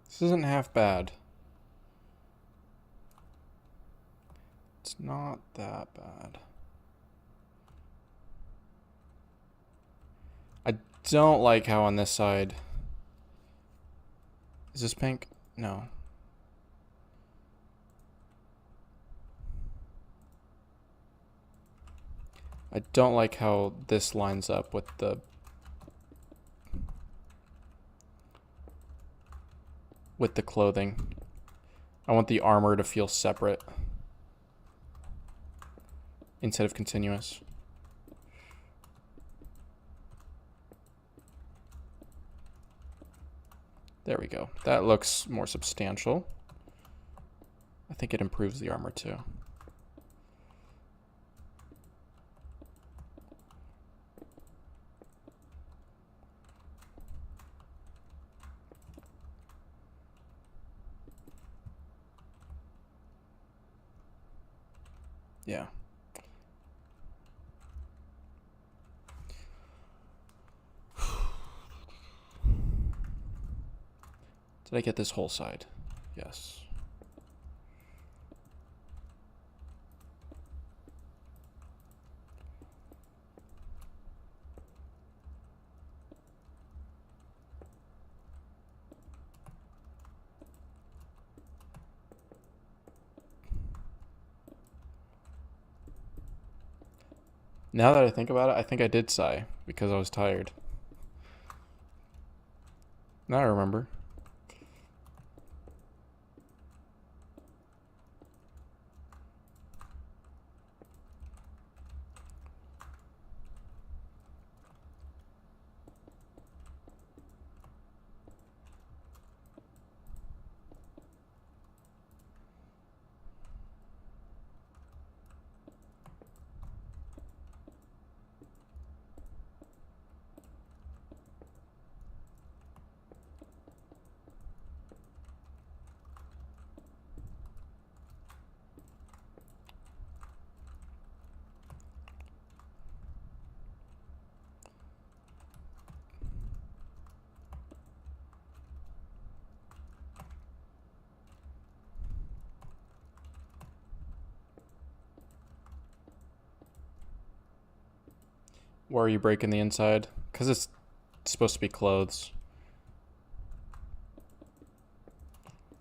This isn't half bad. It's not that bad. I don't like how on this side... Is this pink? No. I don't like how this lines up with the clothing. I want the armor to feel separate instead of continuous. There we go. That looks more substantial. I think it improves the armor too. Yeah. Did I get this whole side? Yes. Now that I think about it, I think I did sigh because I was tired. Now I remember. Where are you breaking the inside? Because it's supposed to be clothes.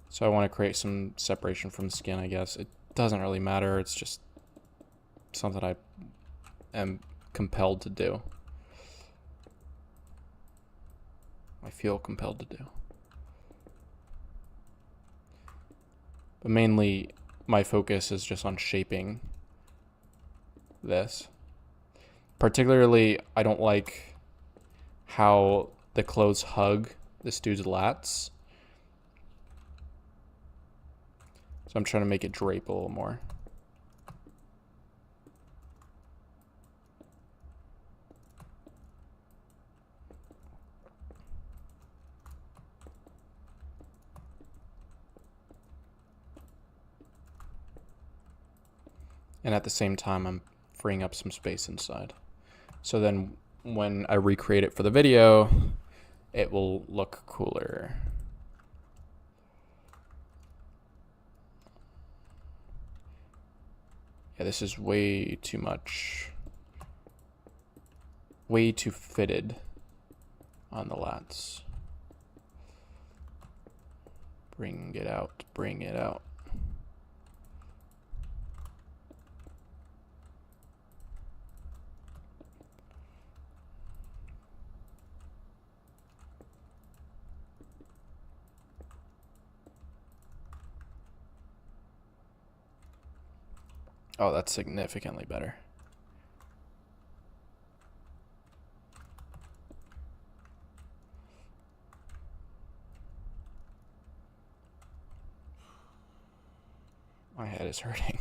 So I want to create some separation from the skin, I guess. It doesn't really matter. It's just something I am compelled to do. I feel compelled to do. But mainly, my focus is just on shaping this. Particularly, I don't like how the clothes hug this dude's lats. So I'm trying to make it drape a little more. And at the same time, I'm freeing up some space inside. So then when I recreate it for the video, it will look cooler. Yeah, this is way too much. Way too fitted on the lats. Bring it out, bring it out. Oh, that's significantly better. My head is hurting.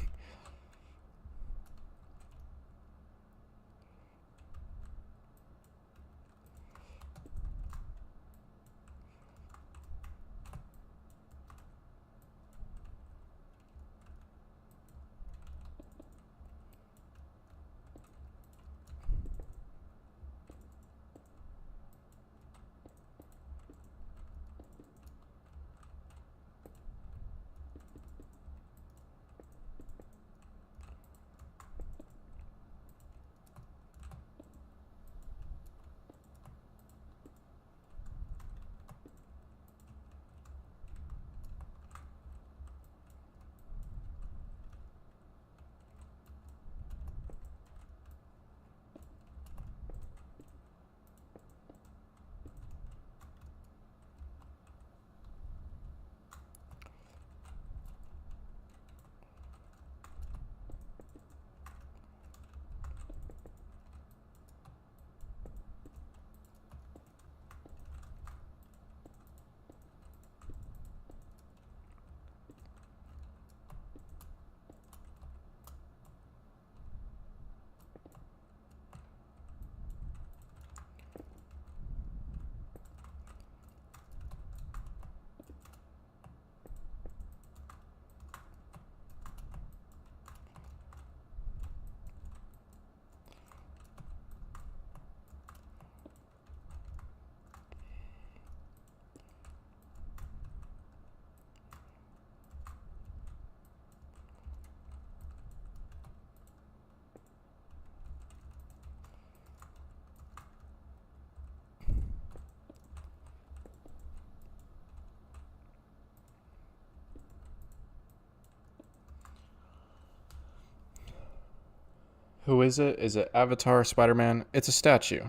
Who is it? Is it Avatar, Spider-Man? It's a statue.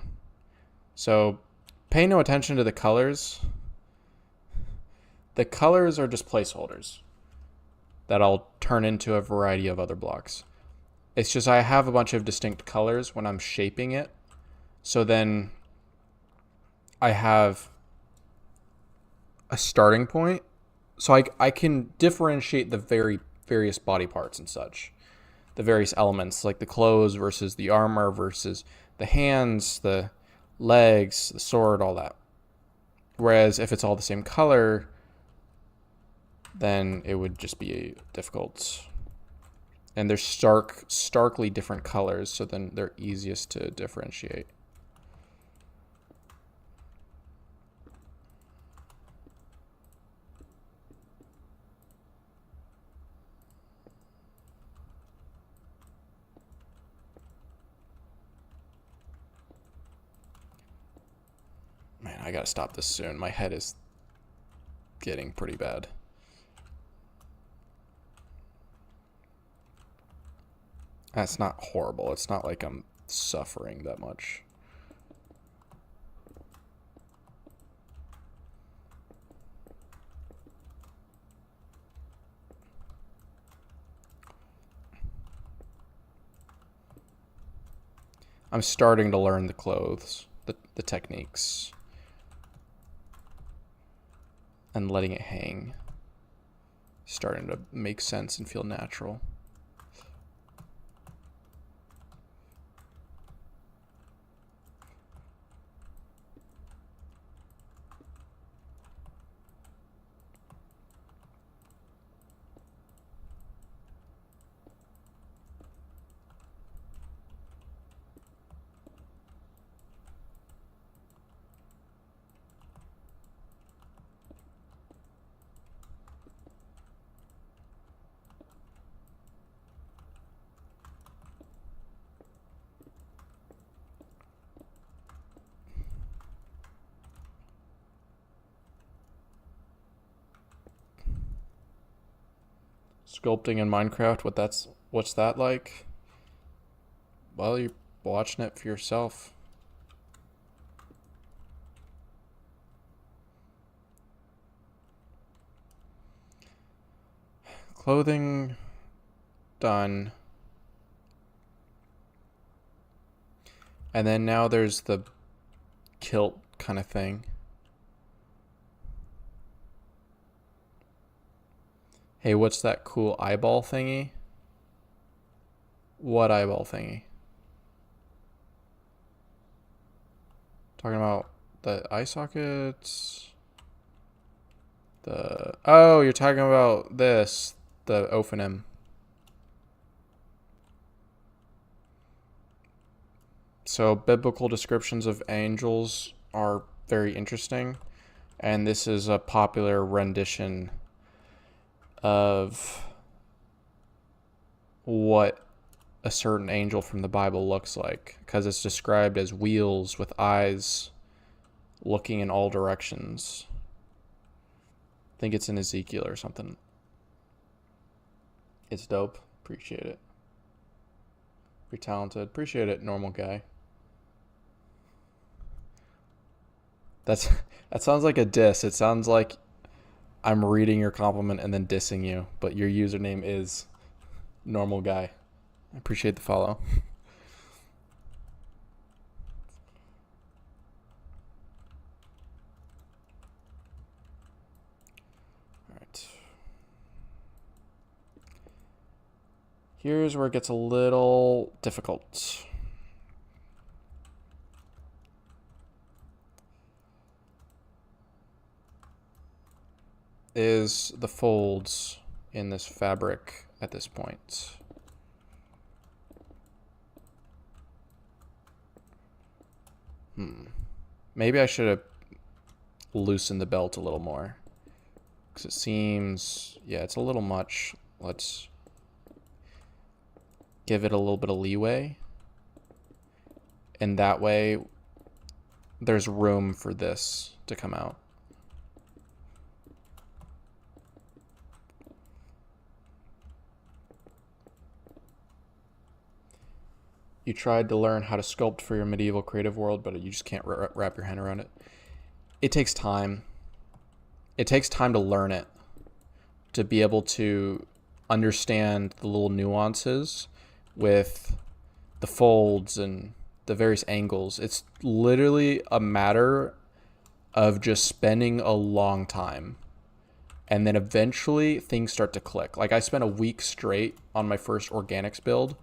So pay no attention to the colors. The colors are just placeholders that I'll turn into a variety of other blocks. It's just I have a bunch of distinct colors when I'm shaping it. So then I have a starting point. So I can differentiate the various body parts and such. The various elements, like the clothes versus the armor versus the hands, the legs, the sword, all that. Whereas if it's all the same color, then it would just be difficult. And they're starkly different colors, so then they're easiest to differentiate. Man, I gotta stop this soon. My head is getting pretty bad. That's not horrible. It's not like I'm suffering that much. I'm starting to learn the clothes, the techniques, and letting it hang. Starting to make sense and feel natural. Sculpting in Minecraft, what's that like? Well, you're watching it for yourself. Clothing done. And then now there's the kilt kind of thing. Hey, what's that cool eyeball thingy? What eyeball thingy? Talking about the eye sockets? Oh, you're talking about this, the ophonym. So biblical descriptions of angels are very interesting, and this is a popular rendition of what a certain angel from the Bible looks like, because it's described as wheels with eyes looking in all directions. I think it's in Ezekiel or something. It's dope. Appreciate it. You're talented. Appreciate it, normal guy. That sounds like a diss. It sounds like I'm reading your compliment and then dissing you, but your username is normal guy. I appreciate the follow. All right. Here's where it gets a little difficult. Is the folds in this fabric at this point. Maybe I should have loosened the belt a little more, because it seems, yeah, it's a little much. Let's give it a little bit of leeway, and that way there's room for this to come out. you tried to learn how to sculpt for your medieval creative world, but you just can't wrap your hand around it. It takes time. It takes time to learn it, to be able to understand the little nuances with the folds and the various angles. It's literally a matter of just spending a long time. And then eventually things start to click. Like I spent a week straight on my first organics build,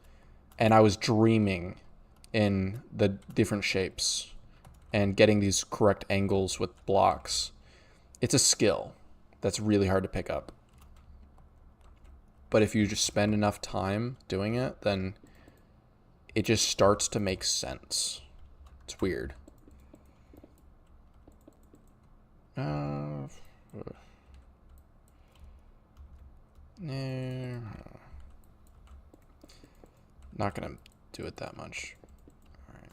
and I was dreaming in the different shapes and getting these correct angles with blocks. It's a skill that's really hard to pick up. But if you just spend enough time doing it, then it just starts to make sense. It's weird. Not gonna do it that much. All right.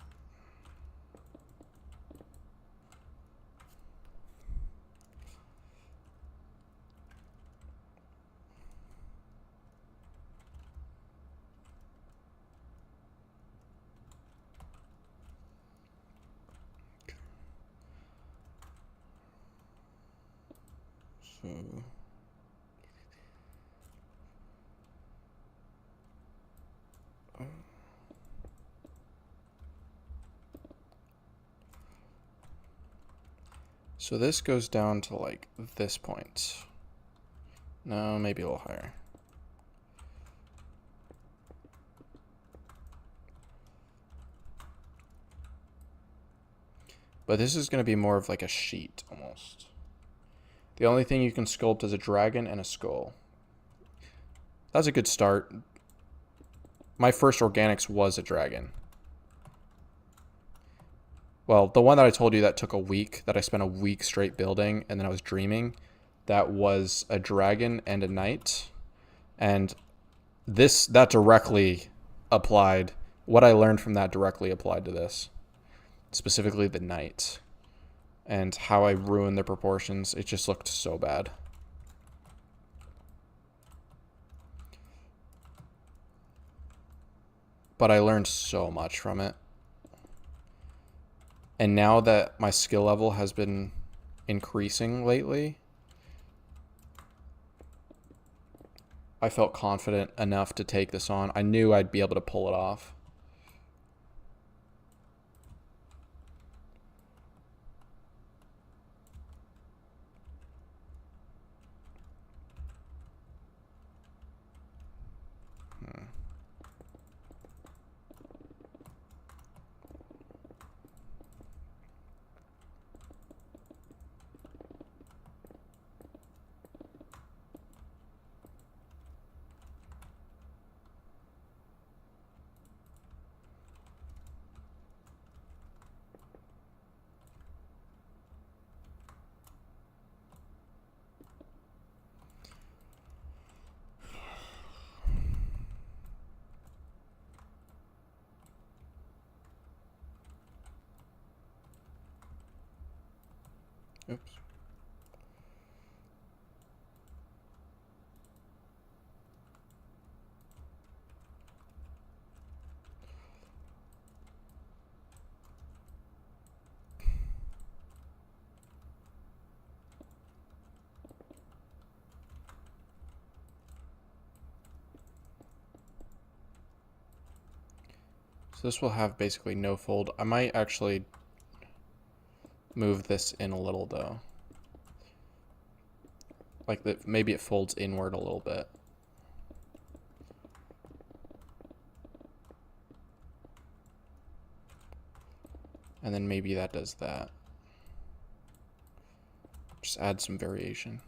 So this goes down to like this point. No, maybe a little higher. But this is going to be more of like a sheet almost. The only thing you can sculpt is a dragon and a skull. That's a good start. My first organics was a dragon. Well, the one that I told you that took a week, that I spent a week straight building, and then I was dreaming, that was a dragon and a knight. And that directly applied, what I learned from that directly applied to this. Specifically the knight. And how I ruined the proportions. It just looked so bad. But I learned so much from it. And now that my skill level has been increasing lately, I felt confident enough to take this on. I knew I'd be able to pull it off. Oops. So this will have basically no fold. I might actually move this in a little though. Like that, maybe it folds inward a little bit. And then maybe that does that. Just add some variation.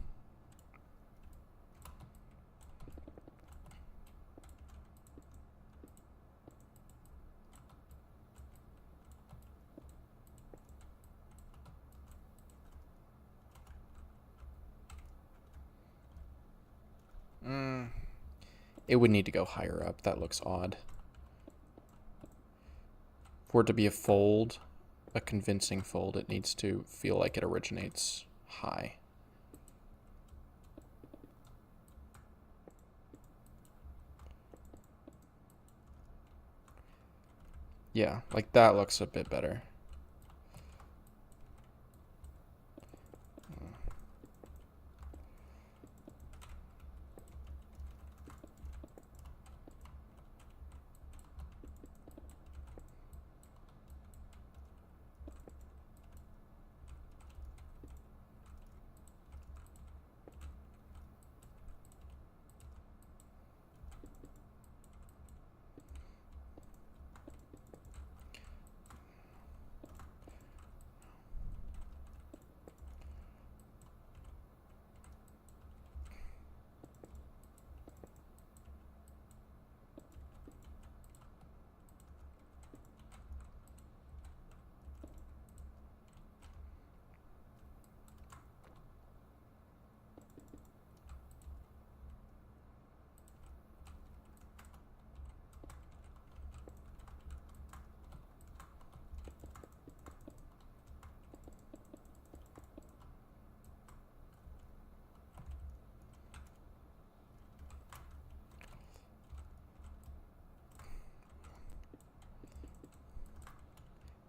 It would need to go higher up. That looks odd. For it to be a fold, a convincing fold, it needs to feel like it originates high. Yeah, like that looks a bit better.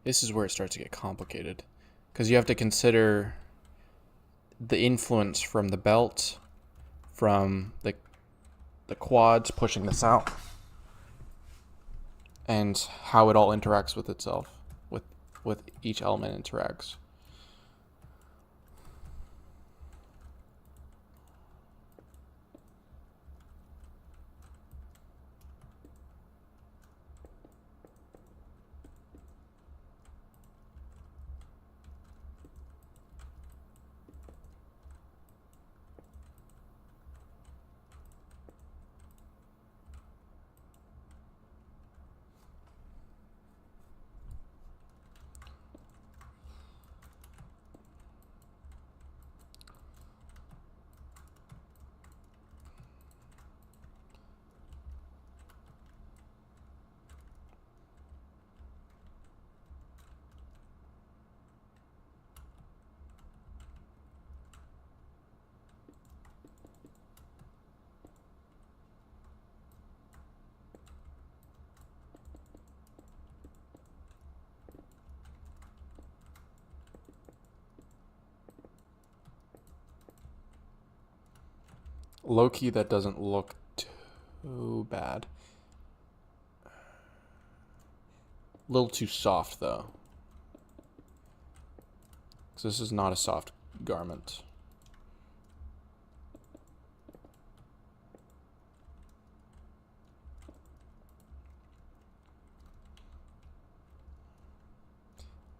This is where it starts to get complicated, because you have to consider the influence from the belt, from the quads pushing this out, and how it all interacts with itself, with each element interacts. Low-key, that doesn't look too bad. A little too soft, though. Because this is not a soft garment.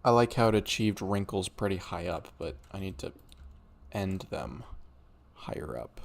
I like how it achieved wrinkles pretty high up, but I need to end them higher up.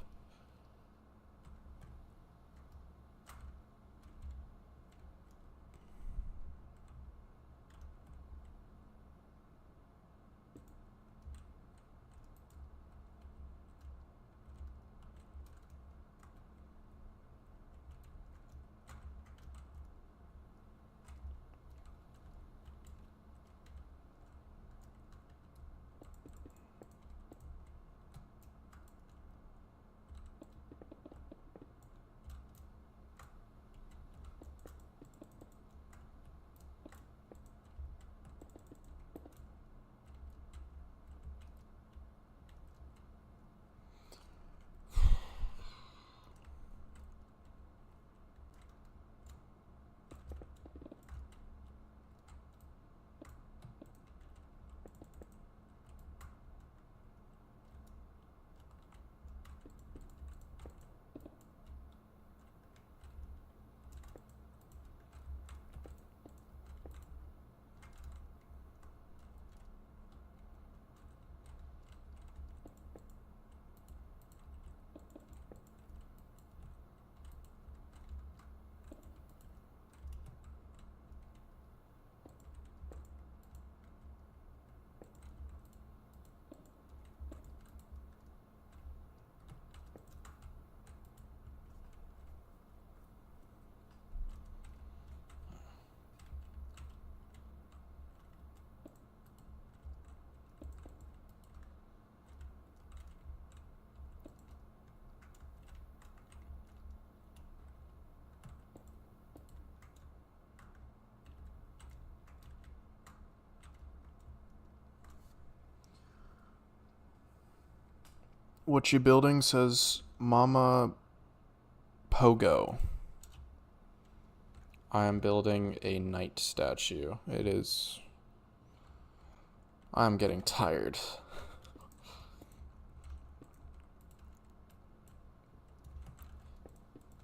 What you building, says Mama Pogo. I am building a knight statue. It is... I'm getting tired.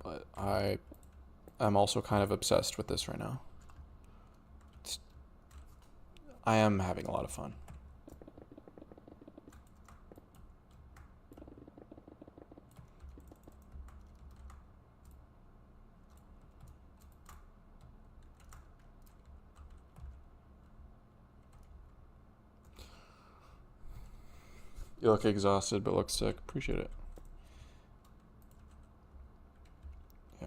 But I am also kind of obsessed with this right now. I am having a lot of fun. You look exhausted, but look sick. Appreciate it. Yeah.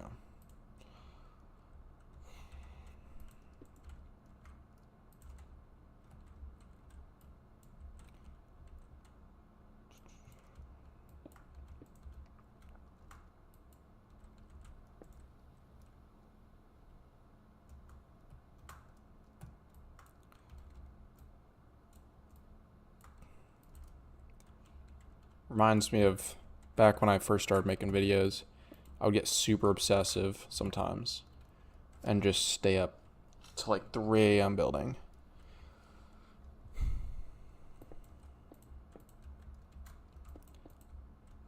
Reminds me of back when I first started making videos. I would get super obsessive sometimes and just stay up till like 3 a.m. building.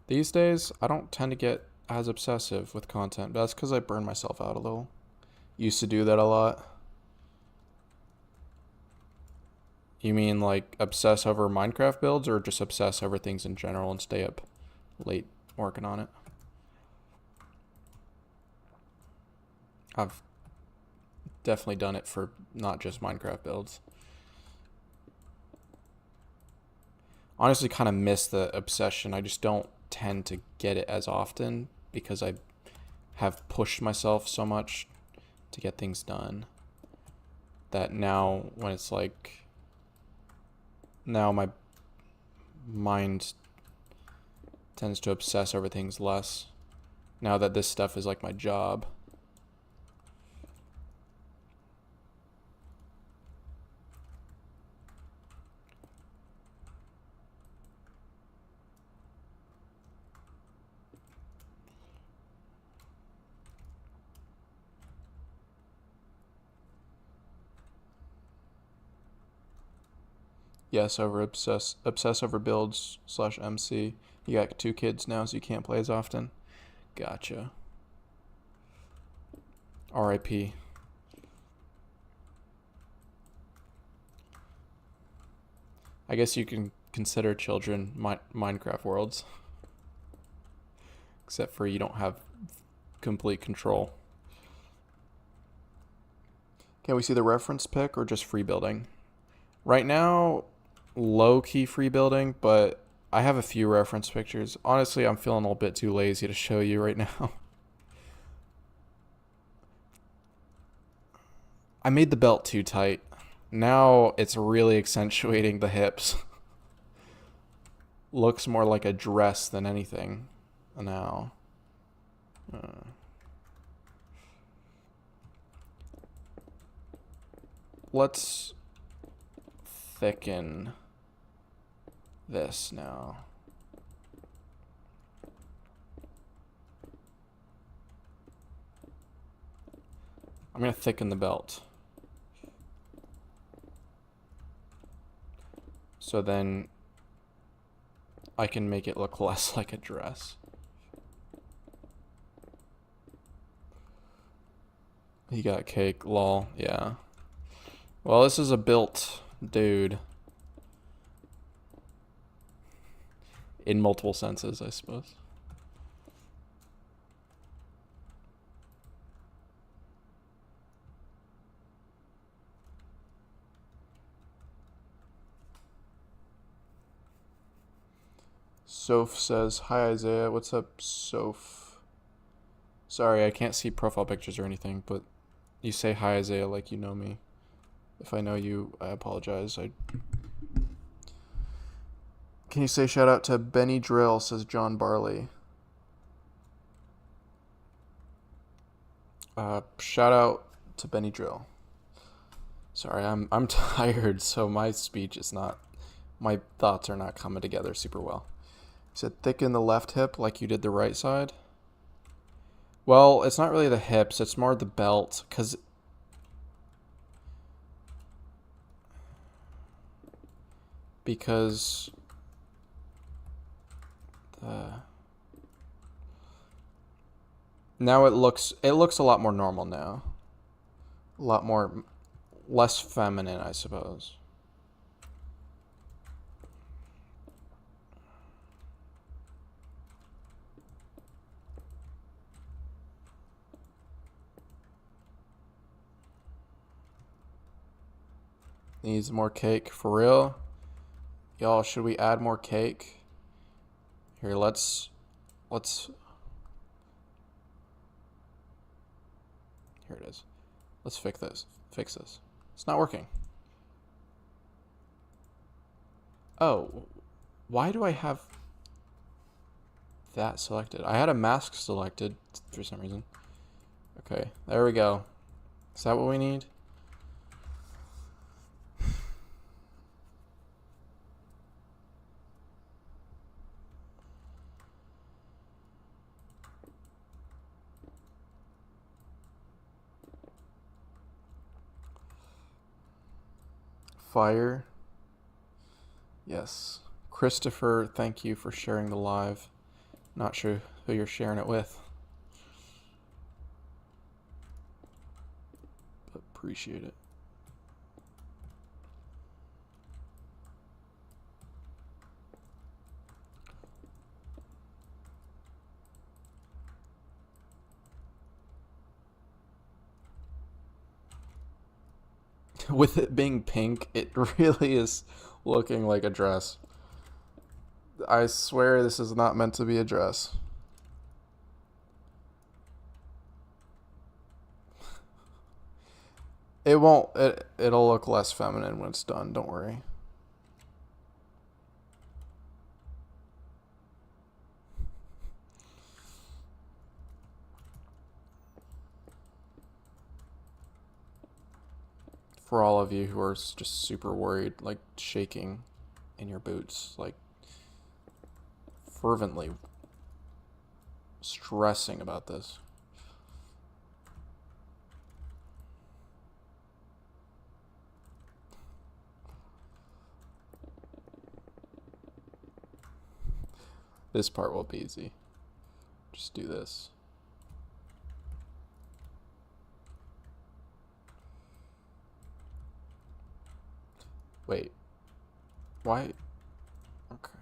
These days, I don't tend to get as obsessive with content, but that's because I burn myself out a little. Used to do that a lot. You mean like obsess over Minecraft builds, or just obsess over things in general and stay up late working on it? I've definitely done it for not just Minecraft builds. Honestly, kind of miss the obsession. I just don't tend to get it as often because I have pushed myself so much to get things done that now when it's like, now my mind tends to obsess over things less now that this stuff is like my job. Yes, over obsess over builds / MC. You got 2 kids now, so you can't play as often. Gotcha. R.I.P. I guess you can consider children Minecraft worlds. Except for you don't have complete control. Can we see the reference pic or just free building? Right now, low-key free building, but I have a few reference pictures. Honestly, I'm feeling a little bit too lazy to show you right now. I made the belt too tight. Now it's really accentuating the hips. Looks more like a dress than anything now. Let's thicken this now. I'm going to thicken the belt. So then I can make it look less like a dress. He got cake, lol, yeah. Well, this is a built dude. In multiple senses, I suppose. Soph says, hi Isaiah, what's up, Soph? Sorry, I can't see profile pictures or anything, but you say hi Isaiah like you know me. If I know you, I apologize. Can you say shout out to Benny Drill, says John Barley. Shout out to Benny Drill. Sorry, I'm tired, so my speech is not, my thoughts are not coming together super well. said thicken the left hip like you did the right side. Well, it's not really the hips, it's more the belt, because now it looks a lot more normal now. A lot more less feminine, I suppose. Needs more cake for real. Y'all, should we add more cake? Here, let's here it is. Let's fix this. It's not working. Oh, why do I have that selected? I had a mask selected for some reason. Okay, there we go. Is that what we need? Fire. Yes. Christopher, thank you for sharing the live. Not sure who you're sharing it with, but appreciate it. With it being pink, it really is looking like a dress. I swear this is not meant to be a dress. It won't, it'll look less feminine when it's done, don't worry. For all of you who are just super worried, like shaking in your boots, like fervently stressing about this. This part will be easy. Just do this. Wait. Why? Okay.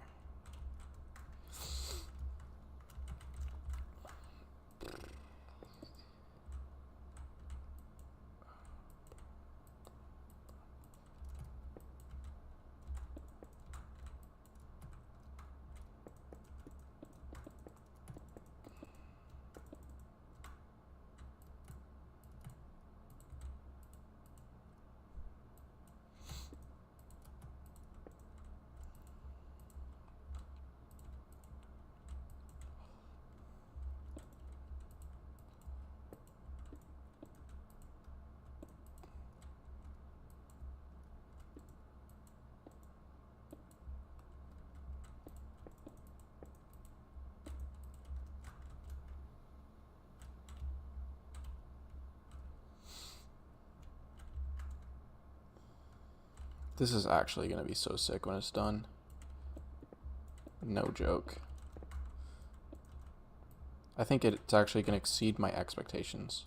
This is actually going to be so sick when it's done. No joke. I think it's actually going to exceed my expectations.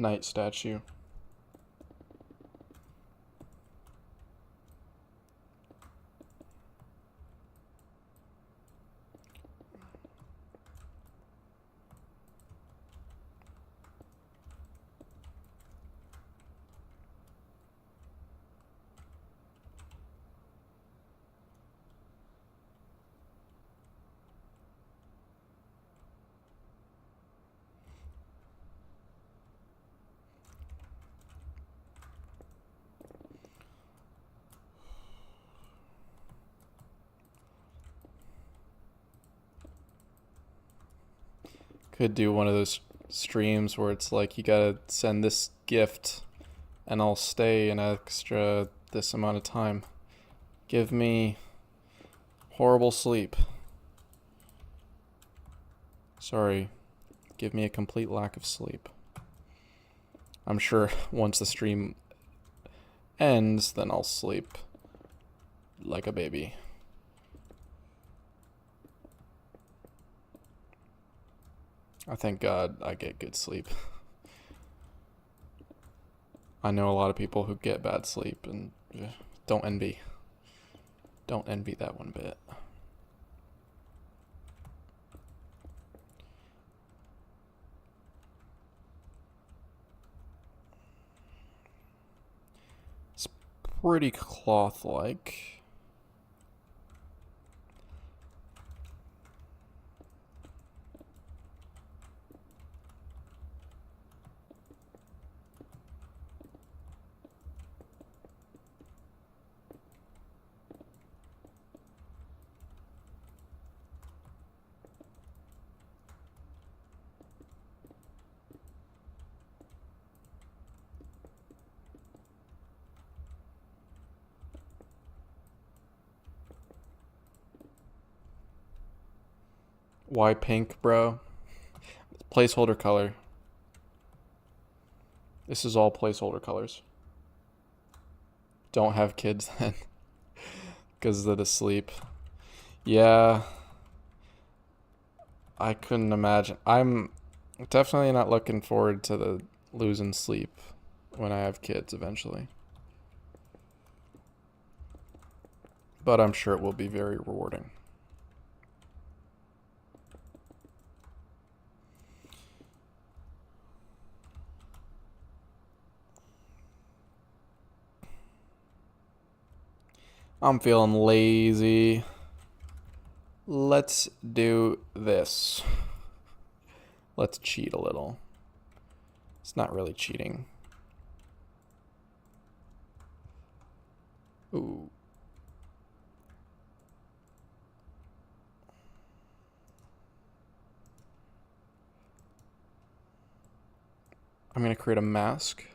knight statue. Could do one of those streams where it's like you gotta send this gift and I'll stay an extra this amount of time. Give me horrible sleep. Sorry. Give me a complete lack of sleep. I'm sure once the stream ends, then I'll sleep like a baby. I thank God I get good sleep. I know a lot of people who get bad sleep and don't envy. Don't envy that one bit. It's pretty cloth-like. Why pink, bro? Placeholder color. This is all placeholder colors. Don't have kids then. Because they're asleep. Yeah. I couldn't imagine. I'm definitely not looking forward to the losing sleep when I have kids eventually. But I'm sure it will be very rewarding. I'm feeling lazy. Let's do this. Let's cheat a little. It's not really cheating. Ooh. I'm gonna create a mask.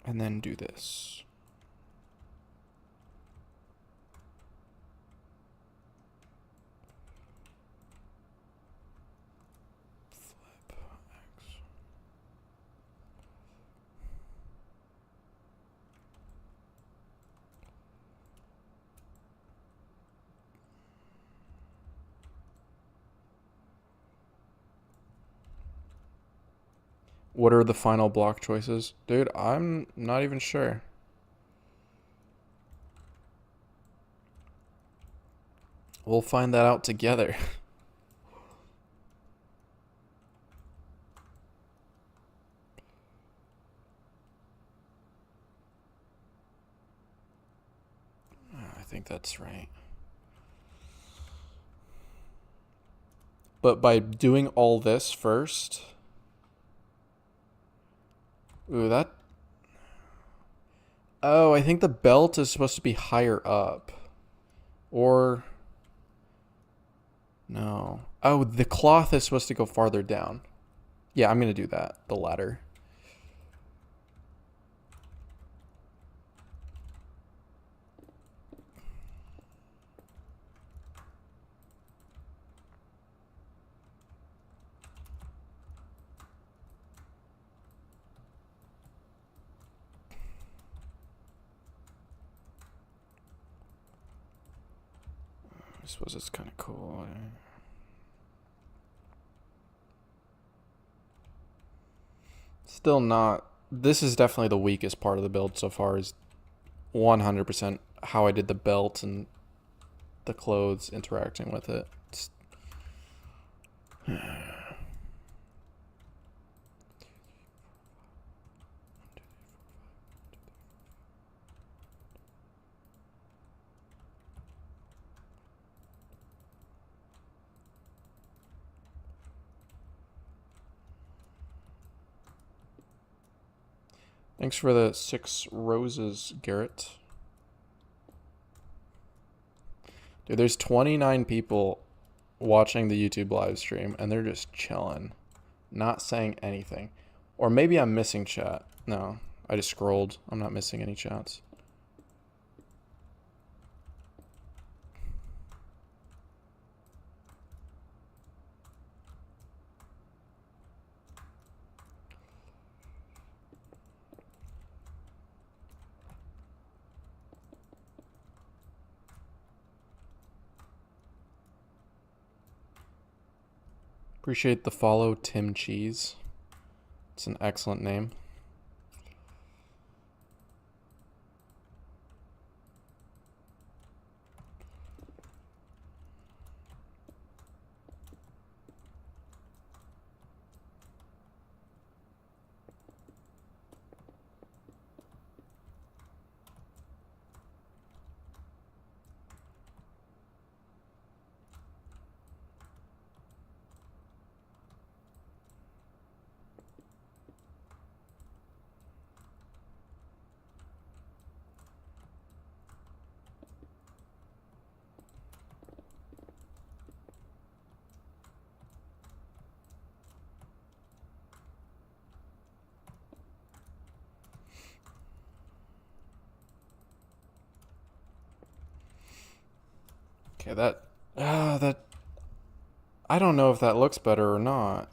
And then do this. Flip X. What are the final block choices? Dude, I'm not even sure. We'll find that out together. I think that's right. But by doing all this first... Ooh, that... Oh, I think the belt is supposed to be higher up. Or... No. Oh, the cloth is supposed to go farther down. Yeah, I'm going to do that. The ladder. I suppose it's kind of cool. still not... This is definitely the weakest part of the build so far, is 100% how I did the belt and the clothes interacting with it. Thanks for the 6 roses, Garrett. Dude, there's 29 people watching the YouTube live stream, and they're just chilling, not saying anything. Or maybe I'm missing chat. No, I just scrolled. I'm not missing any chats. Appreciate the follow, Tim Cheese. It's an excellent name. Okay, that I don't know if that looks better or not.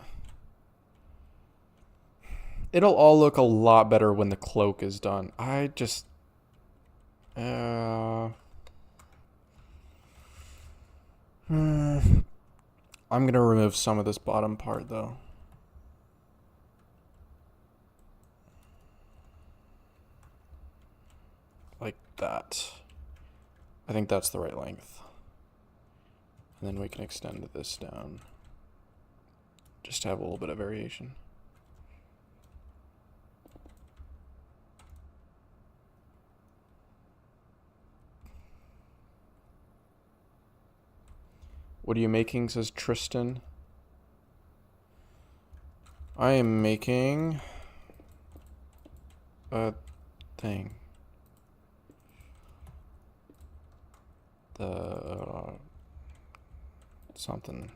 It'll all look a lot better when the cloak is done. I just I'm gonna remove some of this bottom part though. Like that. I think that's the right length. And then we can extend this down. Just to have a little bit of variation. What are you making, says Tristan. I am making a thing. The something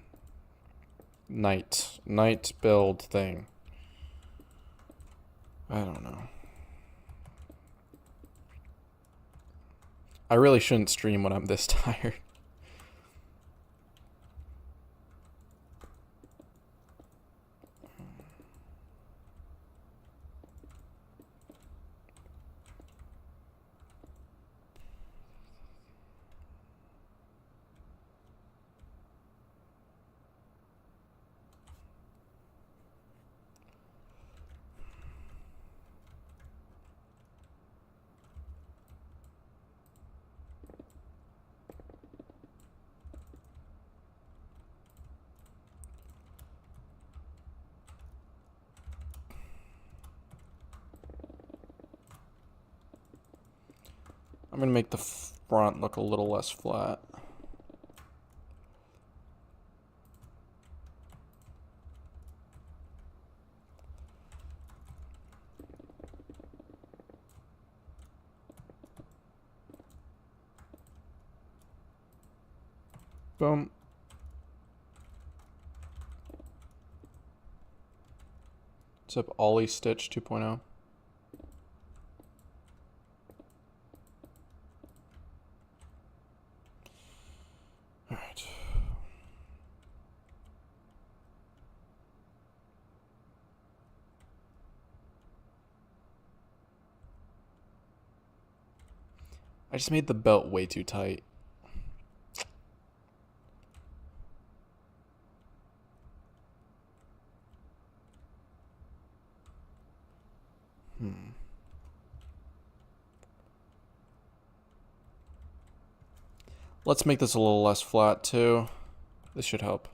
night build thing. I don't know. I really shouldn't stream when I'm this tired. I'm gonna make the front look a little less flat. Boom. What's up, Ollie Stitch 2.0? Alright. I just made the belt way too tight. Let's make this a little less flat too. This should help.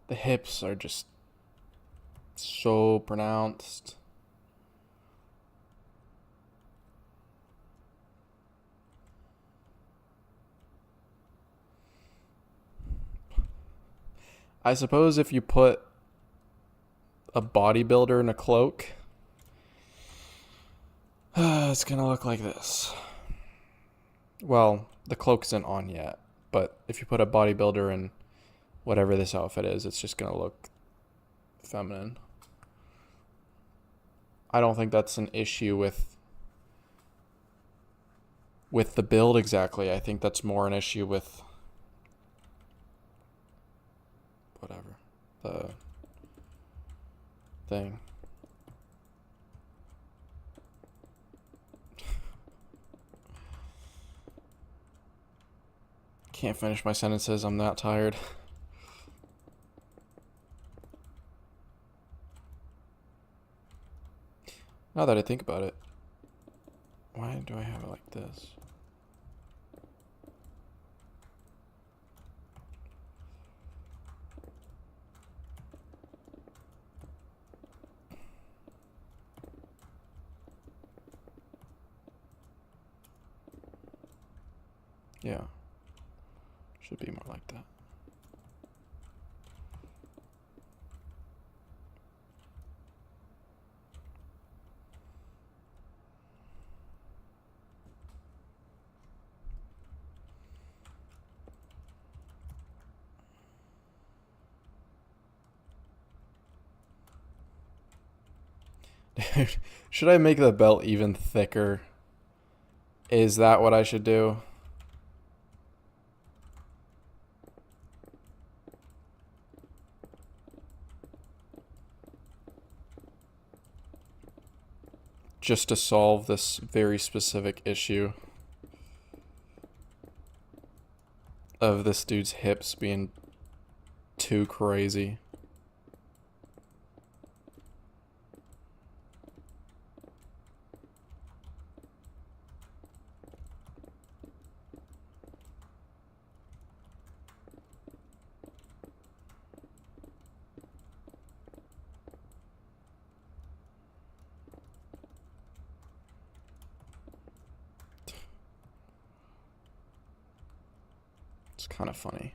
The hips are just so pronounced. I suppose if you put a bodybuilder in a cloak, it's gonna look like this. Well, the cloak isn't on yet, but if you put a bodybuilder in whatever this outfit is, it's just gonna look feminine. I don't think that's an issue with the build exactly. I think that's more an issue with whatever the thing. Can't finish my sentences. I'm that tired. Now that I think about it, why do I have it like this? Yeah. Should be more like that. Dude, should I make the belt even thicker? Is that what I should do? just to solve this very specific issue of this dude's hips being too crazy. It's kind of funny.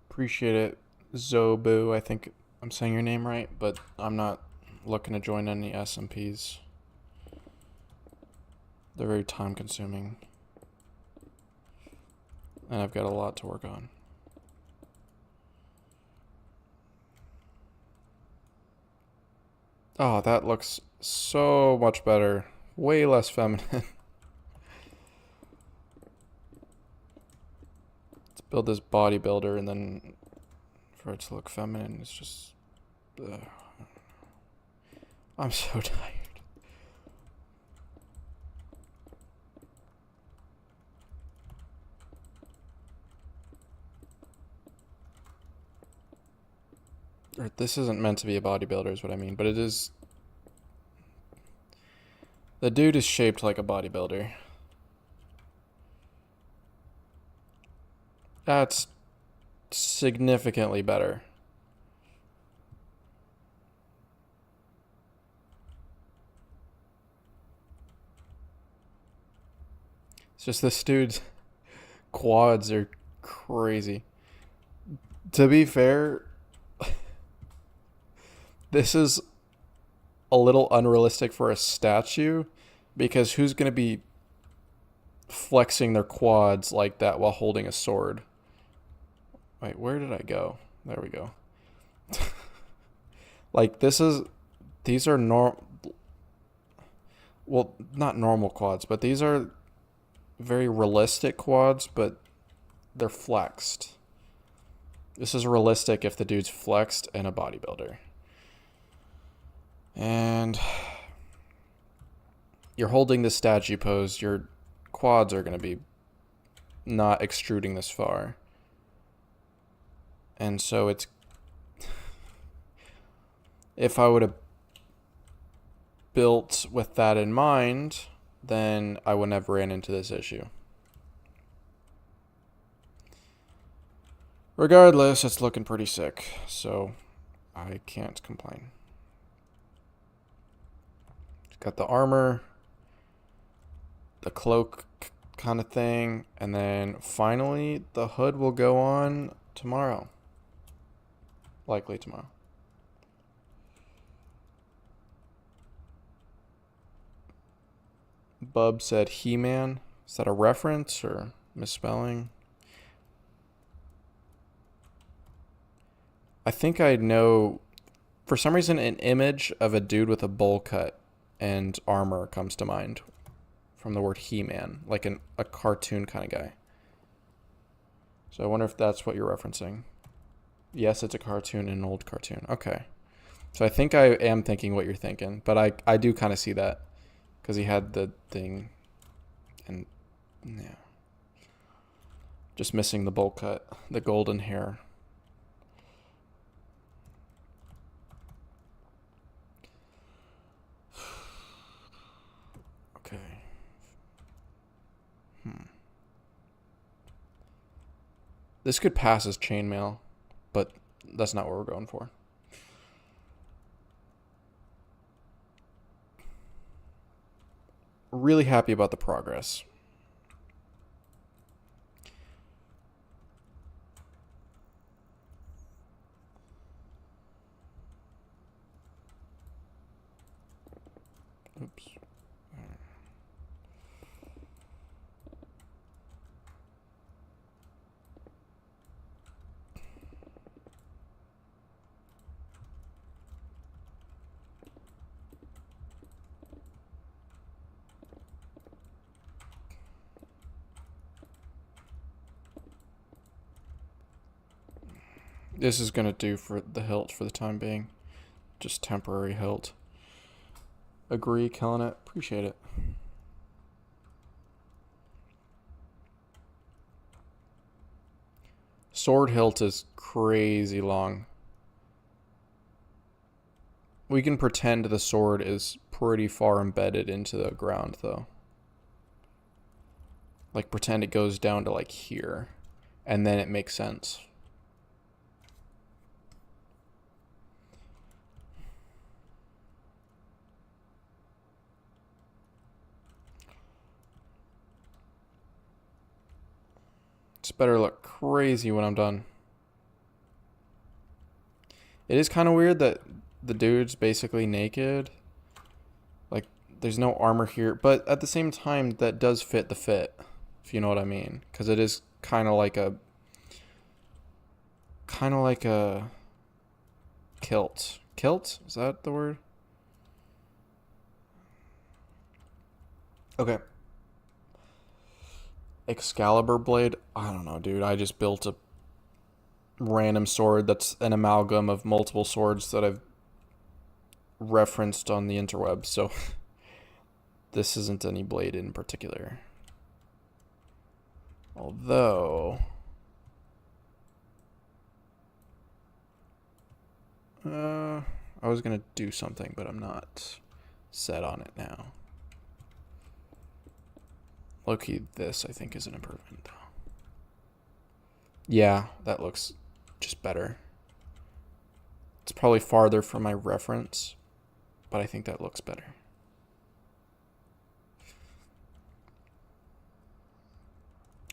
Appreciate it, Zobu. I think I'm saying your name right, but I'm not looking to join any SMPs. They're very time consuming. And I've got a lot to work on. Oh, that looks so much better. Way less feminine. Let's build this bodybuilder, and then for it to look feminine, it's just... I'm so tired. This isn't meant to be a bodybuilder is what I mean, but it is. The dude is shaped like a bodybuilder. That's significantly better. It's just this dude's quads are crazy. To be fair, this is a little unrealistic for a statue, because who's going to be flexing their quads like that while holding a sword? Wait, where did I go? There we go. Like, these are well, not normal quads, but these are very realistic quads, but they're flexed. This is realistic if the dude's flexed and a bodybuilder. And you're holding the statue pose, your quads are going to be not extruding this far. And so it's... If I would have built with that in mind, then I wouldn't have ran into this issue. Regardless, it's looking pretty sick, so I can't complain. Got the armor, the cloak kind of thing, and then finally the hood will go on tomorrow. Likely tomorrow. Bub said He-Man. Is that a reference or misspelling? I think I know, for some reason, an image of a dude with a bowl cut and armor comes to mind from the word He-Man, like a cartoon kind of guy. So I wonder if that's what you're referencing. Yes, it's a cartoon, an old cartoon. Okay. So I think I am thinking what you're thinking, but I do kind of see that because he had the thing and yeah. Just missing the bowl cut, the golden hair. Okay. This could pass as chainmail, but that's not what we're going for. Really happy about the progress. Oops. This is gonna do for the hilt for the time being. Just temporary hilt. Agree, killing it. Appreciate it. Sword hilt is crazy long. We can pretend the sword is pretty far embedded into the ground, though. Like, pretend it goes down to, like, here. And then it makes sense. It's better look crazy when I'm done. It is kind of weird that the dude's basically naked. Like, there's no armor here. But at the same time, that does fit the fit, if you know what I mean. Because it is kind of like a kilt. Kilt? Is that the word? Okay. Excalibur blade? I don't know, dude. I just built a random sword that's an amalgam of multiple swords that I've referenced on the interweb, so this isn't any blade in particular. Although I was gonna do something, but I'm not set on it now. Low-key, this I think is an improvement. Yeah, that looks just better. It's probably farther from my reference, but I think that looks better.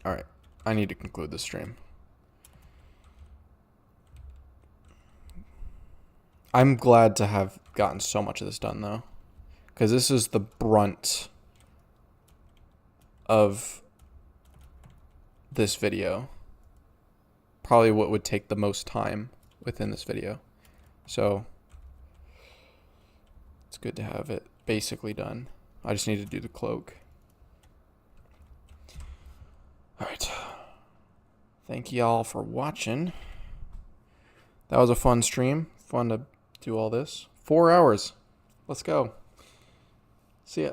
Alright, I need to conclude this stream. I'm glad to have gotten so much of this done, though, because this is the brunt of this video. Probably what would take the most time within this video. So it's good to have it basically done. I just need to do the cloak. Alright. Thank y'all for watching. That was a fun stream. Fun to do all this. 4 hours. Let's go. See ya.